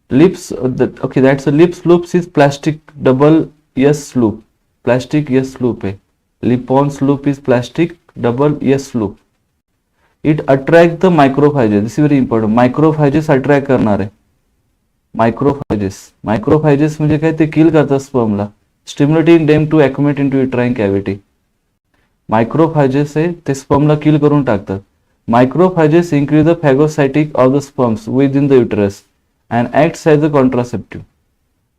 Lips, that's a lips loops is plastic double S loop. Plastic S loop है. Lippons loop is plastic double S loop. It attract the macrophages. This is very important. Macrophages attract करणार आहे. Macrophages म्हणजे काय? ते kill करतात spermला, stimulating them to accumulate into uterine cavity. Macrophages आहे ते spermला kill करून टाकतात. Macrophages increase the phagocytic of the sperms within the uterus and acts as a contraceptive.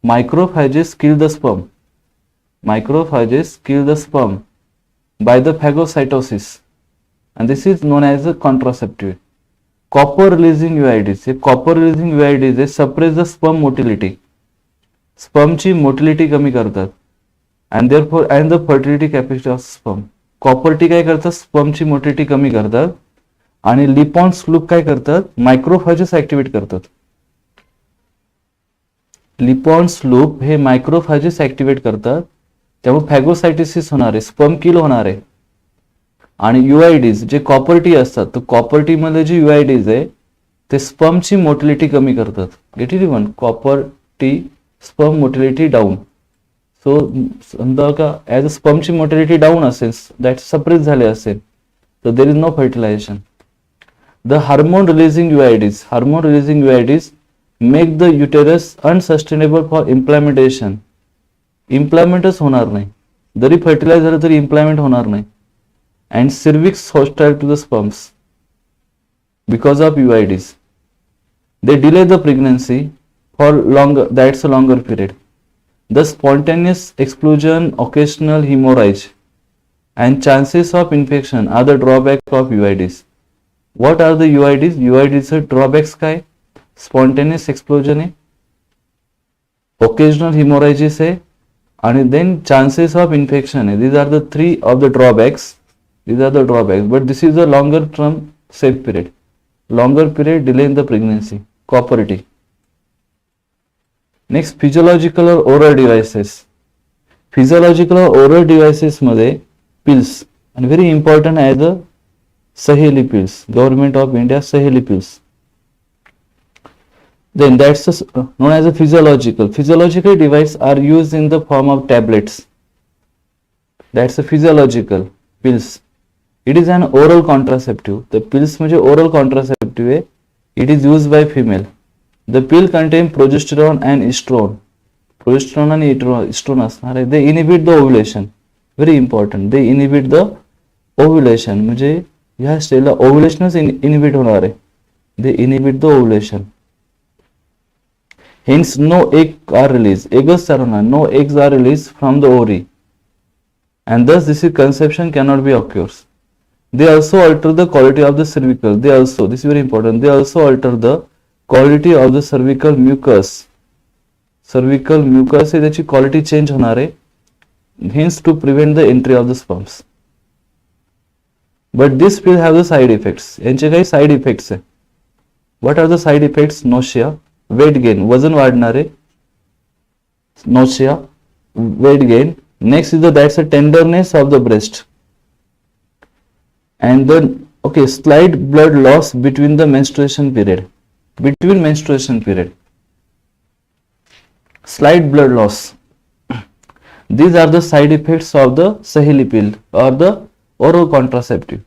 Macrophages kill the sperm. Macrophages kill the sperm by the phagocytosis, and this is known as a contraceptive. Copper releasing UIDs. Copper releasing UIDs suppress the sperm motility. Sperm ची motility कमी करतात and therefore and the fertility capacity of sperm. Copper T काय करतात? sperm ची motility कमी करतात आणि Lippons loop काय करतात? Macrophages activate करतात. Lippons loop हे macrophages activate करतात, त्यामुळे फॅगोसाइटिसिस होणार आहे, स्पर्म किल होणार आहे. आणि UIDs जे कॉपर टी असतात, तर कॉपर टी मध्ये जे UIDs आहे ते स्पर्मची मोटिलिटी कमी करतात. Get it even? Copper T sperm motility down. So समजा का ॲज अ स्पर्मची मोटिलिटी डाऊन असेल, दॅट सप्रेस झाले असेल, तर there is no fertilisation. The hormone releasing UIDs make the uterus unsustainable for implantation. इम्प्लायमेंटच होणार नाही, जरी फर्टिलाइज झालं तरी इम्प्लायमेंट होणार नाही. And cervix hostile to the sperms because of UIDs. They delay the pregnancy for longer, that's a longer period. The spontaneous explosion, occasional hemorrhage and chances of infection are the drawback of UIDs. What are the UIDs? UIDs drawbacks काय? Spontaneous explosion आहे, occasional hemorrhages आहे, आणि then chances of infection आहे. These are the three of the drawbacks. But this is a longer term safe period. Longer period delay in the pregnancy. Copper T. Next, physiological or oral devices. Physiological or oral devices मध्ये pills, and very important as the Saheli pills. Government of India Saheli pills. Then that's known as a physiological. Physiological devices are used in the form of tablets. That's a physiological pills. It is an oral contraceptive. The pills म्हणजे oral contraceptive आहे. It is used by female. The pill contain progesterone and estrone. Progesterone आणि oestrogen असणार आहे. They inhibit the ovulation, very important, they inhibit the ovulation, म्हणजे ह्या स्टेजला ओव्युलेशनच inhibit होणार आहे. They inhibit the ovulation. Hence, no egg are released. Eggs are not. No eggs are released from the ovary, and thus this is conception cannot be occurs. They also alter the quality of the cervical. They also, this is very important. They also alter the quality of the cervical mucus. Cervical mucus हे त्याची quality change होणार आहे. Hence, to prevent the entry of the sperms. But this pill have the side effects. यांचे काही side effects आहे. What are the side effects? Nausea, weight gain, वजन वाढणारे, nausea, weight gain. Next is that's a tenderness of the breast, and then slight blood loss between the menstruation period. Between menstruation period, slight blood loss. These are the side effects of the Saheli pill or the oral contraceptive.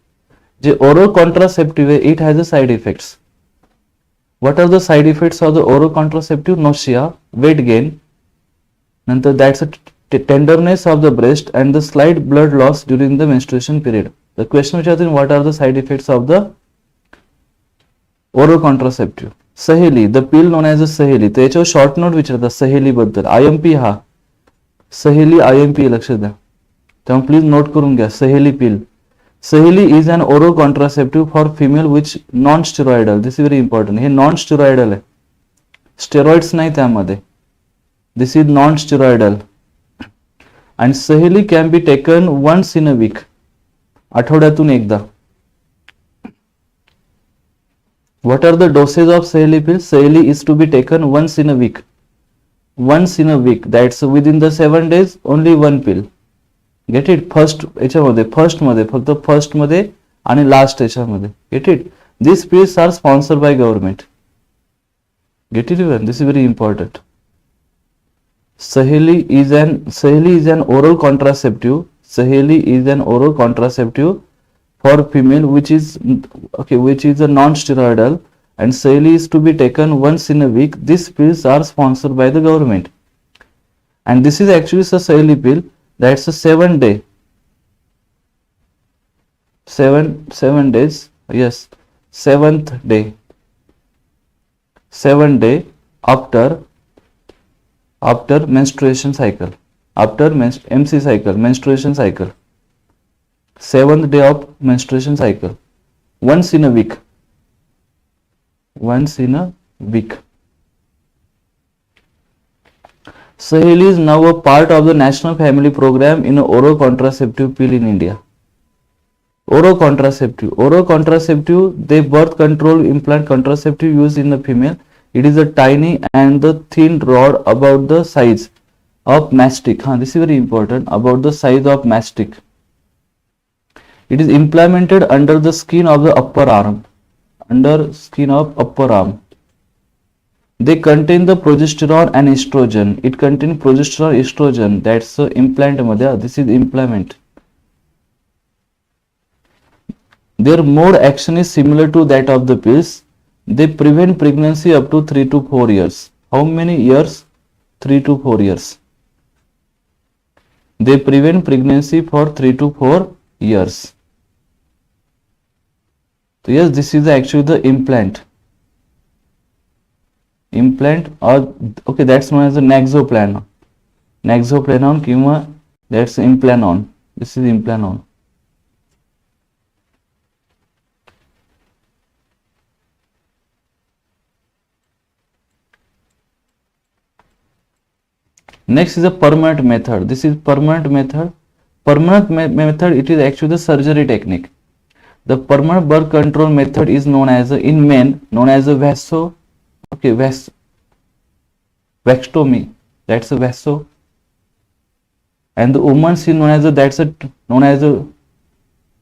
J oral contraceptive it has the side effects. What are the side effects of the oral contraceptive? Nausea, weight gain, and that's a tenderness of the breast and the slight blood loss during the menstruation period. The question which is, what are the side effects of the oral contraceptive? Saheli, the pill known as the Saheli. तो याच्यावर short note विचारतात सहेली बद्दल. IMP हा सहेली IMP लक्षात द्या. तेव्हा प्लीज नोट करून घ्या सहेली पिल. Saheli is an oral contraceptive for female which non-steroidal. This is very important. Hey non-steroidal आहे. Steroids नाही त्यामध्ये. This is non-steroidal. And Saheli can be taken once in a week. आठवड्यातून एकदा. What are the doses of Saheli pill? Saheli is to be taken once in a week. Once in a week. That's within the 7 days. Only one pill. Get it. First याच्यामध्ये फक्त first मध्ये आणि last याच्यामध्ये. Get it. This pills are sponsored by government. Get it even. This is very important. Saheli is an oral contraceptive. Saheli is an oral contraceptive for female which is a non-steroidal, and Saheli is to be taken once in a week. These pills are sponsored by the government, and this is actually a Saheli pill. That's a 7 day. 7 days. Yes, 7th day. 7 day after menstruation cycle. After MC cycle, menstruation cycle. 7th day of menstruation cycle. Once in a week. Once in a week. Saheli is now a part of the National Family Program in oral contraceptive pill in India. Oral contraceptive, they birth control implant contraceptive used in the female. It is a tiny and the thin rod about the size of mastic. This is very important, about the size of mastic. It is implanted under the skin of the upper arm. Under skin of upper arm. They contain the progesterone and estrogen. It contains progesterone, estrogen. That's the implant मध्ये. This is implant. Their mode action is similar to that of the pills. They prevent pregnancy up to 3 to 4 years. How many years? 3 to 4 years. They prevent pregnancy for 3 to 4 years. So yes, this is actually the implant. Implant or that's known as the naxoplanon. Naxoplanon किंवा that's implanon. This is implanon. Next is a permanent method. This is permanent method. Permanent method, it is actually the surgery technique. The permanent birth control method is known as in men known as a vasectomy. That's a vaso. And the woman is known as a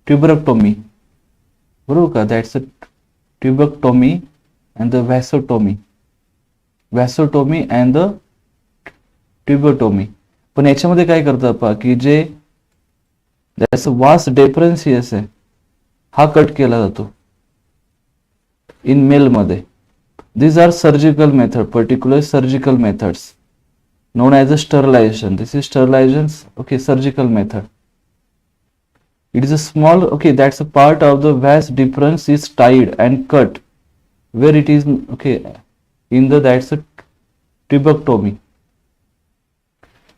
tuberectomy. That's a tuberectomy and the vasotomy. Vasotomy and the tuberectomy. पण याच्यामध्ये काय करतात पहा की जे त्याचा वास डिफरन्शियस आहे हा कट केला जातो इन मेल मध्ये. These are surgical method, particular surgical methods. known as a sterilization. This is sterilization, okay, surgical method. It is a small, okay, that's a part of the vas deferens is tied and cut where it is, okay, in the, that's a tubectomy.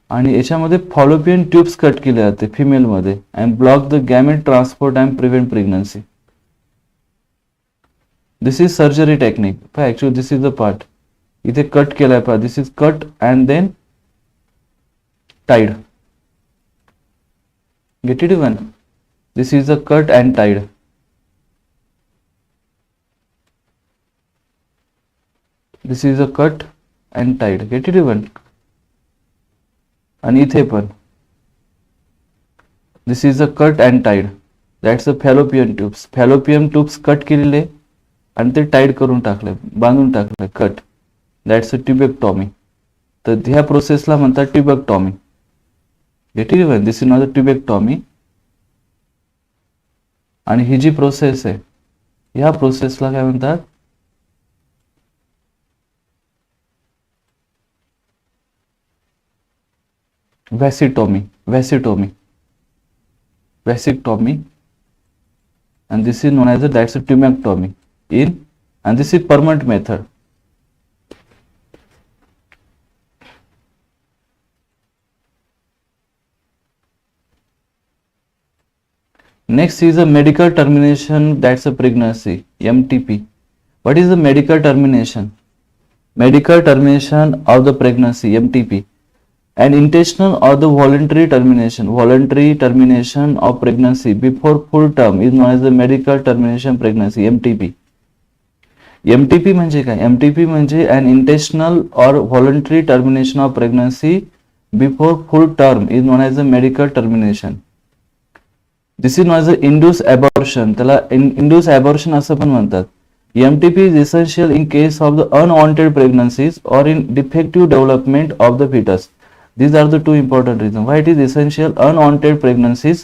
आणि याच्यामध्ये fallopian tubes cut केले जाते female मध्ये and block the gamete transport and prevent pregnancy. This is surgery technique. Actually this is the part इथे cut केलाय पहा. This is cut and then tied. Get it even. This is a cut and tied. This is a cut and tied. Get it even. आणि इथे पण this is a cut and tied. That's a fallopian tubes. Fallopian tubes cut केलेले आणि ते tied करून टाकले, बांधून टाकले, कट. That's a tubectomy. तर ह्या प्रोसेसला म्हणतात tubectomy. Gate it even. This is not a tubectomy. आणि ही जी प्रोसेस आहे ह्या प्रोसेसला काय म्हणतात, vasectomy. Vasectomy. Vasectomy. And this is known as that's a tumectomy in, and this is permanent method. Next is a medical termination, that's a pregnancy, MTP. What is the medical termination? Medical termination of the pregnancy, MTP. An intentional or the voluntary termination of pregnancy before full term is known as the medical termination pregnancy, MTP. MTP म्हणजे काय? MTP म्हणजे an intentional or voluntary termination of pregnancy before full term is known as the medical termination. This is known as the induced abortion. त्याला induced abortion असं पण म्हणतात. MTP is essential in case of the unwanted pregnancies or in defective development of the fetus. These are the two important reasons why it is essential: unwanted pregnancies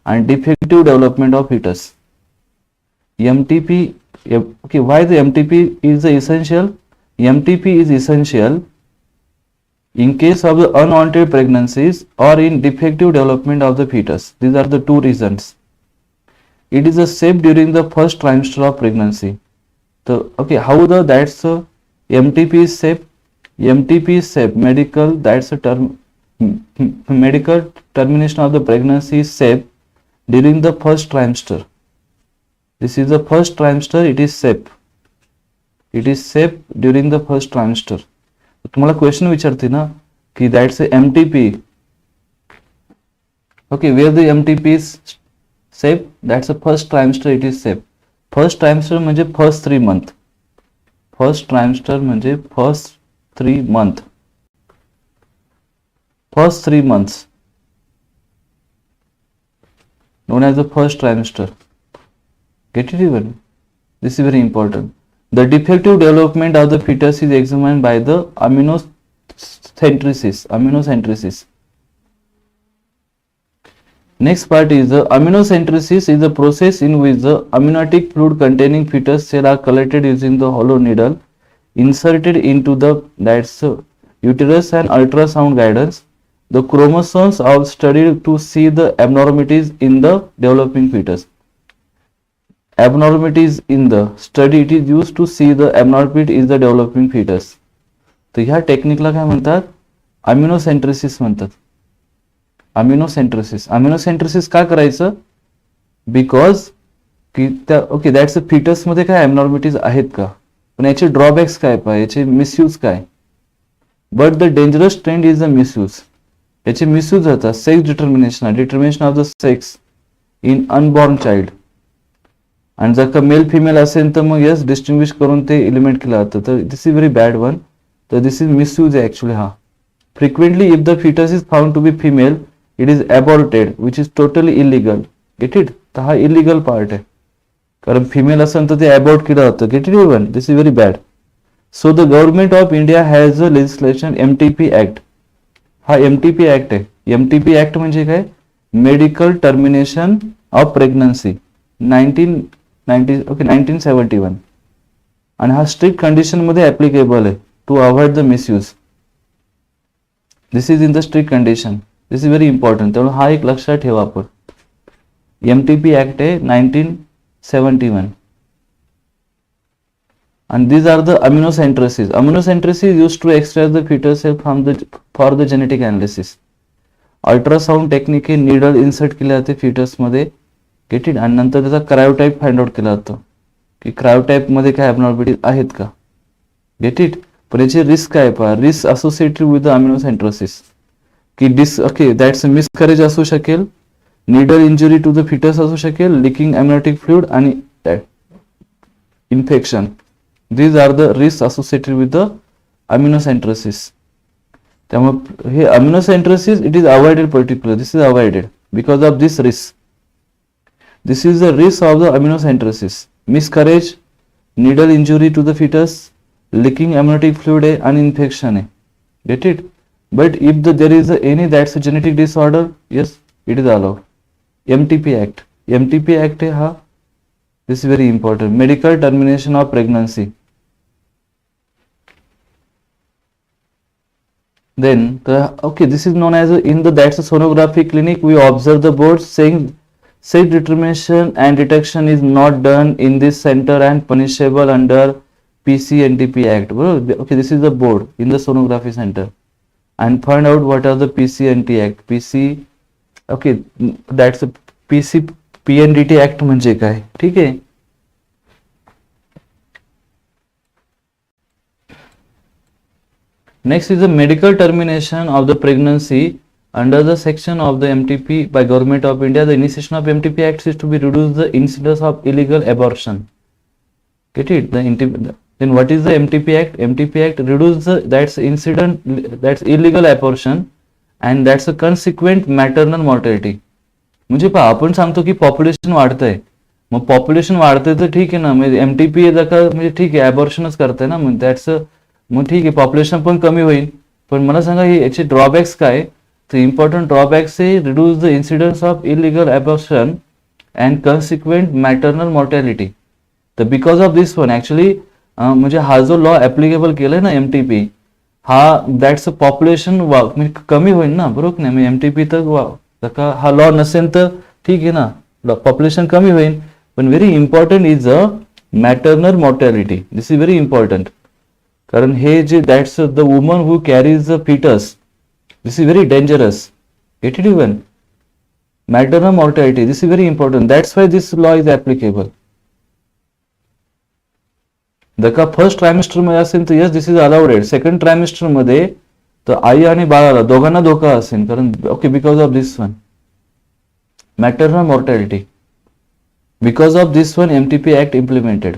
and defective development of fetus. MTP, okay, why the MTP is essential? MTP is essential in case of the unwanted pregnancies or in defective development of the fetus. These are the two reasons. It is a safe during the first trimester of pregnancy. So, okay, how the that's MTP is safe? MTP is safe. Medical, that's a term. Medical termination of the pregnancy is safe during the first trimester. This is the first trimester. It is safe. It is safe during the first trimester. तुम्हाला question विचारते ना की that's a MTP. Okay, where the MTP is safe? That's the first trimester. It is safe. First trimester म्हणजे first 3 month. First trimester म्हणजे first 3 month. First 3 months known as the first trimester. Get it even? This is very important. The defective development of the fetus is examined by the amniocentesis. Amniocentesis. Next part is the amniocentesis is the process in which the amniotic fluid containing fetus cell are collected using the hollow needle inserted into the that's uterus and ultrasound guidance. The chromosomes are studied to see the abnormalities in the developing fetus. Abnormalities in the study, it is used to see the abnormality in the developing fetus. तर ह्या टेक्निकला काय म्हणतात? अम्युनोसेंट्रिसिस म्हणतात. अम्युनोसेंट्रिसिस. अम्युनोसेंट्रिसिस का करायचं? Because की त्या okay that's a foetus मध्ये काय abnormalities आहेत का, पण याचे ड्रॉबॅक्स काय पाहिजे, याचे मिसयूज काय. But the dangerous trend is the misuse. याचे मिसयूज होतात. Sex determination of the sex in unborn child. आणि जर का मेल फिमेल असेल तर मग यस डिस्टिंग्विश करून ते एलिमेंट केलं जातं. तर this is very bad one. तर दिस इज मिसयूज आहे ऍक्च्युली. हा frequently if the foetus is found to be female it is aborted which is totally illegal. Get it. तर हा इलिगल पार्ट आहे, कारण फिमेल असेल तर ते अबॉर्ट केलं जातं. Get it even. This is very bad. So the government of India has a legislation MTP act. हा MTP ऍक्ट आहे. MTP ऍक्ट म्हणजे काय? Medical termination of pregnancy 1971. आणि हा स्ट्रिक्ट कंडिशन मध्ये ऍप्लिकेबल आहे to avoid the misuse. This is in the strict condition. This is very important. त्यामुळे हा एक लक्षात ठेवा आपण. MTP ऍक्ट आहे 1971. And these are the amniocentesis. Amniocentesis used to extract the fetus cell from the for the genetic analysis. Ultrasound technique हे needle insert केले जाते फिटस मध्ये, गेट इट, आणि नंतर त्याचा क्रायोटाईप फाइंड आउट केला जातो की क्रायोटाईप मध्ये काय ॲबनॉर्मॅलिटीज आहेत का, गेट इट. पण याची रिस्क काय पहा, risk associated with the amniocentesis की ओके दॅट्स मिसकॅरेज असू शकेल, needle injury to the fetus असू शकेल, लिकिंग एमनियोटिक फ्लुइड आणि infection. These are the risks associated with the amniocentesis. त्यामुळे हे amniocentesis it is avoided particularly. This is avoided because of this risk. This is the risk of the amniocentesis. Miscarriage, needle injury to the fetus, leaking amniotic fluid and infection. Get it? But if there is any that's a genetic disorder, yes, it is allowed. MTP Act. MTP Act है हाँ. This is very important. Medical termination of pregnancy. Then okay, this is known as in the that's a sonography clinic we observe the board saying sex determination and detection is not done in this center and punishable under PC-NTP Act. Okay, this is the board in the sonography center and find out what are the PC-NT Act. PC okay, that's a PC-PNDT Act म्हणजे काय, ठीक आहे. Next is the medical termination of the pregnancy under the section of the MTP by Government of India. The initiation of MTP Act is to be reduce the incidence of illegal abortion. Get it? Then what is the MTP Act? MTP Act reduce that's illegal abortion and that's a consequent maternal mortality. म्हणजे पहा आपण सांगतो की population वाढतंय, मग population वाढतंय तर ठीक आहे ना, म्हणजे MTP म्हणजे ठीक आहे अबॉर्शनच करताय ना, मग दॅट्स मग ठीक आहे पॉप्युलेशन पण कमी होईल. पण मला सांगा हे याचे ड्रॉबॅक्स काय, तर इम्पॉर्टंट ड्रॉबॅक्स आहे reduce the incidence of illegal abortion and consequent maternal mortality. तर because of this one actually म्हणजे हा जो लॉ ऍप्लिकेबल केलाय ना MTP हा दॅट्स अ पॉप्युलेशन म्हणजे कमी होईल ना, बरोबर नाही, म्हणजे MTP तर हा लॉ नसेल तर ठीक आहे ना, पॉप्युलेशन कमी होईल. पण very important is a maternal mortality. This is very important. कारण हे जे that's the woman who carries the foetus, this is very dangerous. Get it even maternal mortality, this is very important. That's why this law is applicable. जर का first trimester मध्ये असेल तर yes this is allowed. Second trimester मध्ये तर आई आणि बाळाला दोघांना धोका असेल, कारण okay because of this one maternal mortality. Because of this one MTP Act implemented.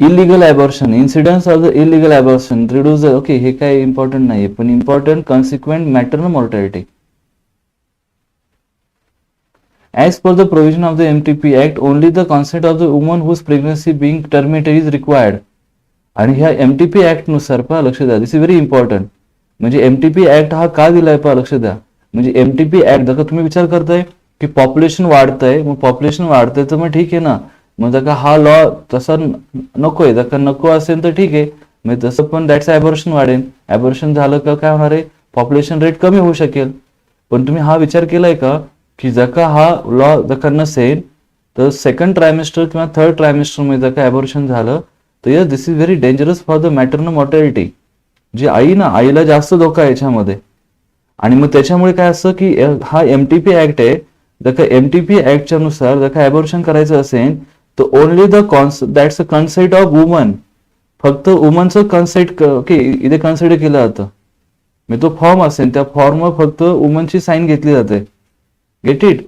Illegal abortion, incidence of the illegal abortion reduce. Okay हे काय इम्पॉर्टंट नाही पण important consequent maternal mortality. As per the provision of the MTP Act, only the consent of the woman whose pregnancy being terminated is required. आणि ह्या MTP Act नुसार पहा लक्ष द्या, दिस इज व्हेरी इम्पॉर्टंट. म्हणजे MTP Act हा का दिलाय पहा लक्ष द्या. म्हणजे MTP Act जर का तुम्ही विचार करताय की पॉप्युलेशन वाढतंय, मग पॉप्युलेशन वाढतंय तर मग ठीक आहे ना, मग जर का हा लॉ तसा नकोय, जर का नको असेल तर ठीक आहे, म्हणजे तसं पण दॅट्स ॲबॉर्शन वाढेल. ॲबॉर्शन झालं का काय होणार आहे, पॉप्युलेशन रेट कमी होऊ शकेल. पण तुम्ही हा विचार केलाय का की जर का हा लॉ जर का नसेल तर सेकंड ट्रायमिस्टर किंवा थर्ड ट्रायमिस्टर मध्ये जर का ॲबॉर्शन झालं तर yes this is very dangerous for the maternal mortality. जी आई ना, आईला जास्त धोका आहे याच्यामध्ये. आणि मग त्याच्यामुळे काय असतं की हा MTP Act आहे, जर का MTP Actच्या नुसार जर का ॲबॉर्शन करायचं असेल तर only that's a consent of woman. फक्त वुमनचं कन्सेंट ओके इथे कन्सिडर केलं जातं. म्हणजे तो फॉर्म असेल त्या फॉर्मवर फक्त वुमनची साईन घेतली जाते. Get it?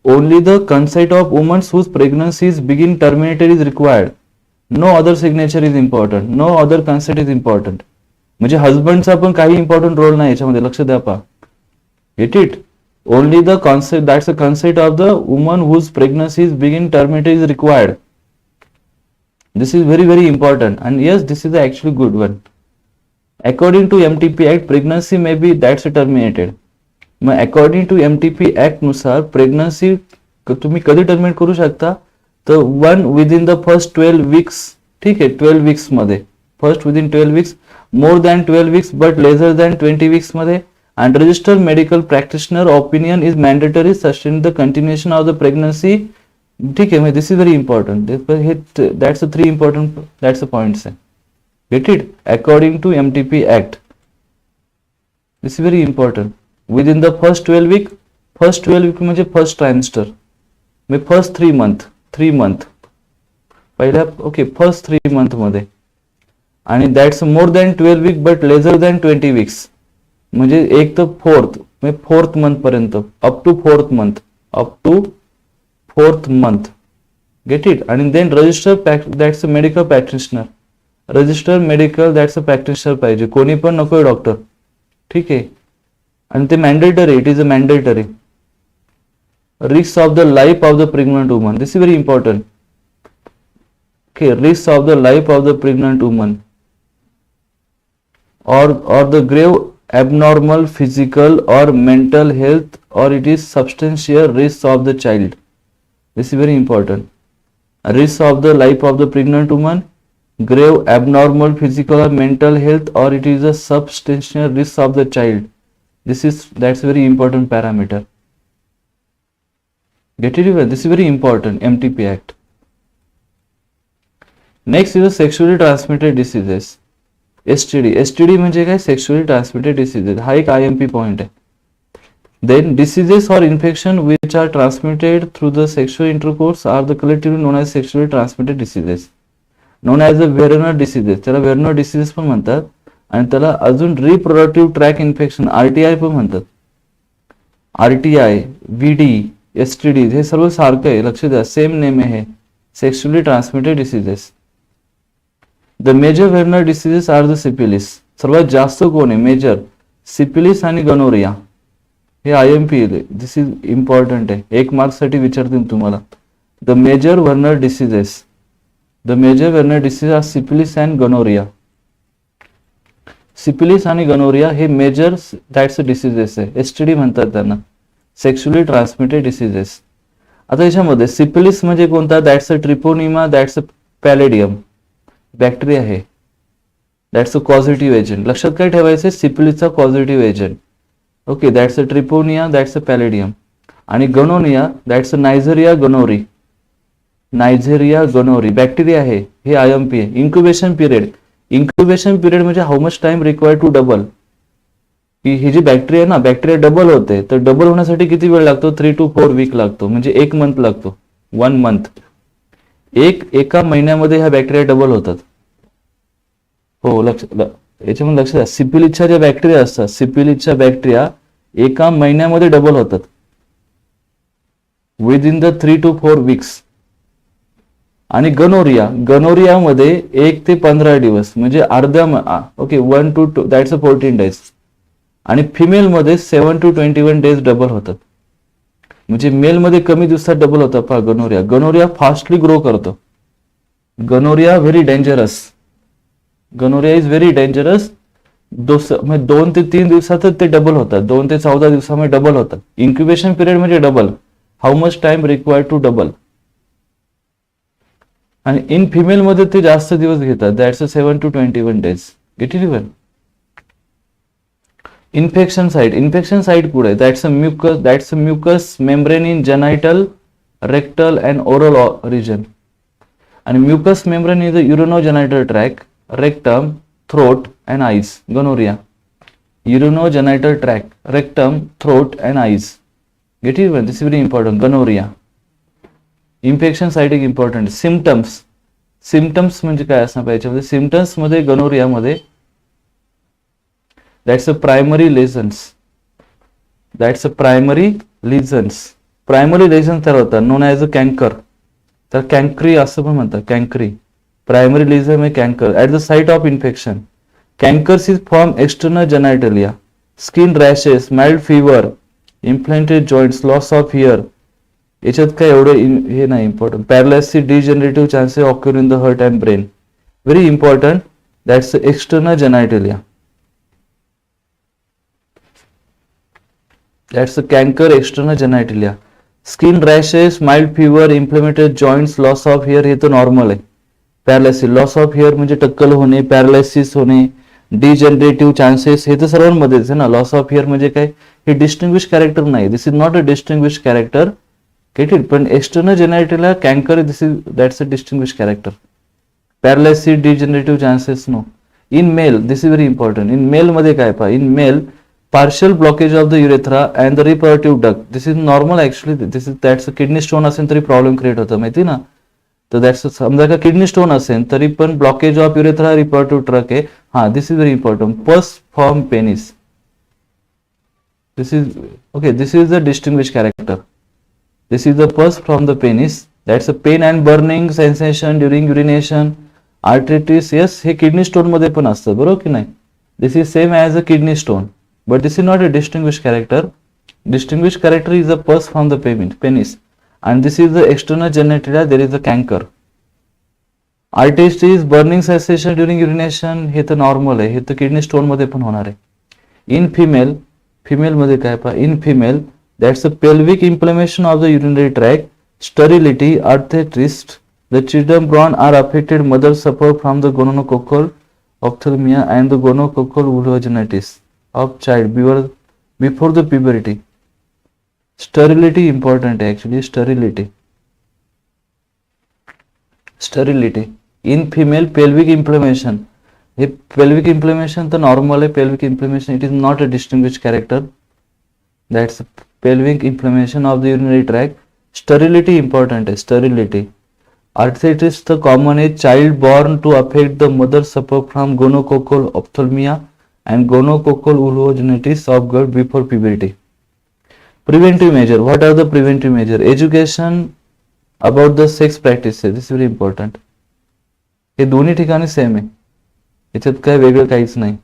Only the consent of women's whose pregnancy is बिगिन terminated is required. No other signature is important, no other consent is important. म्हणजे हजबंडचा पण काही इम्पॉर्टंट रोल नाही याच्यामध्ये, लक्ष द्या पहा. Get it? Only the consent, that's the consent of the woman whose pregnancy is begin terminated is required. This is very very important, and yes, this is the actually good one. According to MTP Act, pregnancy may be that's terminated. Mug according to MTP Act नुसार pregnancy तुम्ही कधी terminate करू शकता तर one within the first 12 weeks. ठीक आहे, 12 weeks मध्ये, first within 12 weeks, more than 12 weeks but lesser than 20 weeks मध्ये, and registered medical practitioner opinion is mandatory sustain the continuation of the pregnancy. ठीक आहे, this is very important. That's the three important, that's the points. Get it? According to MTP Act. This is very important. Within the first 12 week म्हणजे first trimester, म्हणजे first 3 month पहिल्या first 3 month मध्ये, आणि that's more than 12 week but lesser than 20 weeks म्हणजे एक तर fourth month पर्यंत, up to fourth month. Get it? आणि then register that's a medical practitioner, register medical that's a practitioner पाहिजे, कोणी पण नकोय डॉक्टर. ठीक आहे, आणि ते mandatory, it is a mandatory. Risk of the life of the pregnant woman, this is very important. Okay, risk of the life of the pregnant woman or the grave abnormal physical or mental health or it is substantial risk of the child. This is very important. Risk of the life of the pregnant woman, grave abnormal physical or mental health or it is a substantial risk of the child. That's very important parameter. Get it even? This is very important, MTP Act. Next is the sexually transmitted diseases. STD म्हणजे काय? Sexually transmitted diseases. हा एक IMP point आहे. Then diseases or infection which are transmitted through the sexual intercourse are the collectively known as sexually transmitted diseases. Known as the venereal diseases. त्याला venereal diseases पण म्हणतात, आणि त्याला अजून reproductive track infection RTI पण म्हणतात. RTI, VD, STD हे सर्व सारखं आहे, लक्ष द्या, सेम नेम आहे. Sexually transmitted diseases. The major venereal diseases are the syphilis. सर्वात जास्त कोण आहे मेजर? सिफिलिस आणि गनोरिया. हे IMP, दिस इज इम्पॉर्टंट आहे, 1 मार्क साठी विचारतील तुम्हाला. The major venereal diseases, the major venereal disease are syphilis and gonorrhoea. Syphilis आणि गनोरिया हे मेजर दॅट्स डिसीजेस आहे. STD म्हणतात त्यांना, सेक्शुअली ट्रान्समिटेड डिसीजेस. आता याच्यामध्ये सिफिलिस म्हणजे कोणता? That's a treponema, that's a pallidum bacteria आहे, दॅट्स अ कॉझिटिव्ह एजंट. लक्षात काय ठेवायचं? सिफिलिसचा causative agent. Okay, that's a treponema, that's a pallidum. आणि gonorrhoea that's a नायझेरिया Ganori, नायझेरिया gonorrhoeae bacteria आहे, हे IMP आहे. इन्क्युबेशन पिरियड म्हणजे how much time required to double. की ही जी बॅक्टेरिया ना, बॅक्टेरिया डबल होते, तर डबल होण्यासाठी किती वेळ लागतो? 3 to 4 वीक लागतो, म्हणजे 1 मंथ लागतो. 1 month. एका महिन्यामध्ये ह्या बॅक्टेरिया डबल होतात. हो, याच्यामध्ये लक्ष द्या, सिफिलिसच्या ज्या बॅक्टेरिया असतात, सिफिलिसच्या बॅक्टेरिया एका महिन्यामध्ये डबल होतात, विदिन द 3 to 4 weeks. आणि गनोरियामध्ये 1 ते 15 दिवस म्हणजे अर्ध्या 1 to 2 दॅट्स अ 14 days. आणि फिमेल मध्ये 7 to 21 days डबल होतात, म्हणजे मेल मध्ये कमी दिवसात डबल होतात. पहा, गनोरिया फास्टली ग्रो करतो. Gonorrhoea very dangerous. Gonorrhoea is very dangerous. 2 ते 3 दिवसातच ते डबल होतात, 2 ते 14 दिवसामध्ये डबल होतात. इन्क्युबेशन पिरियड म्हणजे double, how much time required to double. आणि इन फिमेल मध्ये ते जास्त दिवस घेतात, that's 7 to 21 days. Get it even? Infection site कुठे? That's a mucous membrane in genital, rectal and oral region. And mucous membrane is the urogenital tract, rectum, throat and eyes. Gonorrhoea urogenital tract, rectum, throat and eyes. Get it even? This is very important. Gonorrhoea infection site एक important. Symptoms म्हणजे काय असणार पाहिजे? Symptoms मध्ये गनोरियामध्ये that's a primary lesions, primary lesions तयार होतात, known as अ canker. तर कॅन्क्री असं पण म्हणतात, कॅन्क्री. प्रायमरी लेजन म्हणजे canker at the site of infection. Cankers is form external genitalia, skin rashes, mild fever, implanted joints, loss of hair. याच्यात काय एवढं हे नाही important. Paralysis, degenerative chances occur in the heart and brain. Very important. That's external genitalia. That's a canker, external genitalia. Skin rashes, mild fever, inflammatory joints, loss of hair हे तर normal आहे. Paralysis, loss of hair म्हणजे टक्कल होणे, paralysis होणे, degenerative chances, हे तर सर्वांमध्येच आहे ना. Loss of hair म्हणजे काय, हे डिस्टिंग्विश कॅरेक्टर नाही, this is not a distinguish character, get it. पण एक्सटर्नल जेनेटिव्हला canker, this is that's a distinguish character. Paralysis, degenerative chances no. In male, this is very important. In male मध्ये काय पहा, in male partial blockage of the urethra and the reproductive duct, this is normal actually, this is that's a kidney stone असेल तरी problem create होतं माहिती ना. तर that's समजा का किडनी स्टोन असेल तरी पण blockage of urethra reproductive tract आहे. हा, this is very important. Pus from penis, this is okay, this is the distinguish character. This is the pus from the penis, that's a pain and burning sensation during urination. Arthritis, yes, हे kidney stone मध्ये पण असतं, बरोबर की नाही. This is same as a kidney stone. But this is not a distinguished character. Distinguished character is a pus from the penis, and this is the external genitalia. There is a canker. Arteries, burning sensation during urination, हे तर normal आहे, हे तर kidney stone मध्ये पण होणार आहे. इन female, female मध्ये काय पहा, इन female that's a pelvic inflammation of the urinary tract, sterility, arthritis, the children born are affected, mother suffer from the gonococcal ophthalmia and the gonococcal organogenesis of child before the puberty. Sterility important actually, sterility in female pelvic inflammation. हे pelvic inflammation तर normal आहे, pelvic inflammation, it is not a distinguished character. That's pelvic inflammation of the urinary tract. Sterility important आहे, sterility. Arthritis तर common आहे, child born to affect the mother suffer from gonococcal ophthalmia and gonococcal organogenesis of girl before puberty. Preventive measure, what are the preventive measure? Education about the sex practices, this is very important. हे दोन्ही ठिकाणी same आहे, याच्यात काय वेगळं काहीच नाही,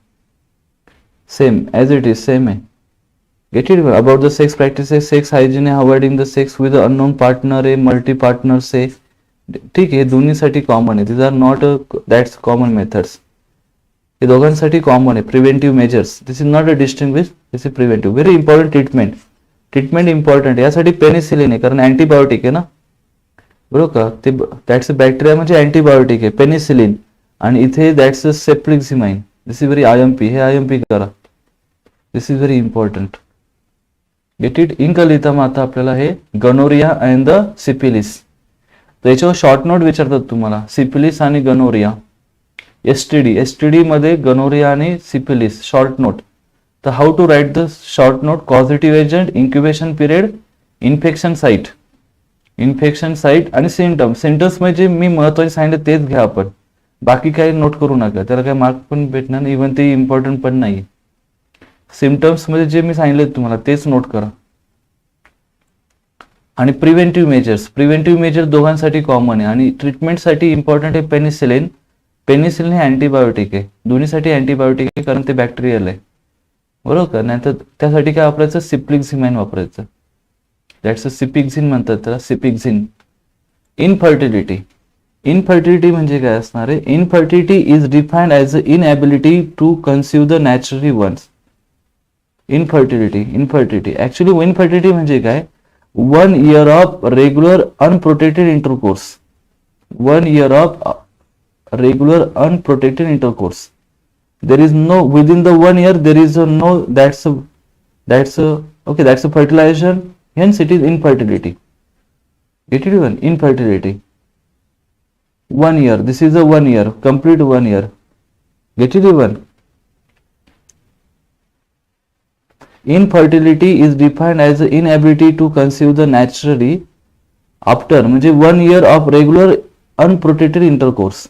same as it is same आहे. Get it. About the sex practices, sex hygiene आहे, avoiding the sex with unknown partner आहे, मल्टी पार्टनर्स आहे, ठीक आहे, हे दोन्हीसाठी कॉमन आहे. This are not that's common methods, हे दोघांसाठी कॉमन आहे. Preventive measures, this is not a distinguish, this is preventive. Very important treatment, treatment important. यासाठी पेनिसिलिन आहे, कारण अँटीबायोटिक आहे ना, बरोबर का. ते दॅट्स अ बॅक्टेरिया म्हणजे अँटीबायोटिक आहे, पेनिसिलिन. आणि इथे दॅट्स अ सेप्लिक्झिमाइन, दिस इज व्हेरी IMP, हे IMP करा, this is very important. Get it. Ink लिहिता मग आता आपल्याला हे गनोरिया अँड द सिपिलिस. तर याच्यावर शॉर्ट नोट विचारतात तुम्हाला, सिपिलिस आणि गनोरिया. एसटीडी मध्ये गनोरिया आणि सिपिलिस, शॉर्ट नोट. तर how to write the short note, causative agent, incubation period, infection site आणि सिम्टम्स. सिम्टम्स म्हणजे मी महत्वाचे सांगितलं तेच घ्या आपण, बाकी काही नोट करू नका, त्याला काही मार्क पण भेटणार नाही, इव्हन ते इम्पॉर्टंट पण नाही. सिम्टम्स मध्ये जे मी सांगितले तुम्हाला तेच नोट करा. आणि प्रिव्हेंटिव्ह मेजर दोघांसाठी कॉमन आहे. आणि ट्रीटमेंटसाठी इम्पॉर्टंट आहे पेनिसिलिन. पेनिसिलिन हे अँटीबायोटिक आहे, दोन्हीसाठी अँटीबायोटिक आहे, कारण ते बॅक्टेरियल आहे, बरोबर का. नाही तर त्यासाठी काय वापरायचं, सिप्लिक्झिमाइन वापरायचं, दॅट्स अ सिपिक्झिन म्हणतात त्याला, सिपिक्झिन. इनफर्टिलिटी म्हणजे काय असणार आहे, infertility is defined as a inability to conceive the naturally once. Infertility actually infertility म्हणजे काय, 1 year of regular unprotected intercourse, 1 year of regular unprotected intercourse. There is no, within the 1 year there is no, that's a fertilization, hence it is infertility. Get it even, infertility. 1 year, this is a 1 year, complete 1 year. Get it even. Infertility is defined as the inability to conceive the naturally after, म्हणजे 1 year of regular unprotected intercourse,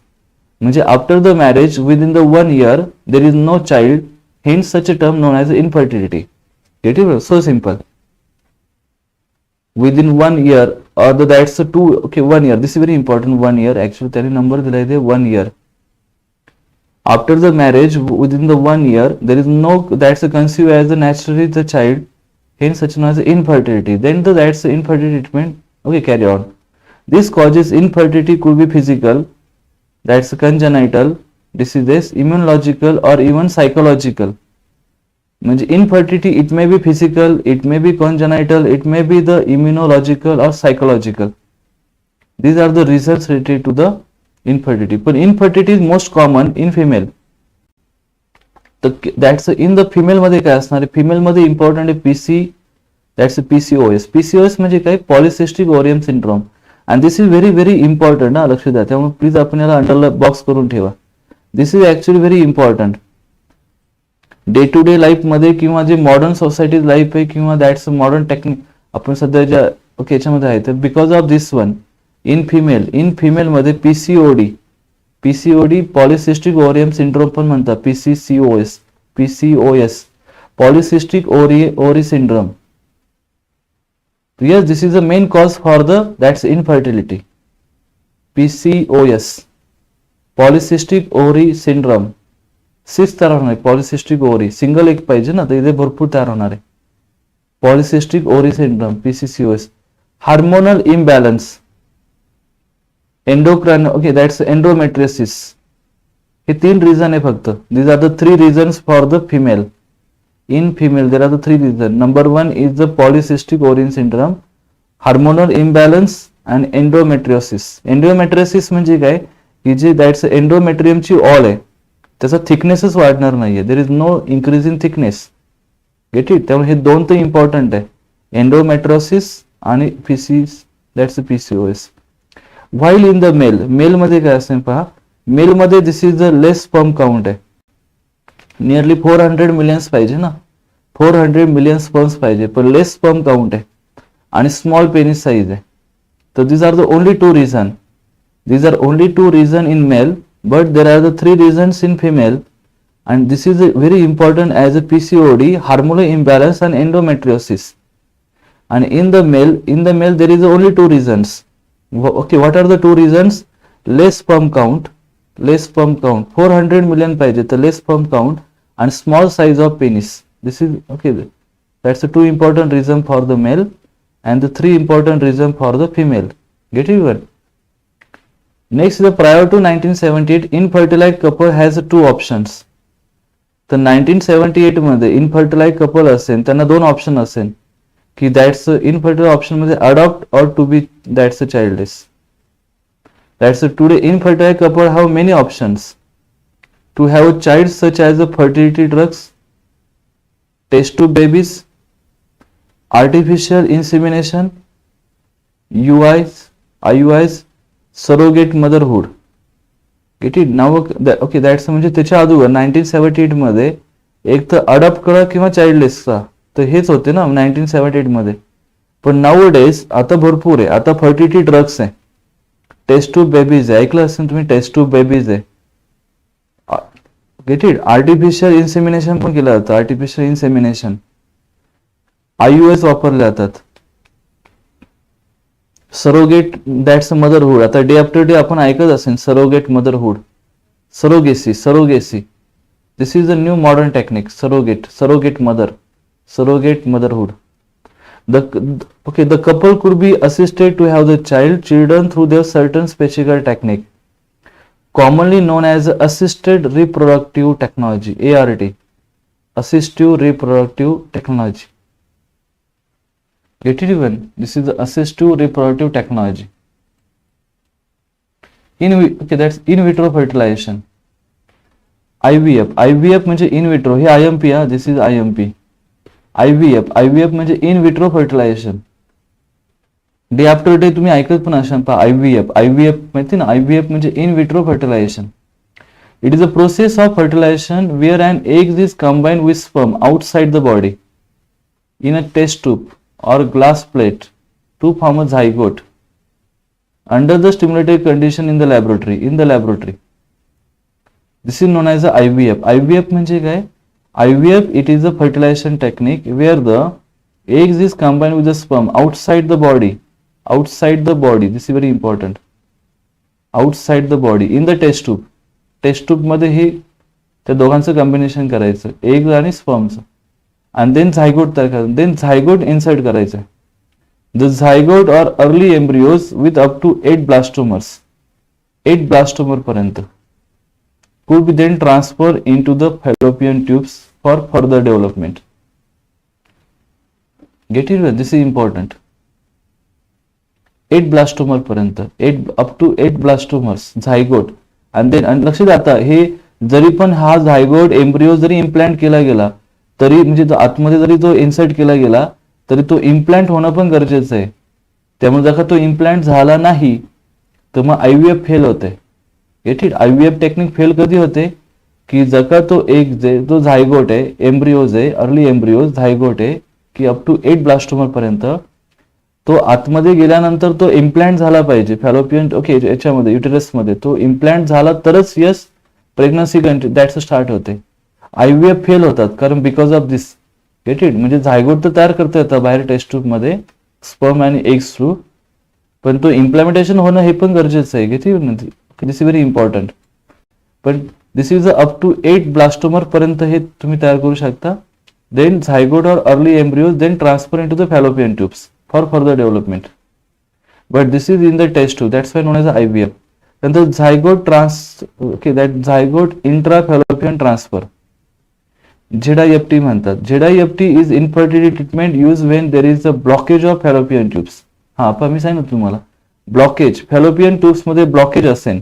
म्हणजे after the marriage within the 1 year there is no child, hence such a term known as infertility. Get it? So simple. Within 1 year or that's a 2, okay, 1 year, this is very important, 1 year, actually त्याने number दिलाय ते 1 year. After the marriage within the 1 year there is no, that's a conceive as the naturally the child, hence such known as infertility. Then that's the infertility treatment. Okay, carry on. This causes infertility could be physical, that's congenital diseases, immunological or even psychological. म्हणजे infertility, it may be physical, it may be congenital, it may be the immunological or psychological. These are the reasons related to the infertility. But infertility is most common in female. तर that's in the female मध्ये काय असणार आहे, female मध्ये important आहे PC, that's PCOS. PCOS म्हणजे काय, polycystic ovarian syndrome. And this is very very important हा, लक्ष द्या. त्यामुळे प्लीज आपण याला अंडर बॉक्स करून ठेवा. This is actually very important. Day to day life मध्ये किंवा जे मॉडर्न सोसायटी लाईफ आहे किंवा दॅट्स मॉडर्न टेक्निक आपण सध्या ज्या याच्यामध्ये आहे, तर because of this one in female मध्ये पीसीओडी पॉलिसिस्टिक ओव्हरियम सिंड्रोम पण म्हणतात, PCOS polycystic ovary syndrome. Yes, this is the main cause for that's infertility. PCOS, polycystic ovary syndrome. 6 तयार होणार आहे पॉलिसिस्टिक ओव्हरी, सिंगल एक पाहिजे ना, तर इथे भरपूर तयार होणार आहे. Polycystic ovary syndrome PCOS. Hormonal imbalance, endocrine, okay that's endometriosis. हे 3 रिझन आहे फक्त. These are the 3 reasons for the female. In female, there are the 3 reasons. Number 1 is the polycystic ovarian syndrome, hormonal imbalance and endometriosis. Endometriosis म्हणजे काय, की जे that's endometrium ची wall आहे, त्याचा थिकनेसच वाढणार नाहीये. There is no increase in thickness. Get it. त्यामुळे हे 2 तर इम्पॉर्टंट आहे, एंडोमेट्रोसिस आणि that's PCOS. While in the male मध्ये काय असेल पहा, मेल मध्ये this is the less sperm count आहे. नियरली 400 मिलियन्स पाहिजे ना, 400 मिलियन स्पर्म्स पाहिजे, पण लेस स्पर्म काउंट आहे आणि स्मॉल पेनिस साईज आहे. तर these are the only 2 reason. These are only 2 reason in male, but there are the 3 reasons in female. And this is very important as a PCOD, hormonal imbalance and endometriosis. आणि in the male there is only 2 reasons. Okay, what are the 2 reasons? Less sperm count, 400 million पाहिजे, तर less sperm count and small size of penis. This is okay, that's the 2 important reason for the male and the 3 important reason for the female. Get it well. Next, the prior to 1978 infertilized couple has 2 options. तर 1978 मध्ये इनफर्टिलाइज couple असेल त्यांना 2 option असेल, की that's infertilize option मध्ये adopt और to be that's childless. That's today infertilize couple have many options to have a child, such as the fertility drugs, test tube babies, artificial insemination, IUIs, surrogate motherhood. Get it? Now, okay, that's म्हणजे त्याच्या अगोदर 1978 मध्ये एक तर adopt करा किंवा चाइल्डलेसचा, तर हेच होते ना 1978 मध्ये. पण नाउ डेज आता भरपूर आहे, आता फर्टिलिटी ड्रग्स आहे, टेस्ट ट्यूब बेबीज आहे, ऐकलं असेल तुम्ही, टेस्ट ट्यूब बेबीज आहे. Get it. आर्टिफिशियल इन्सेमिनेशन पण केलं जातं, आर्टिफिशियल इन्सेमिनेशन, IUIs वापरले जातात. सरोगेट दॅट्स मदरहुड, आता डे आफ्टर डे आपण ऐकत असेल surrogate motherhood, surrogacy. This is a new modern technique, surrogate motherhood. The couple could be assisted to have the children through their certain specific technique, commonly known as assisted reproductive technology, ART, assistive reproductive technology. Get it even? This is the assistive reproductive technology. That's in vitro fertilization. IVF म्हणजे in vitro, hey IMP हा, this is IMP. IVF म्हणजे in vitro fertilization. Day after day तुम्ही ऐकत पण असाल पहा, IVF माहिती ना, IVF म्हणजे in vitro fertilization. It is a process of fertilization where an egg is combined with sperm outside the body in a test tube or glass plate to form a zygote under the stimulated condition in the laboratory. This is known as the IVF म्हणजे काय? IVF, it is a fertilization technique where the eggs is combined with the sperm outside the body. This is very important. Outside the body in the test tube मध्ये हे त्या दोघांचं combination करायचं, egg आणि स्पर्मचं, and then zygote तयार करायचं, then zygote insert करायचं. The zygote or early embryos with up to 8 blastomers, 8 blastomer पर्यंत could be then transferred into the fallopian tubes for further development. Get it? This is important. 8 blastomer पर्यंत, up to 8 blastomers zygote, and then लक्षात आता हे जरी पण हा zygote embryo जरी implant केला गेला तरी म्हणजे आतमध्ये जरी तो इन्सर्ट केला गेला तरी तो इम्प्लांट होणं पण गरजेचं आहे. त्यामुळे जर का तो इम्प्लांट झाला नाही तर मग IVF फेल होते. ठीक, IVF टेक्निक फेल कधी होते की जर का तो एक जे तो झायगोट आहे, एम्ब्रिओज आहे, अर्ली एम्ब्रिओज झायगोट आहे की अप टू 8 ब्लास्टोमर पर्यंत तो आतमध्ये गेल्यानंतर तो इम्प्लांट झाला पाहिजे फॅलोपियन याच्यामध्ये युटेरस मध्ये तो इम्प्लांट झाला तरच यस प्रेग्नन्सी दॅट्स स्टार्ट होते. IVF फेल होतात कारण because of this. Get it, म्हणजे झायगोट तर तयार करता येतं बाहेर टेस्ट ट्यूब मध्ये स्पर्म आणि एग्स थ्रू, पण तो इम्प्लिमेंटेशन होणं हे पण गरजेचं आहे. Get it, this is very important. पण this is up to 8 blastomere पर्यंत हे तुम्ही तयार करू शकता. देन झायगोट और early embryos then transfer into the fallopian tubes for further development. But this is in the test tube, that's why known as IVF. नंतर zygote intra fallopian transfer, JEE-FT म्हणतात. JEE-FT is infertility treatment use when there is a blockage of fallopian tubes. हा पण मी सांगितलं तुम्हाला blockage fallopian tubes मध्ये blockage असेल,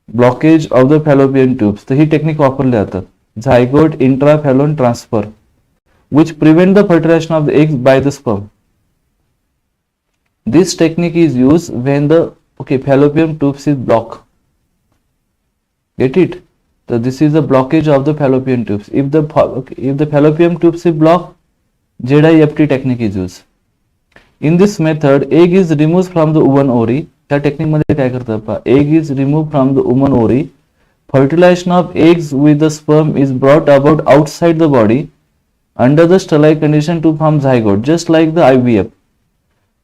blockage of the fallopian tubes, तर ही टेक्निक वापरली जातात. Zygote intra fallopian transfer which prevent the fertilization of the eggs by the sperm. This technique is used when the fallopian tubes is blocked. Get it? So this is the blockage of the fallopian tubes. If the fallopian tubes is blocked, JEE-FT technique is used. In this method, egg is removed from the woman ovary. त्या technique मध्ये काय करतात पहा, egg is removed from the woman ovary. Fertilization of eggs with the sperm is brought about outside the body under the sterile condition to form zygote, just like the IVF.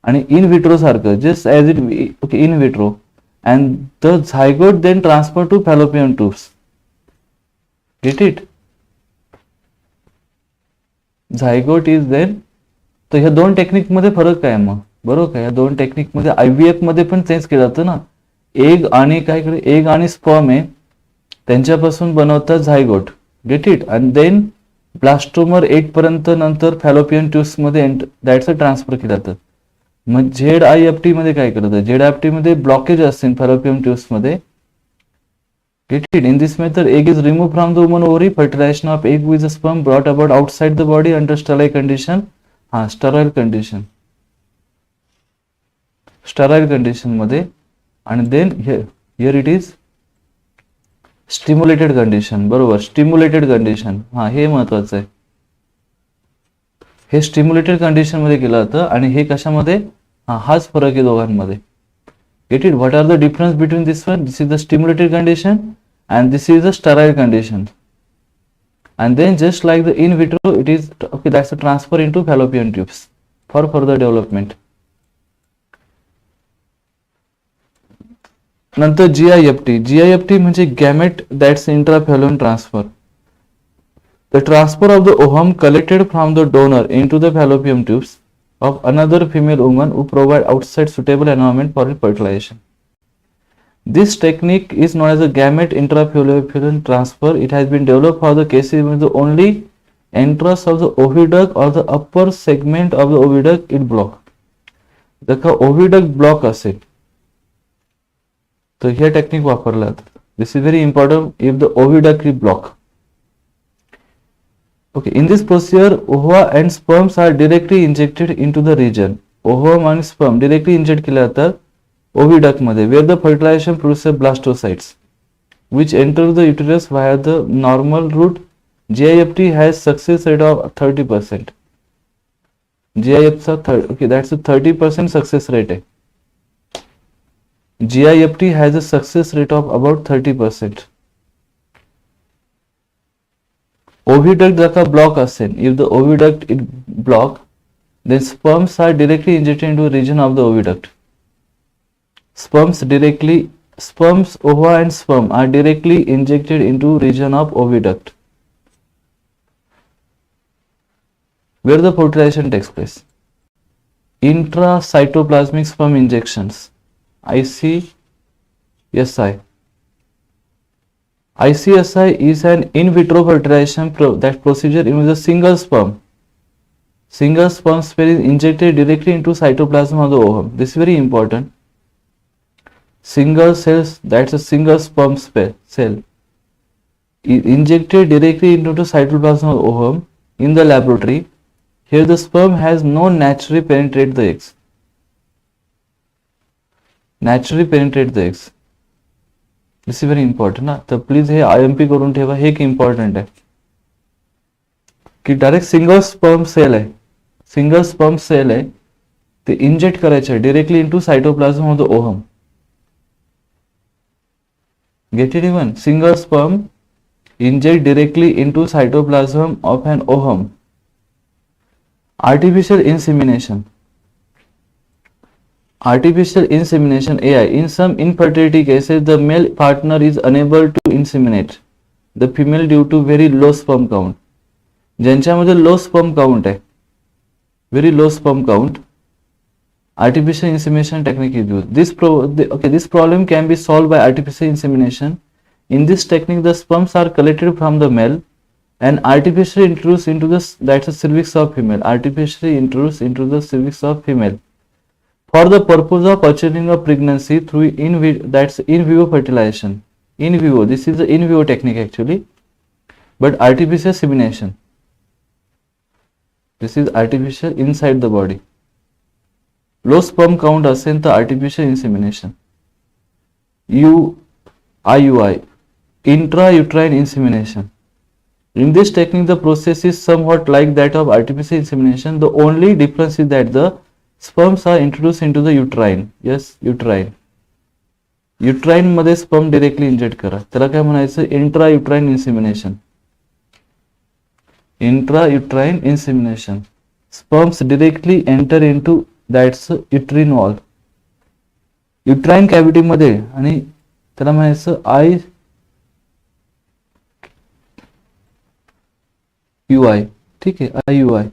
आणि in vitro सारखं, just as it in vitro, and the zygote then transfer to fallopian tubes. Get it? Zygote is then. तर ह्या दोन technique मध्ये फरक काय मग, बरोबर का? या दोन टेक्निक मध्ये IVF मध्ये पण चेंज केलं जातं ना, एग आणि काय करे, एग आणि स्पर्म आहे त्यांच्यापासून बनवतात झायगोट. Gate it? आणि देन ब्लास्टोमर 8 पर्यंत नंतर फॅलोपियन ट्यूब्स मध्ये दॅट्स ट्रान्सफर केलं जातं. मग JEE-FT मध्ये काय करतात, JEE-FT मध्ये ब्लॉकेज असतील फॅलोपियन ट्यूब्स मध्ये. Get it? In this method, egg is removed from the woman ovary. Fertilization of egg with the sperm brought about outside the body under sterile condition. Sterile condition. Sterile condition मध्ये, and then here it is stimulated condition. बरोबर, stimulated condition. हे महत्वाचं आहे. हे stimulated condition मध्ये केलं जातं आणि हे कशामध्ये, हाच फरक आहे दोघांमध्ये. Get it? What are the difference between this one? This is the stimulated condition and this is the sterile condition. And then just like the in vitro, it is that's a transfer into fallopian tubes for further development. नंतर JEE-FT म्हणजे gamete that's intrafallopian transfer. The transfer of the ovum collected from the donor into the fallopian tubes of another female woman who provide outside suitable environment for fertilization. This technique is known as a gamete intrafallopian transfer. It has been developed for the cases when the only entrance of the oviduct or the upper segment of the oviduct is blocked. जर का oviduct block असेल तर हे technique वापरलं जातं. This is very important if the oviduct is blocked. In this procedure, ova and sperms are directly injected into the region. Ovum and sperm directly inject केले जातात oviduct मध्ये, where the fertilization produces blastocytes, which enter the uterus via the normal route. JEE-FT has success rate of 30%. JEE-FT that's a 30% success rate. JEE-FT has a success rate of about 30%. Oviduct जर का block असेल, if the oviduct is blocked, then sperms are directly injected into the region of the oviduct. Sperms, ova and sperm are directly injected into region of oviduct where the fertilization takes place. Intracytoplasmic sperm injections, ICSI. ICSI is an in vitro fertilization that procedure in which a single sperm sphere is injected directly into cytoplasm of the ovum. This is very important. Single cells, that's a single sperm cell injected directly into the cytoplasm of ovum in the laboratory. Here the sperm has no naturally penetrate the eggs. Naturally penetrate the eggs. This is very important ना. तर please हे IMP करून ठेवा, हे एक important आहे की direct single sperm cell आहे, single sperm cell आहे, ते इंजेक्ट करायचे directly into cytoplasm of the ovum. Get it? Even single sperm inject directly into cytoplasm of an ovum. Artificial insemination. Artificial insemination AI. In some infertility cases, the male partner is unable to inseminate the female due to very low sperm count. ज्यांच्यामध्ये low sperm count आहे, very low sperm count, artificial insemination technique is used. This problem can be solved by artificial insemination. In this technique, the sperms are collected from the male and artificially introduced into the cervix of female. Artificially introduced into the cervix of female for the purpose of achieving a pregnancy through in vivo fertilization. In vivo, this is the in vivo technique actually, but artificial insemination. This is artificial inside the body. Low sperm count असेल तर artificial insemination. IUI, intrauterine insemination. In this technique, the process is somewhat like that of artificial insemination. The only difference is that the sperms are introduced into the uterine. Yes, uterine. Uterine मध्ये sperm directly inject करा. त्याला काय म्हणायचं? Intrauterine insemination. Intrauterine insemination. Sperms directly enter into that's uterine wall. Uterine cavity मध्ये आणि त्याला म्हणायचं IUI. ठीक आहे, IUI.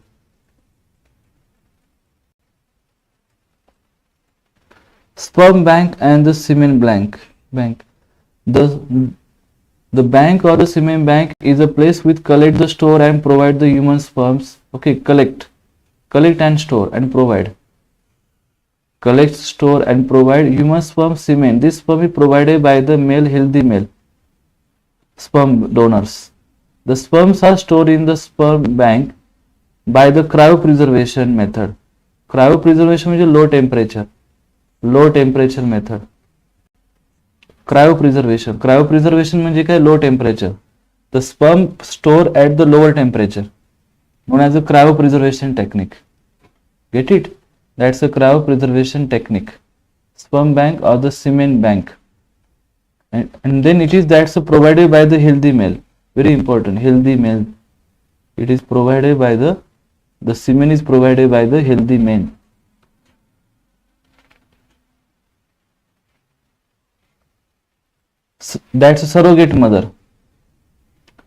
Sperm bank and the semen bank. The bank or the semen bank is a place which collect the store and provide the human sperms. Okay, collect and store and provide. Collect, store and provide human sperm semen. This sperm is provided by the healthy male sperm donors. The sperms are stored in the sperm bank by the cryopreservation method. Cryopreservation म्हणजे low temperature method. Cryopreservation म्हणजे काय? Low temperature. The sperm store at the lower temperature, known as a cryopreservation technique. Get it? That's a cryopreservation technique. Sperm bank or the semen bank. And then it is that's provided by the healthy male. Very important, healthy male. It is provided by the semen is provided by the healthy male. That's a surrogate mother.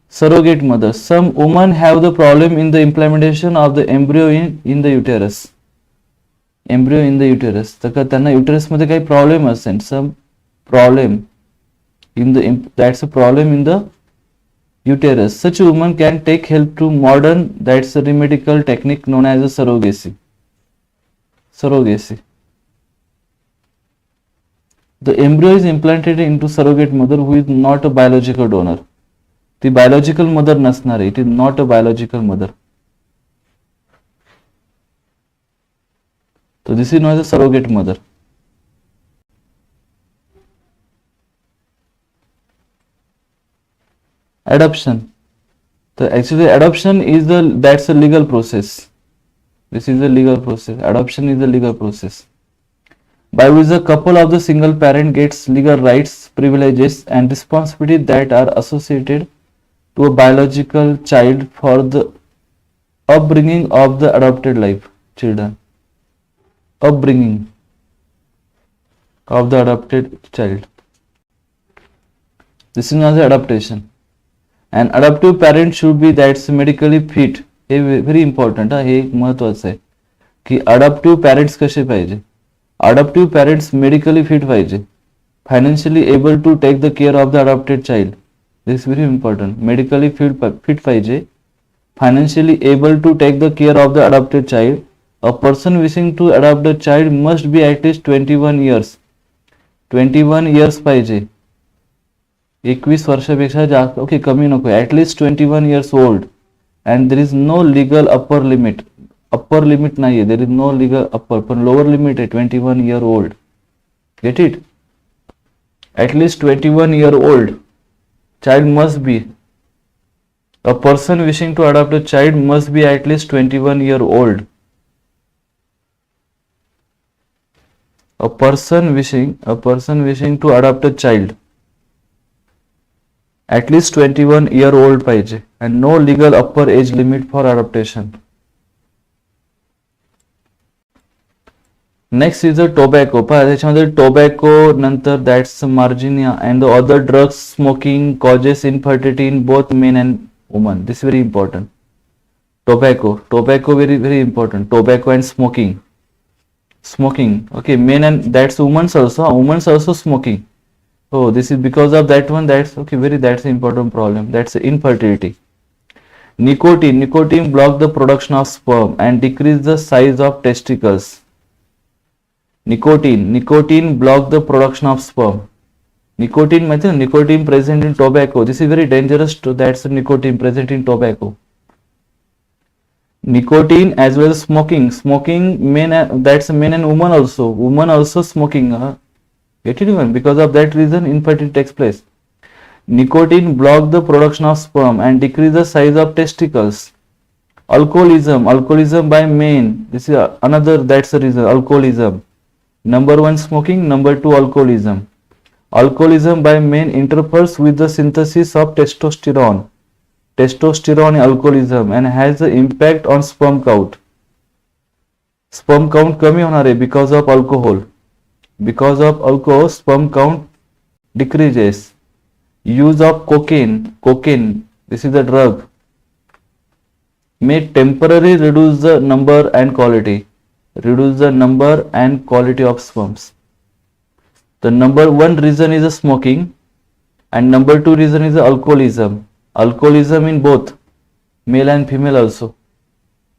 Some women have the problem in the implantation of the embryo in the uterus. तर त्यांना uterus मध्ये काही problem असेल, some problem in the that's a problem in the uterus. Such a woman can take help to modern that's a medical technique known as a surrogacy. The embryo is implanted into surrogate mother who is not a biological donor. ती biological mother नसणार आहे. It is not a biological mother. So this is known as a surrogate mother. Adoption. So actually adoption is that's a legal process. This is a legal process. Adoption is a legal process by which the couple of the single parent gets legal rights, privileges and responsibilities that are associated to a biological child for the upbringing of the adopted children. Upbringing of the adopted child. This is known as adaptation. An adoptive parent should be that's medically fit. Hey very important. हे एक महत्वाचं आहे की adoptive parents कसे पाहिजे. Adoptive parents medically fit पाहिजे, financially able to take the care of the adopted child. This is very important. Medically fit पाहिजे, financially able to take the care of the adopted child. A person wishing to adopt the child must be at least 21 years. 21 years पाहिजे. 21 वर्षापेक्षा जास्त, okay कमी नको, at least 21 years old and there is no legal upper limit. Upper limit नाहीये, there is no legal upper, पण lower limit आहे 21 year old. Get it? At least 21 year old child must be, a person wishing to adopt a child must be at least 21 year old. A person wishing to adopt a child at least 21 year old पाहिजे, and no legal upper age limit for adaptation. Next is the tobacco. पहा त्याच्यामध्ये tobacco नंतर that's marginia and the other drugs smoking causes infertility in both men and women. This is very important. Tobacco very important. Tobacco and smoking. Okay, men and that's women's also smoking. Oh, this is because of that one. That's okay. That's an important problem. That's infertility. Nicotine block the production of sperm and decrease the size of testicles. Nicotine block the production of sperm. Nicotine present in tobacco. This is very dangerous. That's nicotine present in tobacco. Nicotine as well as smoking. Men, that's men and women also. Women also smoking. Get it even? Because of that reason, infertility takes place. Nicotine block the production of sperm and decrease the size of testicles. Alcoholism by men. This is another. That's the reason. Alcoholism. Number 1 smoking, number 2 alcoholism. Alcoholism by men interferes with the synthesis of testosterone alcoholism and has an impact on sperm count. Sperm count कमी होणार आहे because of alcohol. Because of alcohol, sperm count decreases. Use of cocaine, this is the drug, may temporarily reduce the number and quality of sperms. The number 1 reason is the smoking and number 2 reason is the alcoholism. Alcoholism in both male and female also.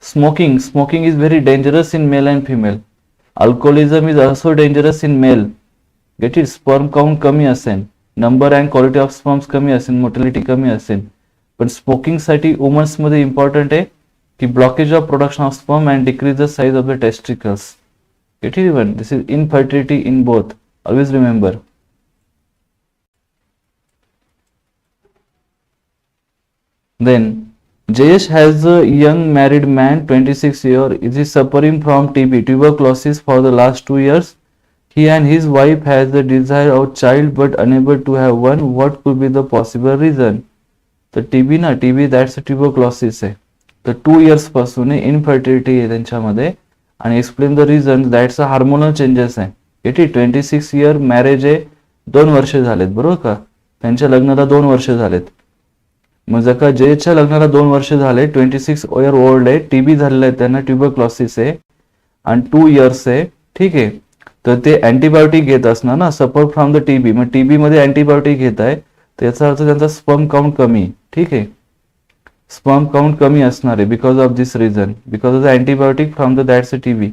Smoking is very dangerous in male and female. Alcoholism is also dangerous in male. Get it? Sperm count कमी असेल, number and quality of sperms कमी असेल, mortality कमी असेल. पण smoking साठी women's मध्ये important आहे की blockage of production of sperm and decrease the size of the testicles. Get it even? This is infertility in both. Always remember. Then Jayesh has a young married man, 26 years, is suffering from TB, tuberculosis for the last 2 years. He and his wife has the desire of child but unable to have one. What could be the possible reason? तर TB that's a tuberculosis आहे. तर 2 years पासून infertility आहे त्यांच्यामध्ये आणि explain the reason. That's a hormonal changes आहे. 26 year marriage आहे, 2 वर्ष झालेत बरोबर का, त्यांच्या लग्नाला 2 वर्ष झालेत. मग जर का जयच्या लग्नाला 2 वर्ष झाले, 26 year old आहे, टीबी झालेला आहे, त्यांना ट्युबरक्लोसिस आहे आणि 2 years आहे, ठीक आहे. तर ते अँटीबायोटिक घेत असणार ना, suffer from the TB. Mug TB मध्ये अँटीबायोटिक घेत आहे, त्याचा अर्थ त्यांचा स्पर्म काउंट कमी, ठीक आहे, स्पर्म काउंट कमी असणार आहे because of this reason, because of the antibiotic from the that's TB.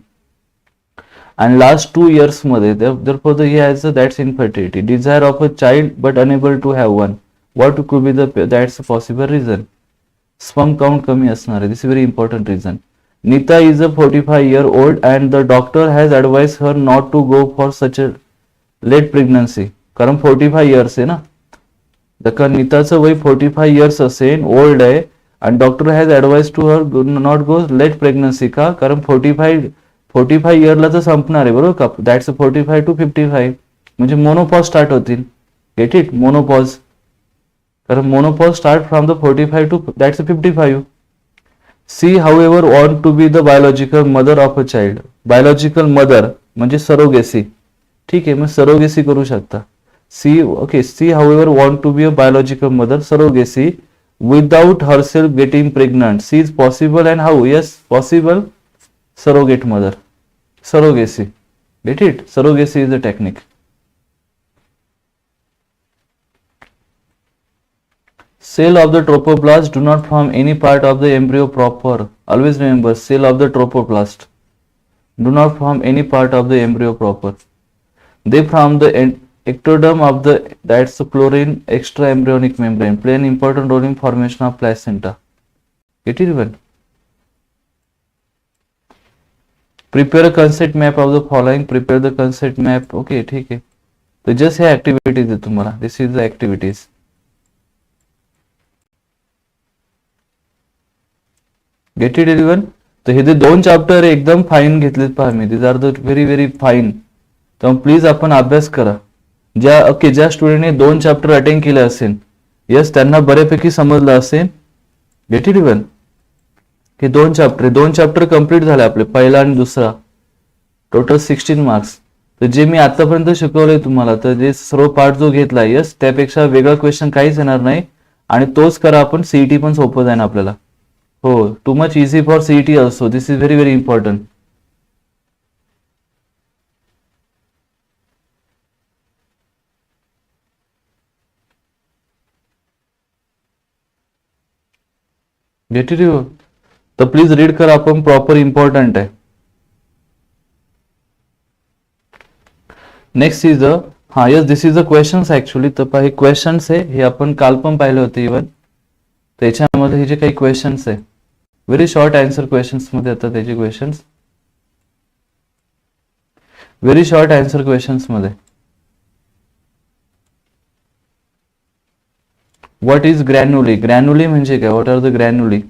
आणि लास्ट 2 years मध्ये therefore he has that's infertility, desire of a child but unable to have one. What could be that's a possible reason? Sperm count कमी असणार आहे. This is very important reason. Nita is a 45-year-old and the doctor has advised her not to go for such a late pregnancy. कारण 45 years आहे ना, जर नीताचं वय 45 years असेल, old आहे, आणि doctor has advise to her not go late pregnancy. का? कारण 45 yearला तर संपणार आहे बरोबर का, दॅट्स 45 to 55 म्हणजे मोनोपॉज स्टार्ट होतील. Get it? मोनोपॉज. कारण menopause start from the 45 to that's 55. She however want to be the biological mother of a child. Biological mother म्हणजे सरोगेसी, ठीक आहे, मग सरोगेसी करू शकता. She okay, she however want to be a biological mother, surrogacy, without herself getting pregnant. She is possible and how? Yes, possible. Surrogate mother, surrogacy. Get it? Surrogacy is a technique. Cell of the trophoblast do not form any part of the embryo proper. Always remember, cell of the trophoblast do not form any part of the embryo proper. They form the ectoderm of the that's chlorine extra embryonic membrane play an important role in formation of placenta. Get it even. Prepare a concept map of the following. Prepare the concept map. Okay, ठीक है. तो just हे activities आहे तुम्हाला. This is the activities. Get it everyone. तर हे जे दोन chapter एकदम फाईन घेतलेत पहा मी. This are the very very fine. तर प्लीज आपण अभ्यास करा. ज्या स्टुडंटने दोन चॅप्टर अटेंड केले असेल, यस त्यांना बऱ्यापैकी समजलं असेल. Get it even. हे दोन चॅप्टर कंप्लीट झाले आपले, पहिला आणि दुसरा. Total 16 marks. तर जे मी आतापर्यंत शिकवलंय तुम्हाला, तर जे सर्व पार्ट जो घेतलाय, यस त्यापेक्षा वेगळा क्वेश्चन काहीच येणार नाही. आणि तोच करा आपण. सीईटी पण सोपं जाईल आपल्याला. हो, too much easy for CET also. This is very very important. Get it you. तर प्लीज रीड करा आपण. प्रॉपर इम्पॉर्टंट आहे. Next is yes this is the questions actually. तर हे क्वेश्चन्स आहे, हे आपण काल पण पाहिले होते इव्हन. त्याच्यामध्ये हे जे काही क्वेश्चन्स आहे, व्हेरी शॉर्ट आन्सर क्वेश्चन्स मध्ये येतात त्याचे questions. Very short answer questions मध्ये. What is granuli. ग्रॅन्युली म्हणजे काय? What are the granuli.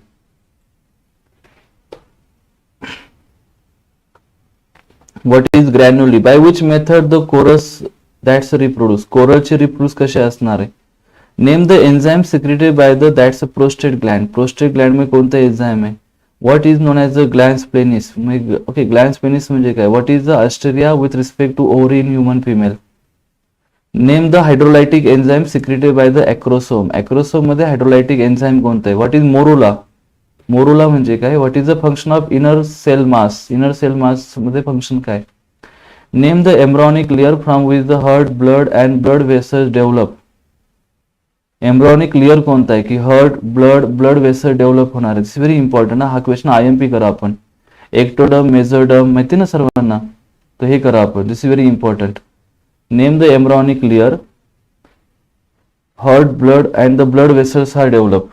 What is granuli? By which method the chorus that's reproduce? Choralचे reproduce कसे असणार आहे? Name the enzyme secreted by the that's a prostate gland. Prostate gland में कोणता enzyme आहे? What is known as the glans penis? Okay, glans penis म्हणजे काय? What is the asteria with respect to ovary in human female? Name the hydrolytic enzyme secreted by the acrosome. Acrosome मध्ये hydrolytic enzyme कोणता आहे? What is morula? Morula म्हणजे काय? What is the function of inner cell mass. Inner cell mass मध्ये function काय? Name the embryonic layer from which the heart blood and blood vessels develop. Embryonic layer कोणता आहे की heart blood vessel develop होणार आहे. This very important. हा question IMP करा आपण. एक्टोडर्म मेसोडर्म माहिती ना सर्वांना, तर हे करा आपण. This is very important. Name the embryonic layer, heart blood and the blood vessels are develop.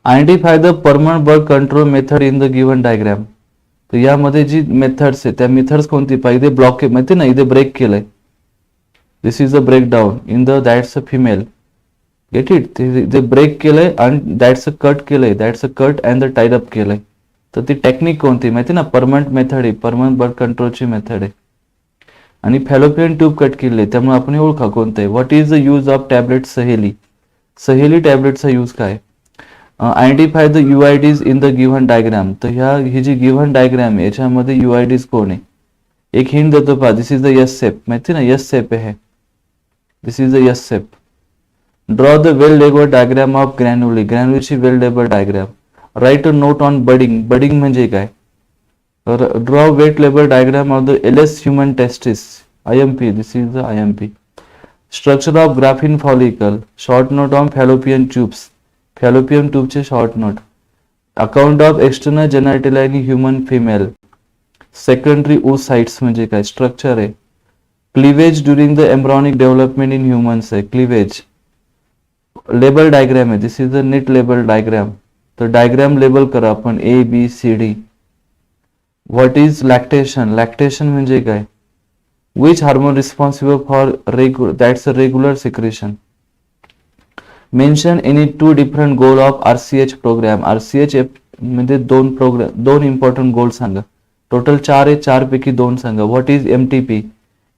Identify the permanent birth control method in the given diagram. तर यामध्ये जी मेथड्स आहेत त्या मेथड्स कोणती पाहिजे? ब्लॉकेज माहिती ना, इथे ब्रेक केलंय. This is a break down in the that's a female. Get it. ते ब्रेक केलंय आणि दॅट्स अ कट केलंय. That's a cut and the tied up केलंय. तर ती टेक्निक कोणती माहिती ना? परमनंट मेथड आहे. परमनंट बर्थ कंट्रोलची मेथड आहे. आणि फॅलोपियन ट्यूब कट केले, त्यामुळे आपण ओळखा कोणतं आहे. What is the use of tablet Saheli. Saheli टॅबलेटचा यूज काय? Identify the IUDs in the given diagram. तर ही जी गिव्हन डायग्राम आहे याच्यामध्ये युआयडीज कोण आहे? एक हिंट देतो पहा. This is the yeast cell. माहिती ना, यस सेप आहे. This is the yeast cell. Draw the well labelled diagram of granuli. ग्रॅन्युलीची well labelled diagram. Write a note on budding. Budding म्हणजे काय? Draw well label diagram of the LS human testis. IMP. This is the IMP. Structure of Graafian follicle. Short note on fallopian tubes. Fallopian ट्यूबचे short note. Account of external genitalia in human female. Secondary oocytes म्हणजे काय? Structure आहे. Cleavage during the embryonic development in humans आहे. Cleavage. Label diagram आहे. This is the neat label diagram. तर diagram label करा आपण. ABCD. What is lactation. Lactation म्हणजे काय? Which hormone responsible for that's a regular secretion. Mention any two different goal of RCH programme. RCH मध्ये दोन important गोल सांगा. Total 4 आहे, 4 पैकी 2 सांगा. What is MTP.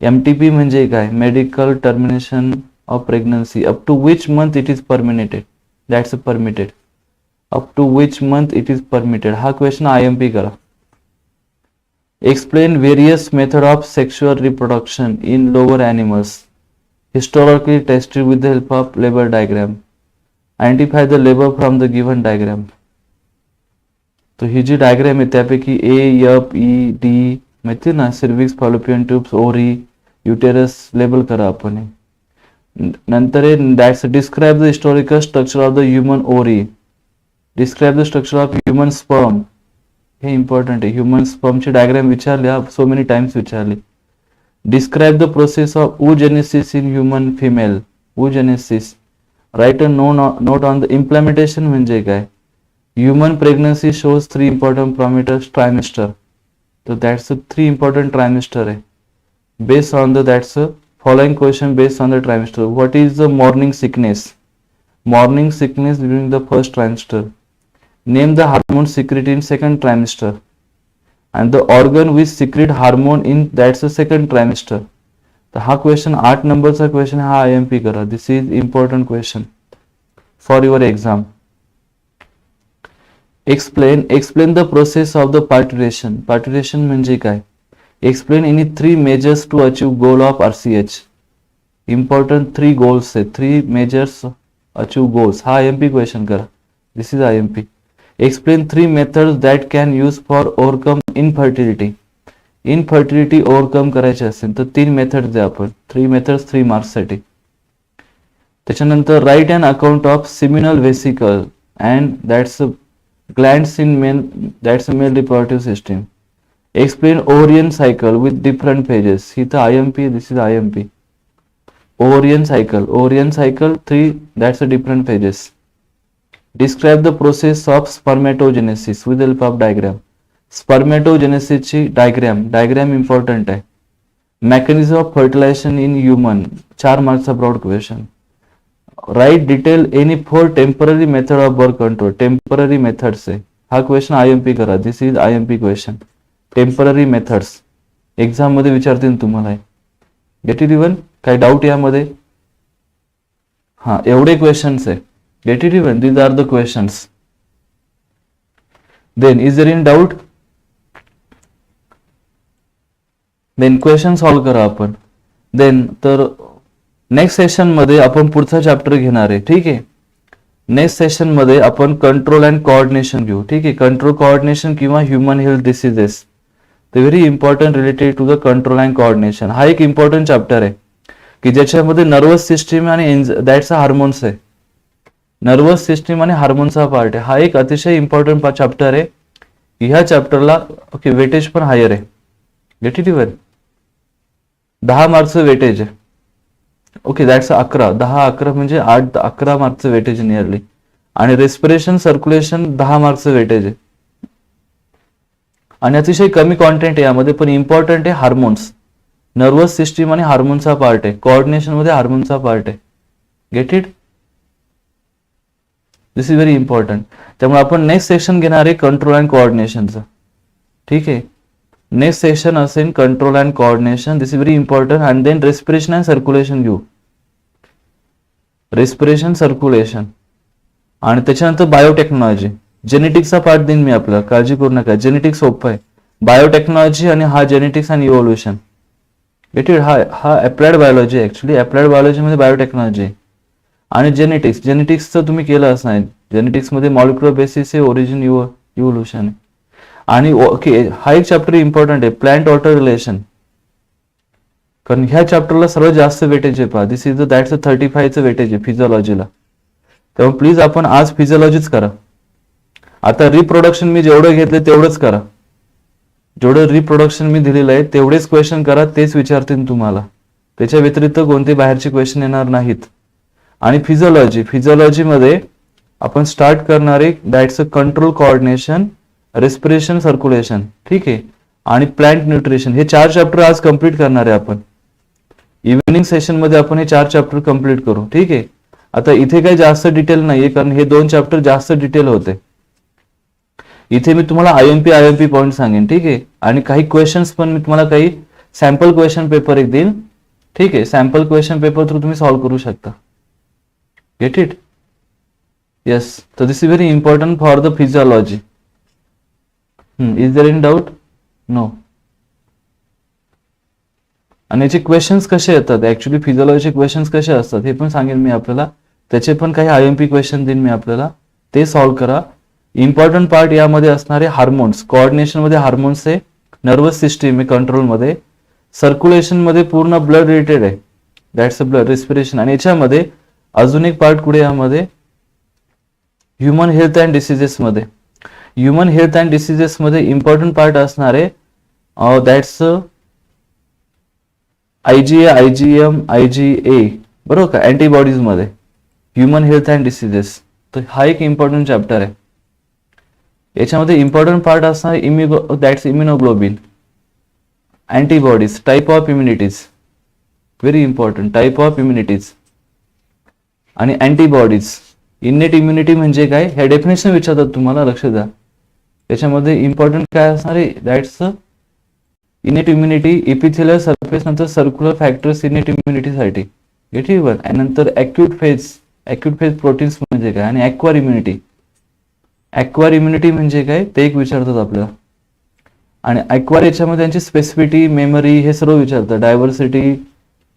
MTP म्हणजे काय? Medical termination of pregnancy. Up to which month it is permitted. That's permitted. Up to which month it is permitted. हा question IMP करा. Explain various method of sexual reproduction in lower animals. Historically tested with the help of label diagram. Identify the label from the given diagram. तो ही जी diagram आहे त्यापैकी A, F, E, D माहिती ना, cervix, fallopian tubes, ovary, uterus label करा आपण. नंतर आहे that's describe the historical structure of the human ovary. Describe the structure of human sperm, हे इम्पॉर्टंट आहे. ह्युमन स्पर्मची डायग्राम विचारली, सो मेनी टाइम्स विचारली. Describe the process of oogenesis in human female. oogenesis, write a note on the implementation म्हणजे काय. Human pregnancy shows 3 important parameters trimester, तर that's 3 important trimester आहे. Based on the that's following question based on the trimester. What is the morning sickness? Morning sickness during the first trimester. Name the hormone secreted in second trimester. And the organ which secrete hormone in that's the second trimester. तर हा question 8 नंबरचा question, हा IMP करा. This is important question for your exam. Explain the process of the parturition. Parturition म्हणजे काय. Explain any 3 measures to achieve goal of RCH. Important 3 goals आहे, 3 measures achieve goals. हा IMP question करा. This is IMP. Explain 3 methods that can use for overcome infertility. Infertility overcome करायचे असेल तर 3 method द्या आपण. 3 मेथड्स 3 मार्क्स साठी. त्याच्यानंतर write an account of seminal vesicle and that's glands in male, that's male reproductive system. Explain ovarian cycle with different phases. ही तर IMP, this is IMP. Ovarian cycle 3, that's a different phases. Describe the process of spermatogenesis with help of diagram. स्पर्मॅटोजेनेसिसची diagram important आहे. Mechanism of fertilisation in human, 4 मार्क्सचा broad question. Write detail any 4 temporary method of birth control. Temporary methods आहे, हा question IMP करा. This is IMP question. Temporary methods exam मध्ये विचारतील तुम्हाला. Get it even. काही doubt यामध्ये. हा, एवढे क्वेश्चन्स आहे. Get it even. These are the questions. Then is there in doubt. Then question solve करा आपण. देन तर नेक्स्ट सेशन मध्ये आपण पुढचा चॅप्टर घेणार आहे. ठीक आहे. नेक्स्ट सेशन मध्ये आपण कंट्रोल अँड कोऑर्डिनेशन घेऊ. ठीक आहे. कंट्रोल कोऑर्डिनेशन किंवा human health diseases, the very important related to the control and coordination. हा एक इम्पॉर्टंट चॅप्टर आहे की ज्याच्यामध्ये नर्वस सिस्टीम आणि दॅट्स हार्मोन्स आहे. नर्वस सिस्टीम आणि हार्मोनचा पार्ट आहे. हा एक अतिशय इम्पॉर्टंट चॅप्टर आहे. ह्या चॅप्टरला ओके वेटेज पण हायर आहे. Get it even. 10 मार्क्सचं वेटेज आहे. Okay, that's 11. 10-11 म्हणजे 8-11 मार्क्सचं वेटेज नियरली. आणि रेस्पिरेशन सर्क्युलेशन 10 मार्क्सचं वेटेज आहे. आणि अतिशय कमी कॉन्टेंट आहे यामध्ये, पण इम्पॉर्टंट आहे हार्मोन्स. नर्वस सिस्टीम आणि हार्मोनचा पार्ट आहे. कोऑर्डिनेशन मध्ये हार्मोनचा पार्ट आहे. Get it. This is very important. त्यामुळे आपण नेक्स्ट सेशन घेणार आहे कंट्रोल अँड कोऑर्डिनेशनचं. ठीक आहे. नेक्स्ट सेशन असेल control and coordination. This is very important. And then respiration and circulation घेऊ. रेस्पिरेशन सर्क्युलेशन आणि त्याच्यानंतर बायोटेक्नॉलॉजी. जेनेटिक्सचा पार्ट देईन मी आपल्याला, काळजी करू नका. जेनेटिक्स सोपं आहे. बायोटेक्नॉलॉजी आणि हा genetics and evolution. Get it. हा applied biology. Actually applied biology मध्ये बायोटेक्नॉलॉजी आणि जेनेटिक्सचं तुम्ही केलं असणार. जेनेटिक्स मध्ये मॉलिक्युलर बेसिस आहे, ओरिजिन, इव्होल्युशन आहे. आणि ओके, हा एक चॅप्टर इम्पॉर्टंट आहे, प्लांट वॉटर रिलेशन. कारण ह्या चॅप्टरला सर्वात जास्त वेटेज आहे. पहा, दिस इज दॅट्स 35चं वेटेज आहे फिजिओलॉजीला. त्यामुळे प्लीज आपण आज फिजिओलॉजीच करा. आता रिप्रोडक्शन मी जेवढं घेतलं तेवढंच करा. जेवढं रिप्रोडक्शन मी दिलेलं आहे तेवढेच क्वेश्चन करा. तेच विचारतील तुम्हाला. त्याच्या व्यतिरिक्त कोणते बाहेरचे क्वेश्चन येणार नाहीत. आणि फिजिओलॉजी मध्ये आपण स्टार्ट करणार आहे that's control coordination, respiration, circulation. ठीक आहे. आणि प्लांट न्यूट्रिशन. हे 4 चॅप्टर आज कंप्लीट करणार आहे आपण. इव्हिनिंग सेशन मध्ये आपण हे 4 चॅप्टर कंप्लीट करू. ठीक आहे. आता इथे काही जास्त डिटेल नाहीये कारण हे 2 चॅप्टर जास्त डिटेल होते. इथे मी तुम्हाला IMP पॉइंट सांगेन. ठीक आहे. आणि काही क्वेश्चन्स पण मी तुम्हाला काही सॅम्पल क्वेश्चन पेपर एक देईन. ठीक आहे. सॅम्पल क्वेश्चन पेपर थ्रू तुम्ही सॉल्व्ह करू शकता. Get it. येस. तर this is very important for the physiology. Is there any doubt? No. आणि याचे क्वेश्चन्स कसे येतात, ऍक्च्युली फिजिओलॉजीचे क्वेश्चन्स कसे असतात हे पण सांगेन मी आपल्याला. त्याचे पण काही IMP क्वेश्चन देईन मी आपल्याला. ते सॉल्व्ह करा. इम्पॉर्टंट पार्ट यामध्ये असणारे हार्मोन्स. कोऑर्डिनेशन मध्ये हार्मोन्स आहे, नर्वस सिस्टीम आहे कंट्रोल मध्ये, सर्क्युलेशन मध्ये पूर्ण ब्लड रिलेटेड आहे, दॅट्स अ ब्लड, रेस्पिरेशन. आणि याच्यामध्ये अजून एक पार्ट कुठे यामध्ये ह्युमन हेल्थ अँड डिसिजेस मध्ये, ह्युमन हेल्थ अँड डिसिजेस मध्ये इम्पॉर्टंट पार्ट असणार आहे दॅट्स IgA, IgM, IgA, बरोबर का, अँटीबॉडीज मध्ये ह्युमन हेल्थ अँड डिसिजेस. तर हा एक इम्पॉर्टंट चॅप्टर आहे. याच्यामध्ये इम्पॉर्टंट पार्ट असणार आहे that's immunoglobin, antibodies, type of immunities, very important, type of immunities आणि अँटीबॉडीज. इनेट इम्युनिटी म्हणजे काय, ह्या डेफिनेशन विचारतात तुम्हाला, लक्ष द्या. त्याच्यामध्ये इम्पॉर्टंट काय असणार आहे, that's innate immunity, epithelial surface, नंतर सर्क्युलर फॅक्टर्स इनेट इम्युनिटीसाठी, गेट इट वन. आणि नंतर ॲक्यूट फेज प्रोटीन्स म्हणजे काय, आणि ॲक्वायर इम्युनिटी. ॲक्वायर इम्युनिटी म्हणजे काय ते एक विचारतात आपल्याला. आणि ॲक्वायर याच्यामध्ये त्यांची स्पेसिफिटी, मेमरी हे सर्व विचारतात. डायव्हर्सिटी,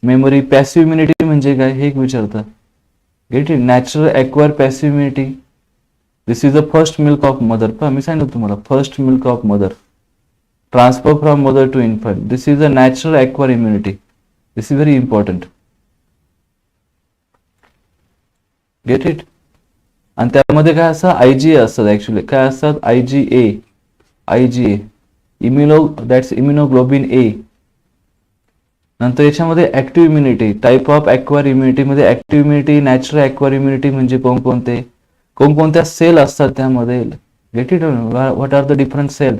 मेमरी, पॅसिव्ह इम्युनिटी म्हणजे काय हे एक विचारतात. Get it. Natural acquire passive immunity, this is the first milk of mother. पण मी सांगितलं तुम्हाला, first milk of mother, transfer from mother to infant, this is a natural acquire immunity. This is very important. Get it. आणि त्यामध्ये काय असतं, IgA असतात. Actually काय असतात, IgA दॅट्स इम्युनोग्लोबिन A. नंतर याच्यामध्ये active immunity, type of acquire immunity मध्ये active immunity, natural acquire immunity म्हणजे कोणकोणत्या सेल असतात त्यामध्ये. Get it. What are the different cell.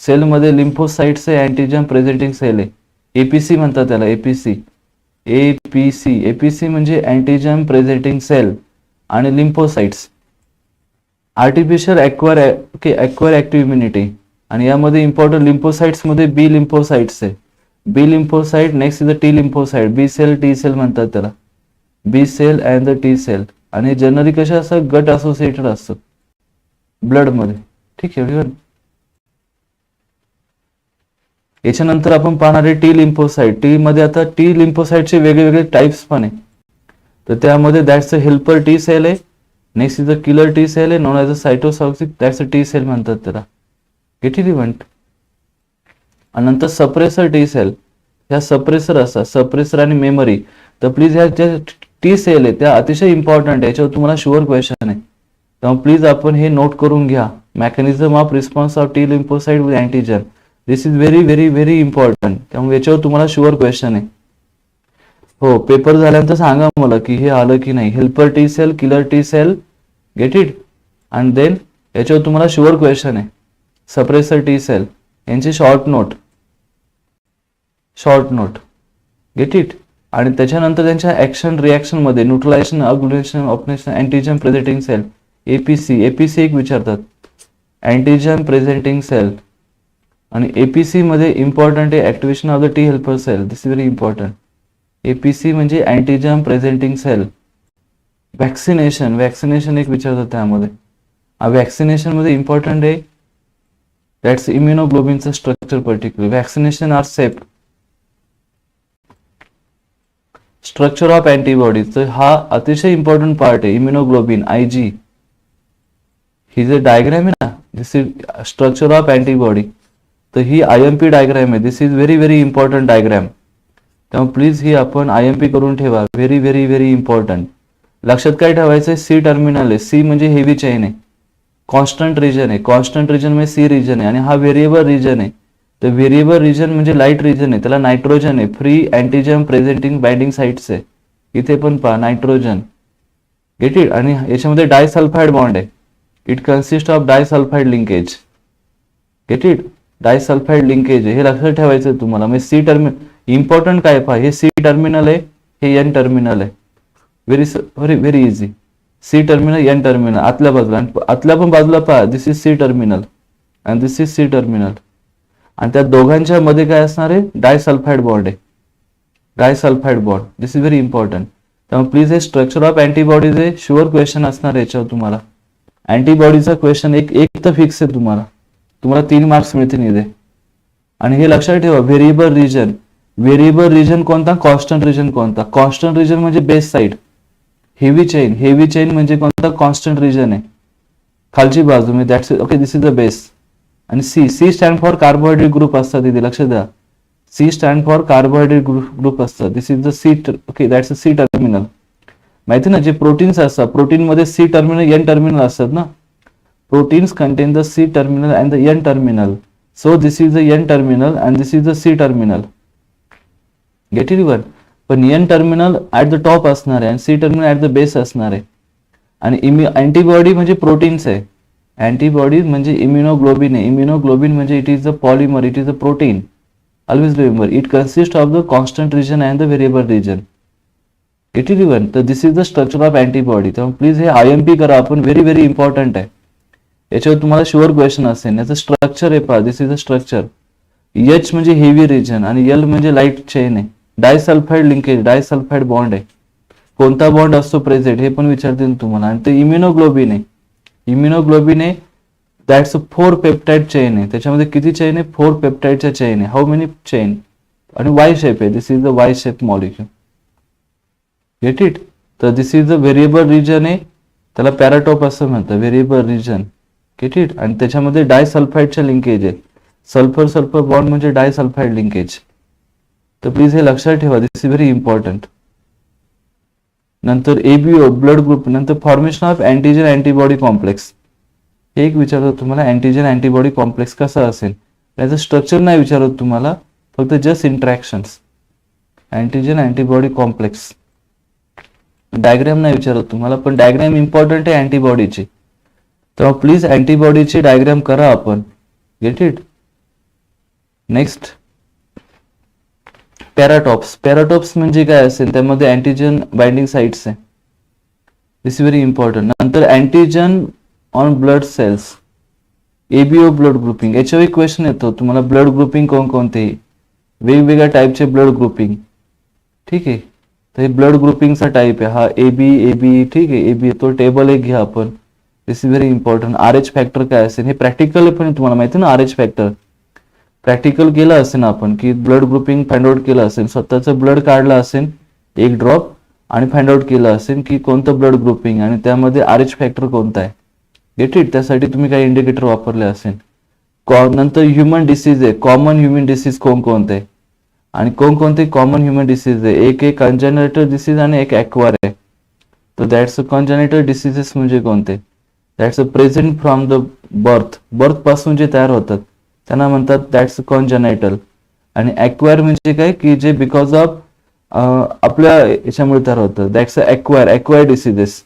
सेलमध्ये लिम्फोसाइट्स आहे, अँटीजन प्रेझेंटिंग सेल आहे, APC म्हणतात त्याला, APC म्हणजे अँटीजन प्रेझेंटिंग सेल आणि lymphocytes. Artificial acquire active immunity. आणि यामध्ये इम्पॉर्टंट लिम्फोसाइट्स मध्ये बी लिम्फोसाइट्स आहे, B lymphocyte. Next is the T lymphocyte, B cell T cell म्हणतात त्याला, B cell and the T cell. आणि जनरली कशा असतात, गट असोसिएटेड असतात ब्लड मध्ये. ठीक आहे. याच्यानंतर आपण पाहणार आहे टी लिम्फोसाइट. टी मध्ये आता टी लिम्फोसाइटचे वेगवेगळे टाइप्स पण आहे. तर त्यामध्ये that's a helper T cell आहे, next is the killer T cell आहे, known as a cytotoxic, that's a T cell म्हणतात त्याला. Get it event. आणि नंतर सप्रेसर टी सेल, ह्या सप्रेसर असतात, सप्रेसर आणि मेमरी. तर प्लीज ह्या ज्या टी सेल आहे त्या अतिशय इम्पॉर्टंट आहे, याच्यावर तुम्हाला शुअर क्वेश्चन आहे. त्यामुळे प्लीज आपण हे नोट करून घ्या. Mechanism of response of T lymphocyte with antigen, this is very very very important. त्यामुळे याच्यावर तुम्हाला शुअर क्वेश्चन आहे. हो, पेपर झाल्यानंतर सांगा मला की हे आलं की नाही. Helper T cell, killer T cell, get it. And then याच्यावर तुम्हाला शुअर क्वेश्चन आहे. सप्रेसर टी सेल यांची शॉर्ट नोट, गेट इट. आणि त्याच्यानंतर त्यांच्या ऍक्शन रिॲक्शन मध्ये neutralization, agglutination, opsonization, antigen presenting cell, APC एक विचारतात, अँटीजन प्रेझेंटिंग सेल. आणि APC मध्ये इम्पॉर्टंट आहे activation of the T helper cell, this is very important. APC म्हणजे अँटीजन प्रेझेंटिंग सेल. वॅक्सिनेशन एक विचारतात त्यामध्ये. वॅक्सिनेशन मध्ये इम्पॉर्टंट आहे दॅट्स इम्युनोग्लोबिनचं structure particular. Vaccination are safe. Structure of antibodies, तर हा अतिशय इम्पॉर्टंट पार्ट आहे. इम्युनोग्लोबिन IG, ही जे डायग्राम आहे ना, this is structure of antibody. तर ही IMP डायग्राम आहे, this is very very important diagram. त्यामुळे प्लीज ही आपण IMP करून ठेवा, व्हेरी व्हेरी व्हेरी इम्पॉर्टंट. लक्षात काय ठेवायचं, C टर्मिनल आहे, C म्हणजे हेवी चेन आहे, कॉन्स्टंट रिजन आहे, कॉन्स्टंट रिजन म्हणजे C रिजन आहे. आणि हा व्हेरिएबल रिजन आहे. तर व्हेरिएबल रिजन म्हणजे लाईट रिजन आहे, त्याला नायट्रोजन आहे, free antigen presenting binding sites आहे. इथे पण पहा नायट्रोजन, गेट इट. आणि याच्यामध्ये डायसल्फाइड बॉन्ड आहे, it consist of disulphide linkage, get it. Disulphide linkage आहे, हे लक्षात ठेवायचं आहे तुम्हाला. म्हणजे C टर्मिनल इम्पॉर्टंट काय पहा, हे C टर्मिनल आहे, हे N टर्मिनल आहे. Very very easy. C terminal, N terminal आतल्या बाजूला, आणि आतल्या पण बाजूला पहा, this is C terminal and this is C terminal. आणि त्या दोघांच्या मध्ये काय असणार आहे, डायसल्फाइड बॉन्ड आहे, disulphide bond. This is very important. त्यामुळे प्लीज हे स्ट्रक्चर ऑफ अँटीबॉडीज आहे, शुअर क्वेश्चन असणार याच्यावर तुम्हाला. अँटीबॉडीचा क्वेश्चन एक तर फिक्स आहे तुम्हाला 3 मार्क्स मिळतील इथे. आणि हे लक्षात ठेवा, व्हेरिएबल रिजन कोणता, कॉन्स्टंट रिजन कोणता. कॉन्स्टंट रिजन म्हणजे बेस साइड, हेवी चेन म्हणजे कोणता, कॉन्स्टंट रिजन आहे खालची बाजू म्हणजे that's okay, this is the base. आणि C stand for carbohydrate group असतात इथे, लक्षात द्या. C stand for carbohydrate group असतात, this is the C, okay, that's a C terminal. माहिती ना, जे प्रोटीन्स असतात, प्रोटीन मध्ये सी टर्मिनल एन टर्मिनल असतात ना. Proteins contain the C terminal and the N terminal. So this is the N terminal and this is the C terminal. Get it one. पण N terminal at the top असणार आहे आणि C terminal at the base असणार आहे. आणि antibody म्हणजे proteins आहे. Antibody म्हणजे इम्युनोग्लोबिन आहे. इम्युनोग्लोबिन म्हणजे it is the polymer, it is the protein. Always remember it consist of the constant region and the variable region. Get it one. तर this is the structure of antibody. त्यामुळे please हे IMP करा आपण, very very important आहे. याच्यावर तुम्हाला sure question असेल. याचं स्ट्रक्चर आहे पहा, this is the structure. H म्हणजे हेवी रिजन आणि L म्हणजे लाईट चेन आहे. डायसल्फाइड लिंकेज, डायसल्फाइड बॉन्ड आहे. कोणता बॉन्ड असतो प्रेझेंट हे पण विचारतील तुम्हाला. आणि ते इम्युनोग्लोबिन आहे. इम्युनोग्लोबिन आहे दॅट्स 4 पेप्टाइड चेन आहे. त्याच्यामध्ये किती चेन आहे? 4 पेप्टाइडच्या चेन आहे. How many chain? आणि वाय शेप आहे. This is the Y shape molecule. Get it. तर this is the variable region आहे, त्याला पॅराटॉप असं म्हणतात, व्हेरिएबल रिजन. Get it. आणि त्याच्यामध्ये डायसल्फाइडच्या लिंकेज आहे. सल्फर सल्फर बॉन्ड म्हणजे डायसल्फाइड लिंकेज. तर प्लीज हे लक्षात ठेवा, दिस इज व्हेरी इम्पॉर्टंट. नंतर ABO ब्लड ग्रुप. नंतर formation of antigen antibody complex. हे एक विचारतो तुम्हाला, अँटीजन अँटीबॉडी कॉम्प्लेक्स कसा असेल. त्याचं स्ट्रक्चर नाही विचारत तुम्हाला, फक्त just interactions. Antigen antibody complex diagram नाही विचारत तुम्हाला, पण डायग्राम इम्पॉर्टंट आहे अँटीबॉडीची. तर प्लीज अँटीबॉडीची डायग्राम करा आपण. Get it. Next paratopes. Paratopes म्हणजे काय असेल, त्यामध्ये अँटीजन बाइंडिंग साइट्स आहे. This is very important. नंतर antigen on blood cells. ABO blood grouping. याच्यावर क्वेश्चन येतो तुम्हाला, ब्लड ग्रुपिंग कोणकोणते, वेगवेगळ्या टाईपचे ब्लड ग्रुपिंग. ठीक आहे. तर हे ब्लड ग्रुपिंगचा टाईप आहे हा, AB. ठीक आहे, AB. तो टेबल एक घ्या आपण. This is very important. RH factor काय असेल हे प्रॅक्टिकल पण तुम्हाला माहिती ना. RH फॅक्टर प्रॅक्टिकल केलं असेल ना आपण, की ब्लड ग्रुपिंग फाइंड आउट केलं असेल, स्वतःचं ब्लड काढलं असेल एक ड्रॉप आणि फाइंड आउट केलं असेल की कोणतं ब्लड ग्रुपिंग आणि त्यामध्ये RH फॅक्टर कोणता आहे. Get it. त्यासाठी तुम्ही काही इंडिकेटर वापरले असेल. नंतर ह्युमन डिसीज आहे. कॉमन ह्युमन डिसीज कोणते आणि कोणते कॉमन ह्युमन डिसीज आहे. एक कंजेनिटल डिसीज आणि एक ॲक्वायर आहे. तर दॅट्स कंजेनिटल डिसीजेस म्हणजे कोणते, that's present from the birth. Birth पासून जे तयार होतात त्यांना म्हणतात दॅट्स कॉन्जेनायटल. आणि ॲक्वायर म्हणजे काय, की जे बिकॉज ऑफ आपल्या याच्यामुळे तयार होतं, that's acquire diseases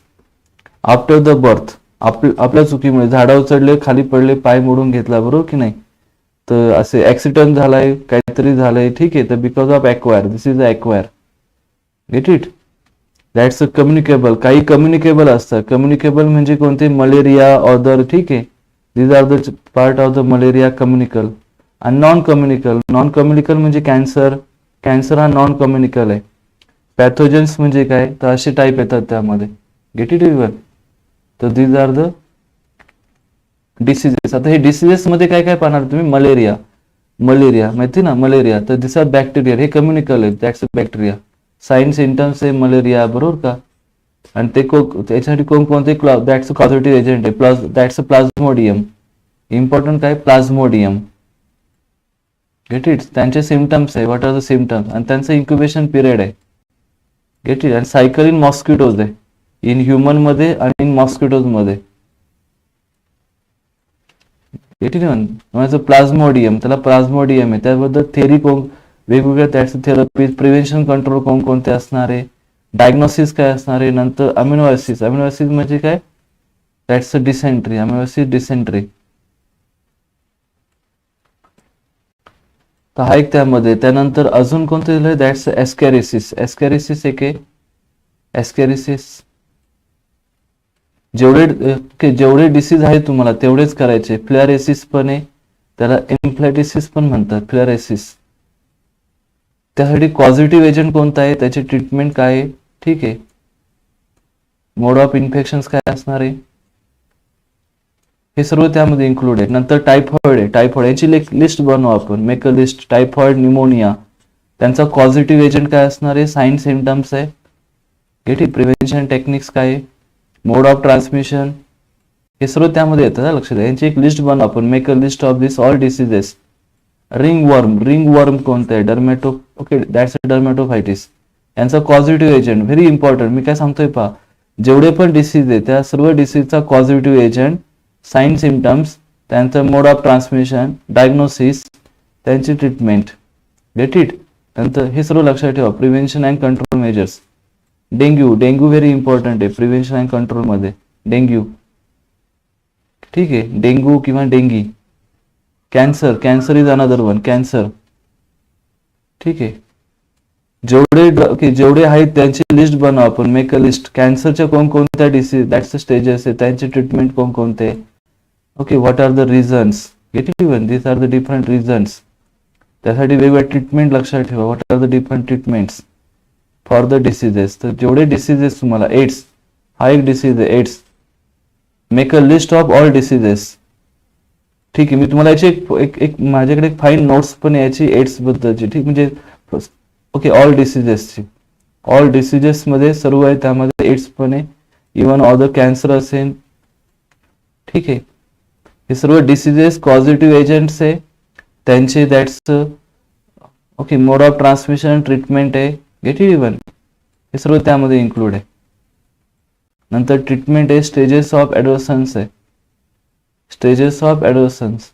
after the birth. आपल्या चुकीमुळे झाडावर चढले, खाली पडले, पाय मोडून घेतला, बरोबर की नाही, तर असे ऍक्सिडेंट झालाय, काहीतरी झालंय, ठीक आहे, तर because of acquire. This is acquire. Get it. That's communicable. काही कम्युनिकेबल असतात. कम्युनिकेबल म्हणजे कोणते, मलेरिया, ऑदर. ठीक आहे, these are the part of the malaria communicable. आणि नॉन कम्युनिकल. नॉन कम्युनिकल म्हणजे कॅन्सर. कॅन्सर हा नॉन कम्युनिकल आहे. पॅथोजन्स म्हणजे काय, तर असे टाईप येतात त्यामध्ये. Get it even. तर दीज आर द डिसीजेस. आता हे डिसीजेस मध्ये काय काय पाहणार तुम्ही, मलेरिया माहिती ना, मलेरिया. तर दिस आर बॅक्टेरिया. हे कम्युनिकल आहे, दॅट्स बॅक्टेरिया. साइन सिम्टम्स आहे मलेरिया, बरोबर का. आणि ते त्याच्यासाठी कोणते, दॅट्स कॉझेटिव्ह एजंट आहे. That's plasmodium. इम्पॉर्टंट काय, प्लाझ्मोडियम. गेट इट. त्यांचे सिम्टम्स आहे, व्हॉट आर द सिम्टम्स, आणि त्यांचं इन्क्युबेशन पिरियड आहे. Get it. आणि सायकल इन मॉस्किटोज आहे, इन ह्युमन मध्ये आणि इन मॉस्किटोज मध्ये. Gate it. म्हणजे प्लाझ्मोडियम, त्याला प्लाझ्मोडियम आहे. त्याबद्दल थेरी वेगवेगळ्या त्याच थेरपीज, प्रिव्हेन्शन कंट्रोल कोणते असणार आहे, डायग्नोसिस काय असणार आहे. नंतर अमिनो ऍसिड. अमिनो ऍसिड म्हणजे काय, that's dysentery. Amino acid dysentery. तर हा एक त्यामध्ये. त्यानंतर अजून कोणते दिलं, दॅट्स एस्कॅरिसिस. एस्कॅरिसिस एक आहे. एस्कॅरिसिस जेवढे डिसीज आहे तुम्हाला तेवढेच करायचे. फ्लेअरेसिस पण आहे, त्याला इम्प्लॅटिसिस पण म्हणतात, फ्लेअरेसिस. त्यासाठी पॉझिटिव्ह एजंट कोणता आहे, त्याची ट्रीटमेंट काय आहे, ठीक आहे. मोड ऑफ इन्फेक्शन काय असणार आहे, हे सर्व त्यामध्ये इन्क्लूड आहे. नंतर टायफॉइड आहे. टायफॉइड याची लिस्ट बनवू आपण, make a list. Typhoid, pneumonia, त्यांचा पॉझिटिव्ह एजंट काय असणार आहे, साइन सिम्टम्स आहे. Get it. प्रिव्हेन्शन टेक्निक्स काय आहे, मोड ऑफ ट्रान्समिशन, हे सर्व त्यामध्ये येतं. लक्षात द्या. यांची एक लिस्ट बनवू आपण, make a list of this all diseases. Ring worm कोणतं आहे, ओके, दॅट्स अ डर्मेटोफायटिस. यांचा कॉझिटिव्ह एजंट व्हेरी इम्पॉर्टंट. मी काय सांगतोय पहा, जेवढे पण डिसीज आहे त्या सर्व डिसीजचा कॉझिटिव्ह एजंट, साइन सिम्टम्स, त्यांचं मोड ऑफ ट्रान्समिशन, डायग्नोसिस, त्यांची ट्रीटमेंट. Get it. नंतर हे सर्व लक्षात ठेवा. Prevention and control measures. Dengue very important आहे प्रिव्हेन्शन अँड कंट्रोल मध्ये. डेंग्यू, ठीक आहे, डेंग्यू किंवा dinghy. Cancer is another one, cancer. ठीक आहे, जेवढे आहेत त्यांची लिस्ट बनवा आपण, मेक अ लिस्ट. कॅन्सरच्या कोणकोणत्या डिसीज, दॅट्स द स्टेजेस आहे, त्यांचे ट्रीटमेंट कोणकोणते. Okay, what are the reasons, get it even, these are the different reasons. त्यासाठी वेगवेगळ्या ट्रीटमेंट लक्षात ठेवा. What are the different treatments for the diseases. तर जेवढे डिसीजेस तुम्हाला, एड्स हा एक डिसीज आहे, AIDS. Make a list of all diseases. ठीक आहे, मी तुम्हाला याची एक माझ्याकडे एक फाईन नोट्स पण याची एड्स बद्दलची. ठीक, म्हणजे ओके, ऑल डिसीजेसची, ऑल डिसीजेस मध्ये सर्व आहे, त्यामध्ये एड्स पण आहे, इवन ऑदर कॅन्सर असेल. ठीक आहे, हे सर्व डिसीजेस कॉझिटिव्ह एजंट्स आहे, त्यांचे that's okay mode of transmission, treatment आहे. गेट इट इवन, हे सर्व त्यामध्ये इन्क्लूड आहे. नंतर ट्रीटमेंट आहे, स्टेजेस ऑफ ॲडोलसन्स आहे, स्टेजेस ऑफ ॲडोलसन्स.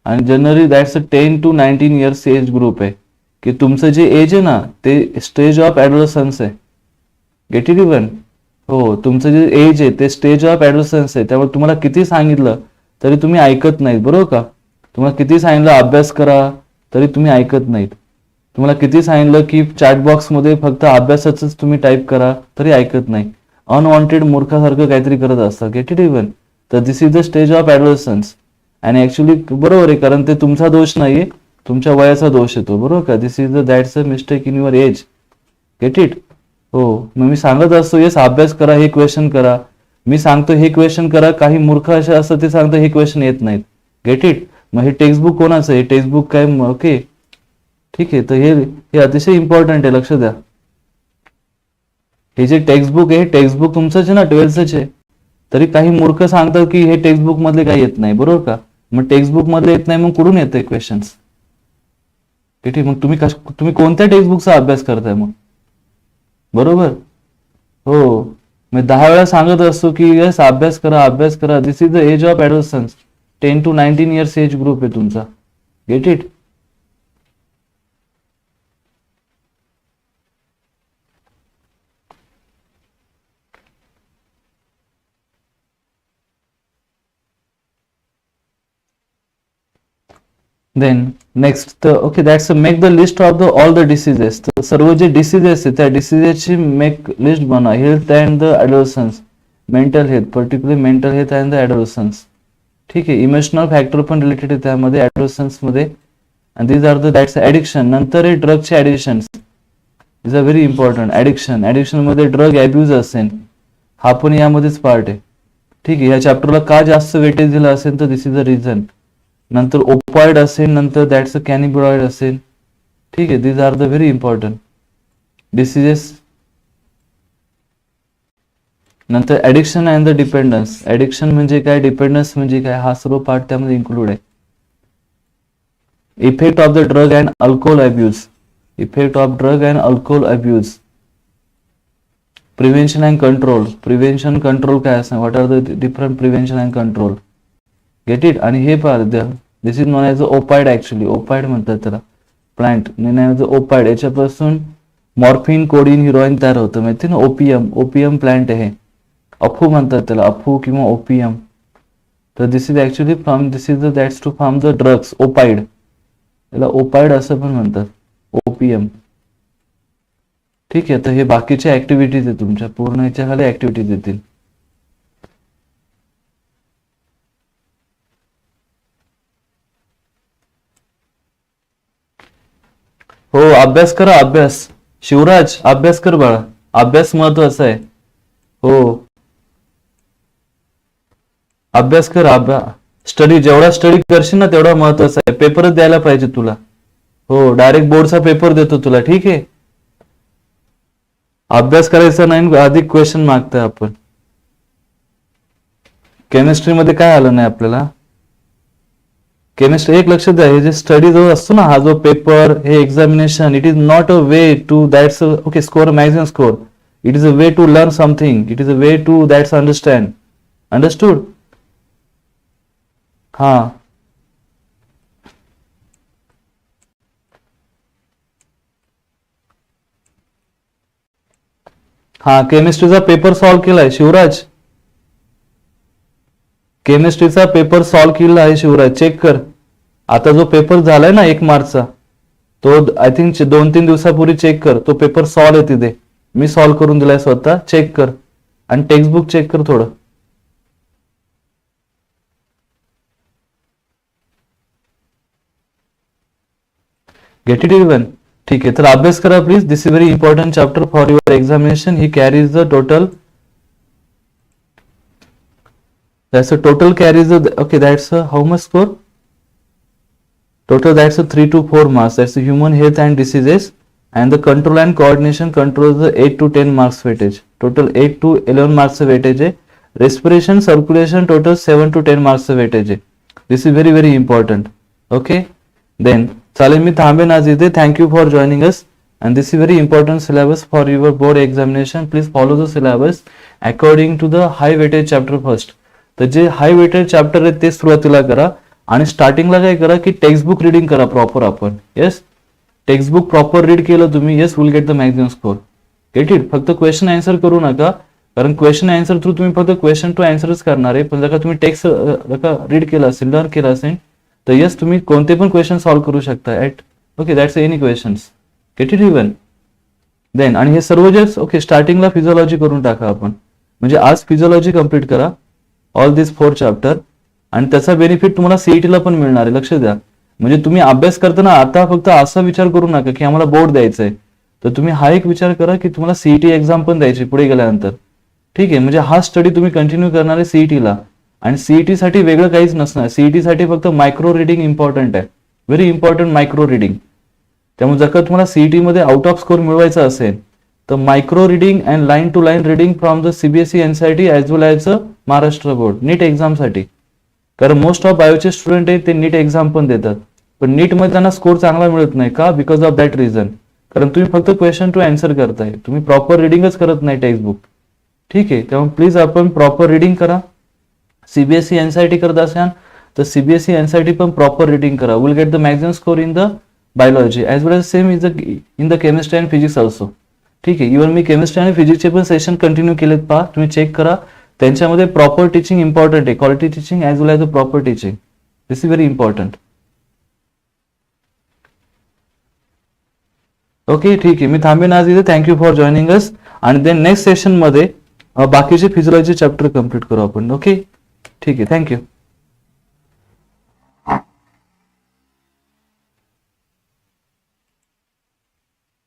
आणि generally that's 10 to 19 years age group आहे, की तुमचं जे एज आहे ना ते स्टेज ऑफ ॲडोलसन्स आहे. Get it even. हो, तुमचं जे एज आहे ते स्टेज ऑफ ॲडोलसन्स आहे. त्यामुळे तुम्हाला किती सांगितलं तरी तुम्ही ऐकत नाहीत, बरोबर का. तुम्हाला किती सांगितलं अभ्यास करा तरी तुम्ही ऐकत नाहीत. तुम्हाला किती सांगितलं की चॅट बॉक्समध्ये फक्त अभ्यासाचंच तुम्ही टाईप करा तरी ऐकत नाही. अनवॉन्टेड मूर्खासारखं काहीतरी करत असतात. Get it even. तर this is the stage of adolescence. आणि ऍक्च्युली बरोबर आहे, कारण ते तुमचा दोष नाहीये, तुमच्या वयाचा दोष येतो, बरोबर का. This is the that's a mistake in your age. Get it. हो, मग मी सांगत असतो येस अभ्यास करा, हे क्वेश्चन करा. मी सांगतो हे क्वेश्चन करा, काही मूर्ख असे असतात ते सांगतो हे क्वेश्चन येत नाहीत. Get it. मग हे टेक्स्टबुक कोणाचं आहे, टेक्स्टबुक काय. ओके, ठीक आहे. तर हे अतिशय इम्पॉर्टंट आहे, लक्ष द्या. हे जे टेक्स्टबुक आहे, टेक्स्टबुक तुमचंच आहे ना, 12th आहे. तरी काही मूर्ख सांगतात की हे टेक्स्टबुक मधले काही येत नाही, बरोबर का. मग टेक्स्टबुक मधले येत नाही, मग कुठून येते क्वेश्चन्स. ठीक आहे, मग तुम्ही कोणत्या टेक्स्टबुकचा अभ्यास करताय मग, बरोबर. हो, मी 10 वेळा सांगत असतो की यस अभ्यास करा, अभ्यास करा. This is the age of adolescence. 10 to 19 years age group आहे तुमचा. Get it. Then next, okay that's make the list of the all the diseases. तर सर्व जे डिसीजेस आहेत त्या डिसीजेसची मेक लिस्ट बनवा. Health and the adolescence, mental health, particular mental health and the adolescence. ठीक आहे, इमोशनल फॅक्टर पण रिलेटेड आहे त्यामध्ये ॲडोलसन्स मध्ये. And these are the that's addiction. नंतर हे ड्रगचे addictions, is a very important. Addiction मध्ये ड्रग ॲब्यूज असेल, हा पण यामध्येच पार्ट आहे. ठीक आहे, या चॅप्टरला का जास्त वेटेज दिलं असेल तर दिस इज द रिझन. नंतर ओपॉइड असेल, नंतर दॅट्स अ कॅनिबॉइड असेल. ठीक आहे, these are the very important diseases. नंतर addiction and the dependence. Addiction म्हणजे काय, डिपेंडन्स म्हणजे काय, हा सर्व पार्ट त्यामध्ये इन्क्लूड आहे. Effect of the drug and alcohol abuse. Effect of drug and alcohol abuse. Prevention and control. Prevention control काय असणार, what are the different prevention and control. Get it. आणि हे पार this is non age opioid. Actually opioid म्हणतात त्याला, plant as ओपाइड. याच्यापासून morphine, codeine, heroine तयार होतं, माहिती ना. ओपियम, ओपियम प्लांट आहे. अफू म्हणतात त्याला, अफू किंवा ओपियम. तर this is actually from, this is the that's to from the drugs. Opioid, त्याला ओपाइड असं पण म्हणतात, ओपियम. ठीक आहे, तर हे बाकीच्या ऍक्टिव्हिटीज आहे तुमच्या, पूर्ण याच्या खाली ऍक्टिव्हिटीज येतील. हो, अभ्यास करा, अभ्यास. शिवराज अभ्यास कर बाळा, अभ्यास महत्वाचा आहे. हो, अभ्यास कर. स्टडी, जेवढा स्टडी करशील ना तेवढा महत्वाचा आहे. पेपरच द्यायला पाहिजे तुला. हो, डायरेक्ट बोर्डचा पेपर देतो तुला. ठीक आहे, अभ्यास करायचा नाही, अधिक क्वेश्चन मागतोय आपण. केमिस्ट्री मध्ये काय आलं नाही आपल्याला, केमिस्ट्री एक लक्ष द्या, हे जे स्टडी जो असतो ना, हा जो पेपर, हे examination, it is not a way to that's okay score maximum score. It is a way to learn something. It is a way to that's understand. Understood? हा हा केमिस्ट्रीचा पेपर सॉल्व्ह केलाय Shivraj. केमिस्ट्रीचा paper solve केला आहे Shivraj, check कर. आता जो paper झालाय ना 1 मार्चचा, तो आय थिंक 2-3 दिवसापूर्वी चेक कर. तो पेपर सॉल्व्ह आहे तिथे, मी सॉल्व्ह करून दिलाय स्वतः. चेक कर आणि टेक्स्टबुक चेक कर थोडं. Gate it even. ठीक आहे, तर अभ्यास करा please. This is very important chapter for your examination. He carries the total, that's a total carries the, okay, that's a how much score? Total that's a 3 to 4 marks. That's the human health and diseases, and the control and coordination controls the 8 to 10 marks weightage. Total 8 to 11 marks weightage है. Respiration circulation total 7 to 10 marks weightage है. This is very very important. Okay, then चालेल मी थांबेन आज इथे. Thank you for joining us, and this is very important syllabus for your board examination. Please follow the syllabus according to the high weightage chapter first. तर जे हाय weighted chapter आहेत ते सुरुवातीला करा, आणि स्टार्टिंगला काय करा की टेक्स्टबुक रिडिंग करा प्रॉपर आपण. येस, टेक्स्टबुक प्रॉपर रीड केलं तुम्ही, yes will get the maximum score. Get it. फक्त क्वेश्चन आन्सर करू नका, कारण क्वेश्चन आन्सर थ्रू तुम्ही फक्त क्वेश्चन टू आन्सरच करणार आहे. पण जर का तुम्ही टेक्स्ट रीड केला असेल, लर्न केला असेल, तर येस तुम्ही कोणते पण क्वेश्चन सॉल्व्ह करू शकता at okay that's any questions. Get it even. Then आणि हे सर्व जे ओके स्टार्टिंगला फिजिओलॉजी करून टाका आपण, म्हणजे आज फिजिओलॉजी कम्प्लीट करा ऑल दिस 4 चॅप्टर, आणि त्याचा बेनिफिट तुम्हाला सीईटीला पण मिळणार आहे. लक्ष द्या, म्हणजे तुम्ही अभ्यास करताना आता फक्त असा विचार करू नका की आम्हाला बोर्ड द्यायचं आहे, तर तुम्ही हा एक विचार करा की तुम्हाला सीईटी एक्झाम पण द्यायची पुढे गेल्यानंतर. ठीक आहे, म्हणजे हा स्टडी तुम्ही कंटिन्यू करणार आहे सीईटीला, आणि सीईटी साठी वेगळं काहीच नसणार. सीईटी साठी फक्त मायक्रो रिडिंग इम्पॉर्टंट आहे, व्हेरी इम्पॉर्टंट मायक्रो रिडिंग. त्यामुळे जर का तुम्हाला सीईटी मध्ये आउट ऑफ स्कोर मिळवायचा असेल, तर micro reading and line to line reading from the CBSE NCERT as well as Maharashtra board NEET एक्झामसाठी. कारण मोस्ट ऑफ बायोचे स्टुडंट आहेत ते नीट एक्झाम पण देतात, पण नीट मध्ये त्यांना स्कोर चांगला मिळत नाही का? Because of that reason. कारण तुम्ही फक्त क्वेश्चन टू आन्सर करताय, तुम्ही प्रॉपर रिडिंगच करत नाही टेक्स्टबुक. ठीक आहे, त्यामुळे प्लीज आपण प्रॉपर रिडिंग करा. सीबीएसई एनसीईआरटी करत असाल तर सीबीएसई एनसीईआरटी पण प्रॉपर रिडिंग करा. Will get the maximum score in the biology as well as same in the chemistry and physics also. ठीक आहे, इव्हन मी केमिस्ट्री आणि फिजिक्सचे पण सेशन कंटिन्यू केलेत, पहा तुम्ही चेक करा. त्यांच्यामध्ये प्रॉपर टीचिंग इम्पॉर्टंट आहे, quality teaching as well as a proper teaching. This is very important. Okay, ठीक आहे, मी थांबेन आज इथे. थँक्यू फॉर जॉईनिंग अस, आणि देन नेक्स्ट सेशन मध्ये बाकीचे फिजिओलॉजी चॅप्टर कम्प्लीट करू आपण. ओके, ठीक आहे, थँक्यू.